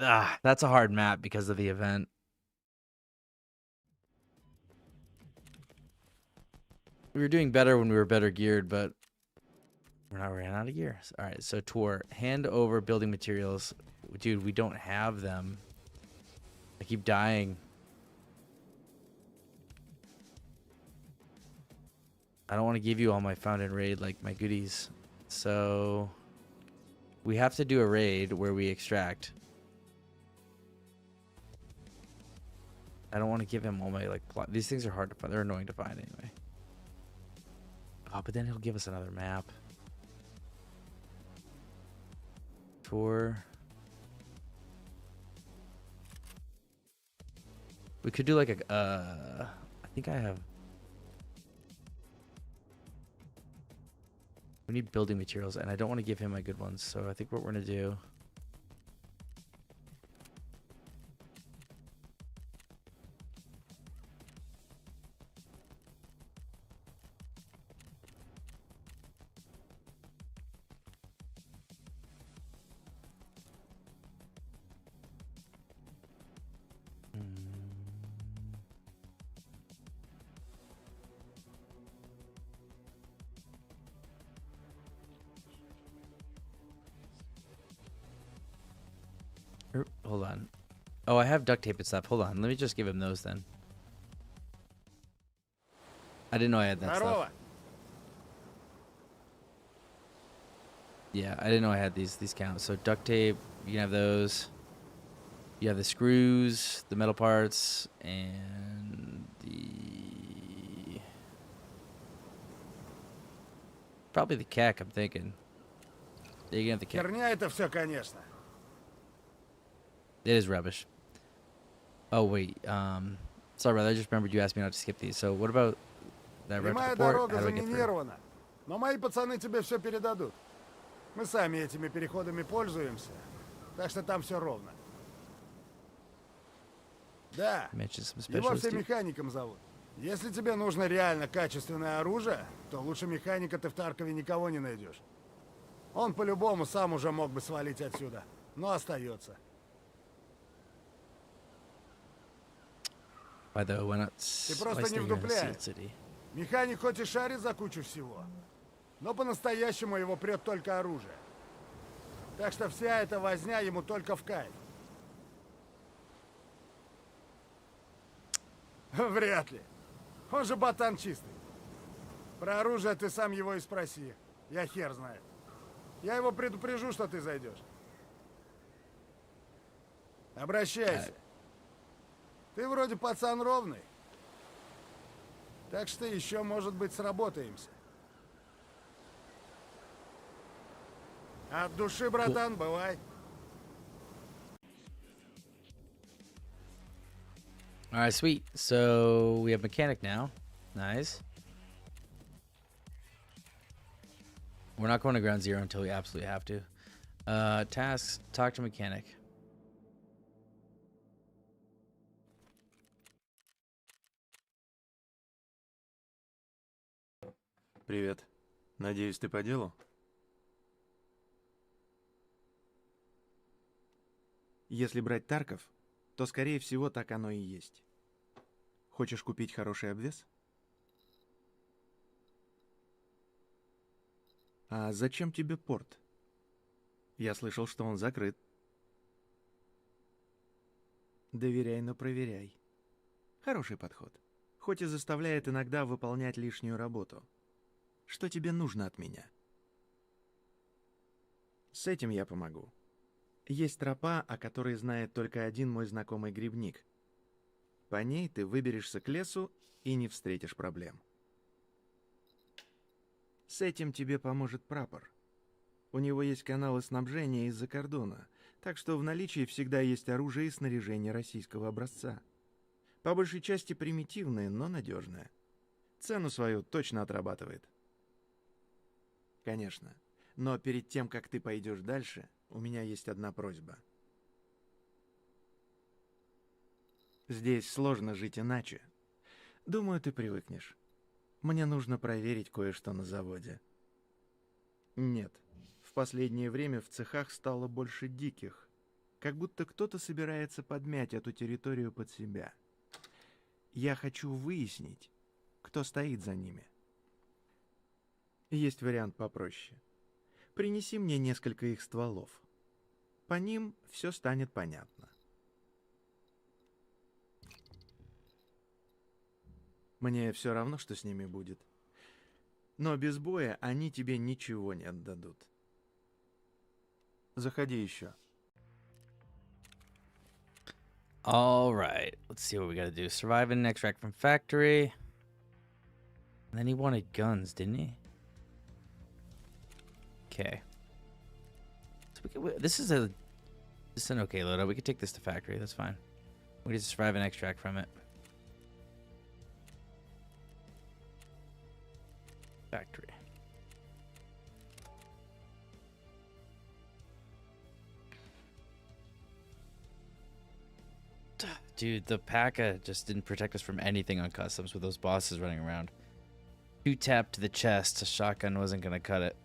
That's a hard map because of the event. We were doing better when we were better geared, but we're not ran out of gear. All right, so tour. Hand over building materials. Dude, we don't have them. I keep dying. I don't want to give you all my found in raid, like my goodies. So we have to do a raid where we extract. I don't want to give him all my like plot. These things are hard to find. They're annoying to find anyway. Oh, but then he'll give us another map. Tour. We could do like a, I think I have. We need building materials, and I don't want to give him my good ones, so I think what we're going to do. Hold on. Oh, I have duct tape and stuff. Hold on. Let me just give him those then. I didn't know I had that stuff. Yeah, I didn't know I had these counts. So duct tape, you can have those. You have the screws, the metal parts, and the... Probably the cack, I'm thinking. Yeah, you can have the cack. Херня это все, конечно. It is rubbish. Oh, wait. Sorry, brother. I just remembered you asked me not to skip these. So what about that rep Прямая report? дорога How do I get through? заминирована. Но мои пацаны тебе все передадут. Мы сами этими переходами пользуемся. Так что там все ровно. Да, Mention some его specialists. все Dude. механиком зовут. Если тебе нужно реально качественное оружие, то лучше механика ты в Таркове никого не найдешь. Он по-любому сам уже мог бы свалить отсюда, но остается. By the way, why not просто why stay не here in the вдупляй. sealed city? Механик хоть и шарит за кучу всего, но по-настоящему его прет только оружие. Так что вся эта возня ему только в кайф. Вряд ли. Он же ботан чистый. Про оружие ты сам его и спроси. Я хер знает. Я его предупрежу, что ты зайдешь. Обращайся. Ты вроде пацан ровный. Так что еще, может быть, сработаемся. От души, братан, бывай. All right, sweet. So we have mechanic now. Nice. We're not going to ground zero until we absolutely have to. Tasks, talk to mechanic. Привет. Надеюсь, ты по делу? Если брать Тарков, то, скорее всего, так оно и есть. Хочешь купить хороший обвес? А зачем тебе порт? Я слышал, что он закрыт. Доверяй, но проверяй. Хороший подход. Хоть и заставляет иногда выполнять лишнюю работу. Что тебе нужно от меня? С этим я помогу. Есть тропа, о которой знает только один мой знакомый грибник. По ней ты выберешься к лесу и не встретишь проблем. С этим тебе поможет прапор. У него есть каналы снабжения из-за кордона, так что в наличии всегда есть оружие и снаряжение российского образца. По большей части примитивное, но надежное. Цену свою точно отрабатывает. Конечно. Но перед тем, как ты пойдешь дальше, у меня есть одна просьба. Здесь сложно жить иначе. Думаю, ты привыкнешь. Мне нужно проверить кое-что на заводе. Нет. В последнее время в цехах стало больше диких. Как будто кто-то собирается подмять эту территорию под себя. Я хочу выяснить, кто стоит за ними. Есть вариант попроще. Принеси мне несколько их стволов. По ним все станет понятно. Мне все равно, что с ними будет. Но без боя они тебе ничего не отдадут. Заходи еще. All right. Let's see what we got to do. Survive and extract from factory. And then he wanted guns, didn't he? Okay. So this is an okay loadout. We can take this to factory. That's fine. We just survive and extract from it. Factory. Dude, the P.A.C.A. just didn't protect us from anything on customs with those bosses running around. 2 tap to the chest. A shotgun wasn't going to cut it.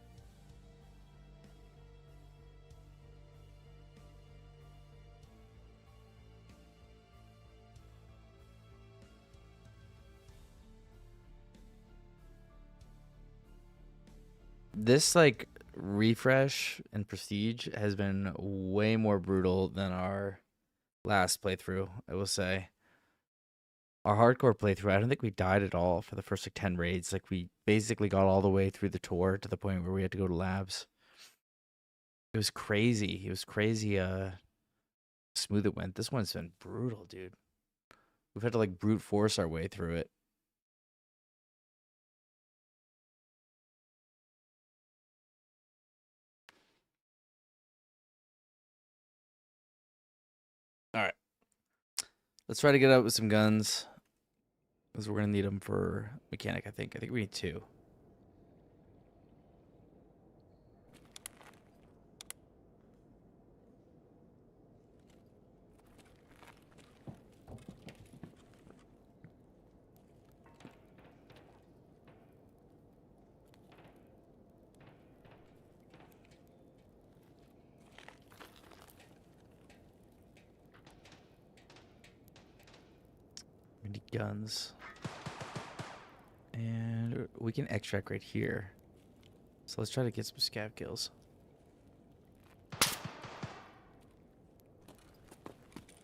This, like, refresh and prestige has been way more brutal than our last playthrough, I will say. Our hardcore playthrough, I don't think we died at all for the first, like, 10 raids. Like, we basically got all the way through the tour to the point where we had to go to labs. It was crazy. It was crazy, smooth it went. This one's been brutal, dude. We've had to like brute force our way through it. All right. Let's try to get out with some guns. Because we're going to need them for mechanic, I think. I think we need 2. We need guns. And we can extract right here. So let's try to get some scav kills.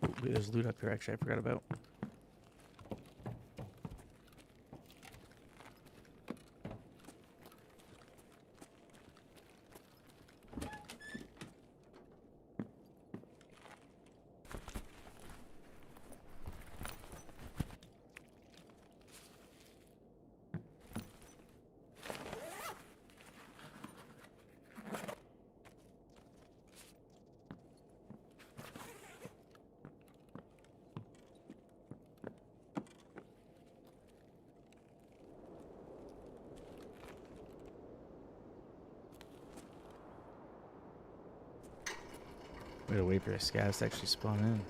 Ooh, there's loot up here, actually, I forgot about. We gotta wait for the scavs to actually spawn in.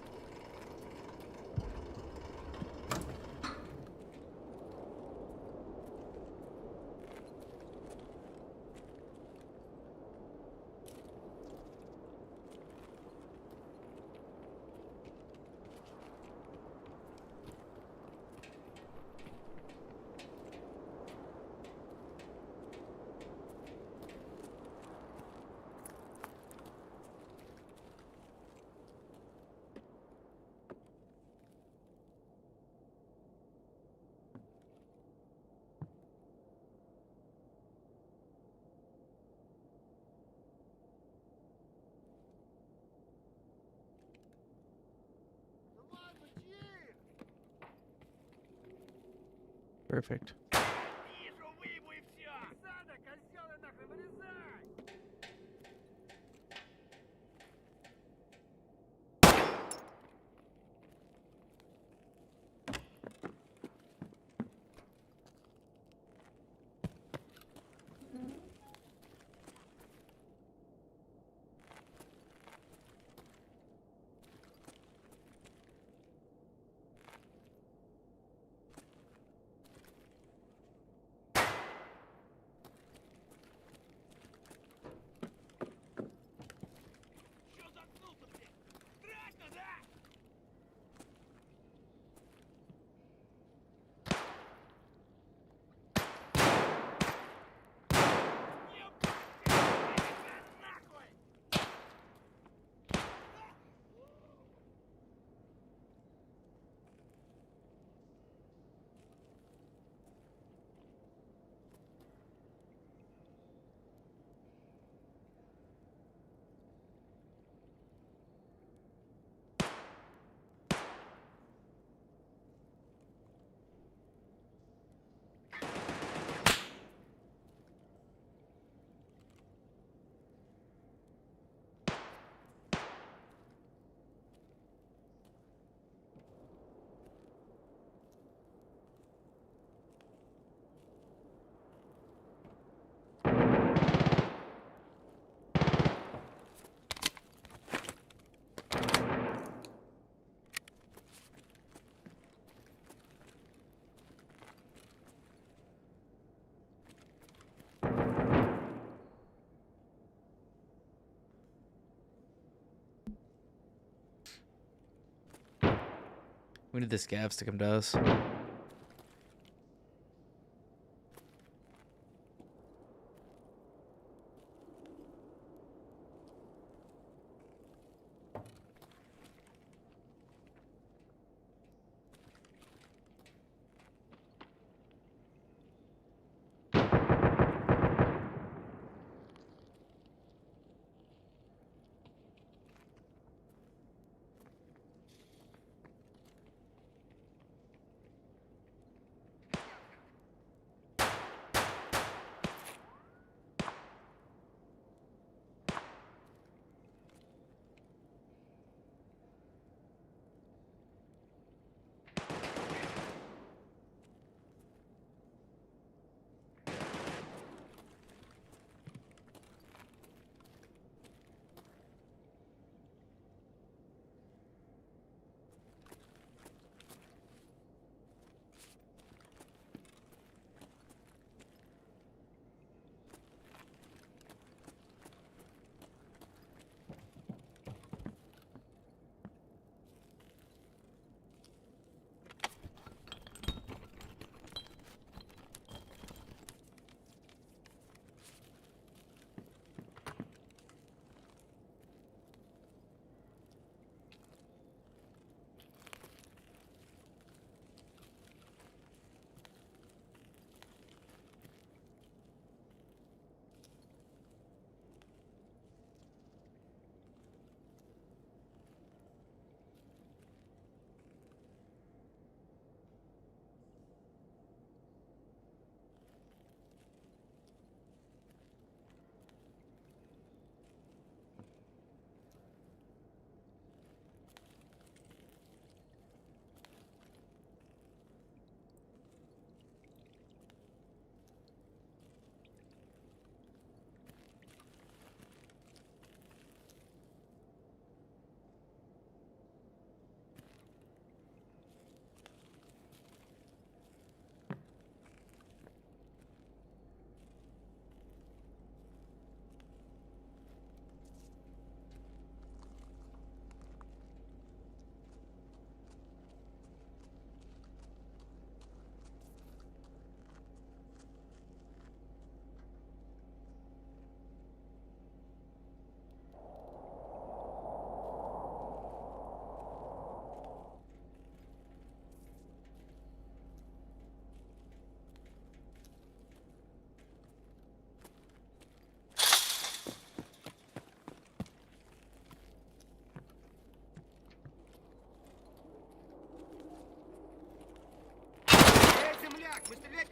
Perfect. We need the scavs to come to us.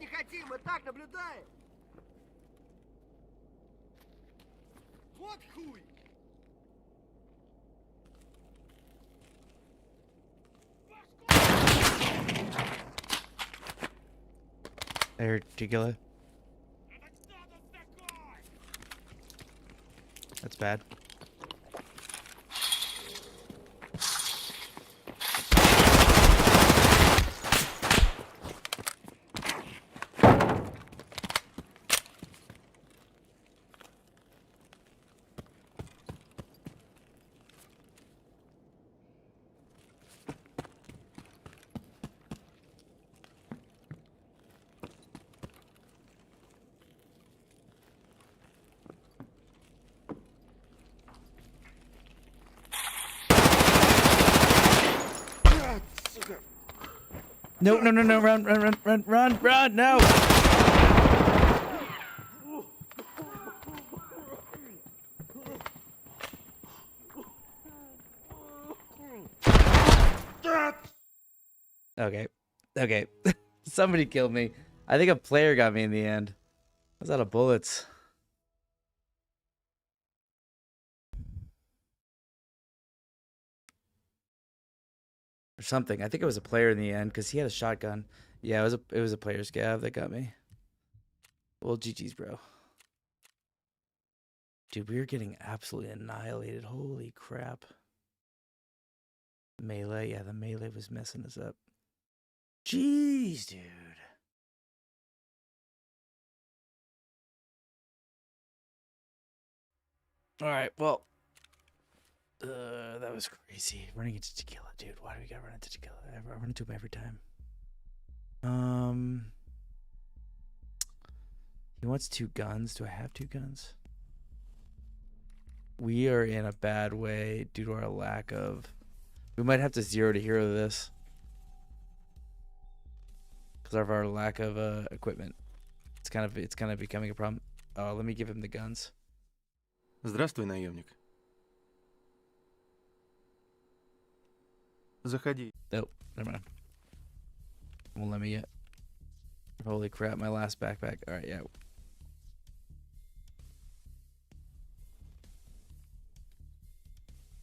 не хотим, мы так наблюдаем. Вот хуй! There, Tequila. That's bad. No, no, no, no, run, run, run, run, run, run, no! Okay, okay. Somebody killed me. I think a player got me in the end. I was out of bullets. Or something. I think it was a player in the end because he had a shotgun. Yeah, it was a player's scav that got me. Well, GG's, bro. Dude, we were getting absolutely annihilated. Holy crap. Melee, yeah, the melee was messing us up. Jeez, dude. All right, well, that was crazy. Running into Tequila, dude. Why do we gotta run into Tequila? I run into him every time. He wants 2 guns. Do I have 2 guns? We are in a bad way due to our lack of. We might have to 0 to hero this because of our lack of equipment. It's kind of becoming a problem. Oh, let me give him the guns. Здравствуй, наемник. Заходи. Nope, never mind. Won't let me yet. Holy crap, my last backpack. All right, yeah.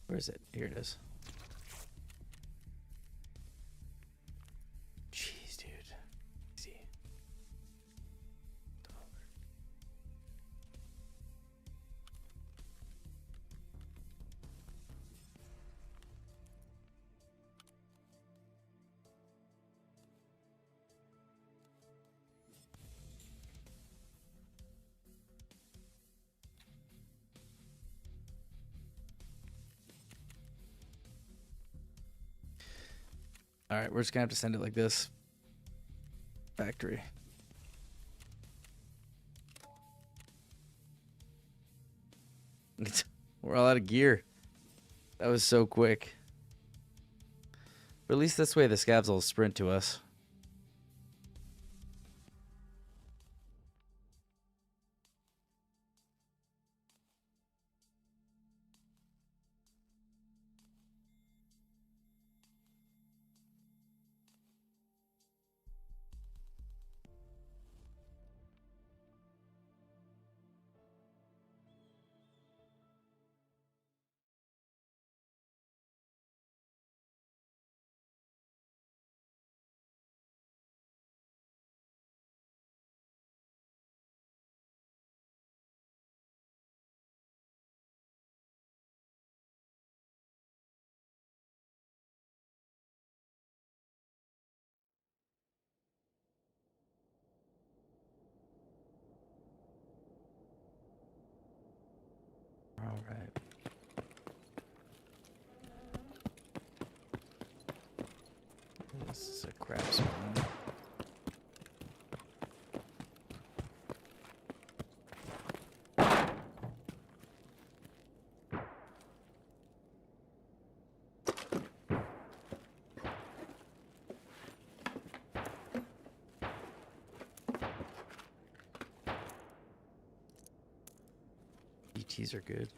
Where is it? Here it is. Jeez, dude. Easy. All right, we're just gonna have to send it like this. Factory. We're all out of gear. That was so quick. But at least this way the scavs will sprint to us. All right. This is a crap spawn. ETs are good.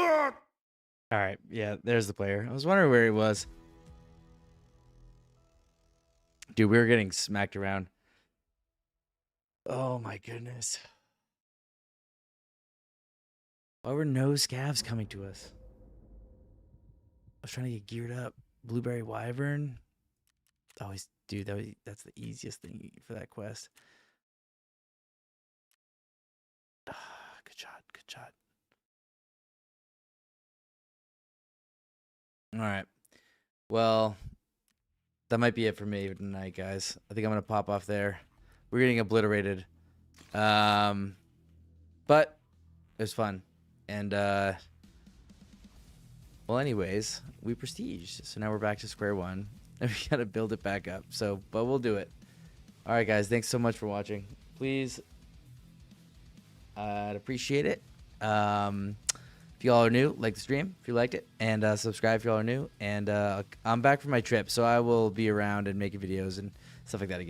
All right, yeah, there's the player. I was wondering where he was. Dude, we were getting smacked around. Oh my goodness. Why were no scavs coming to us? I was trying to get geared up. Blueberry Wyvern. Oh, dude, that's the easiest thing for that quest. Good shot, good shot. All right. Well, that might be it for me tonight, guys. I think I'm gonna pop off there. We're getting obliterated. But it was fun. And well, anyways, we prestige. So now we're back to square one. And we gotta build it back up. So, but we'll do it. All right, guys. Thanks so much for watching. Please, I'd appreciate it. If y'all are new, like the stream if you liked it, and subscribe if y'all are new. And I'm back from my trip, so I will be around and making videos and stuff like that again.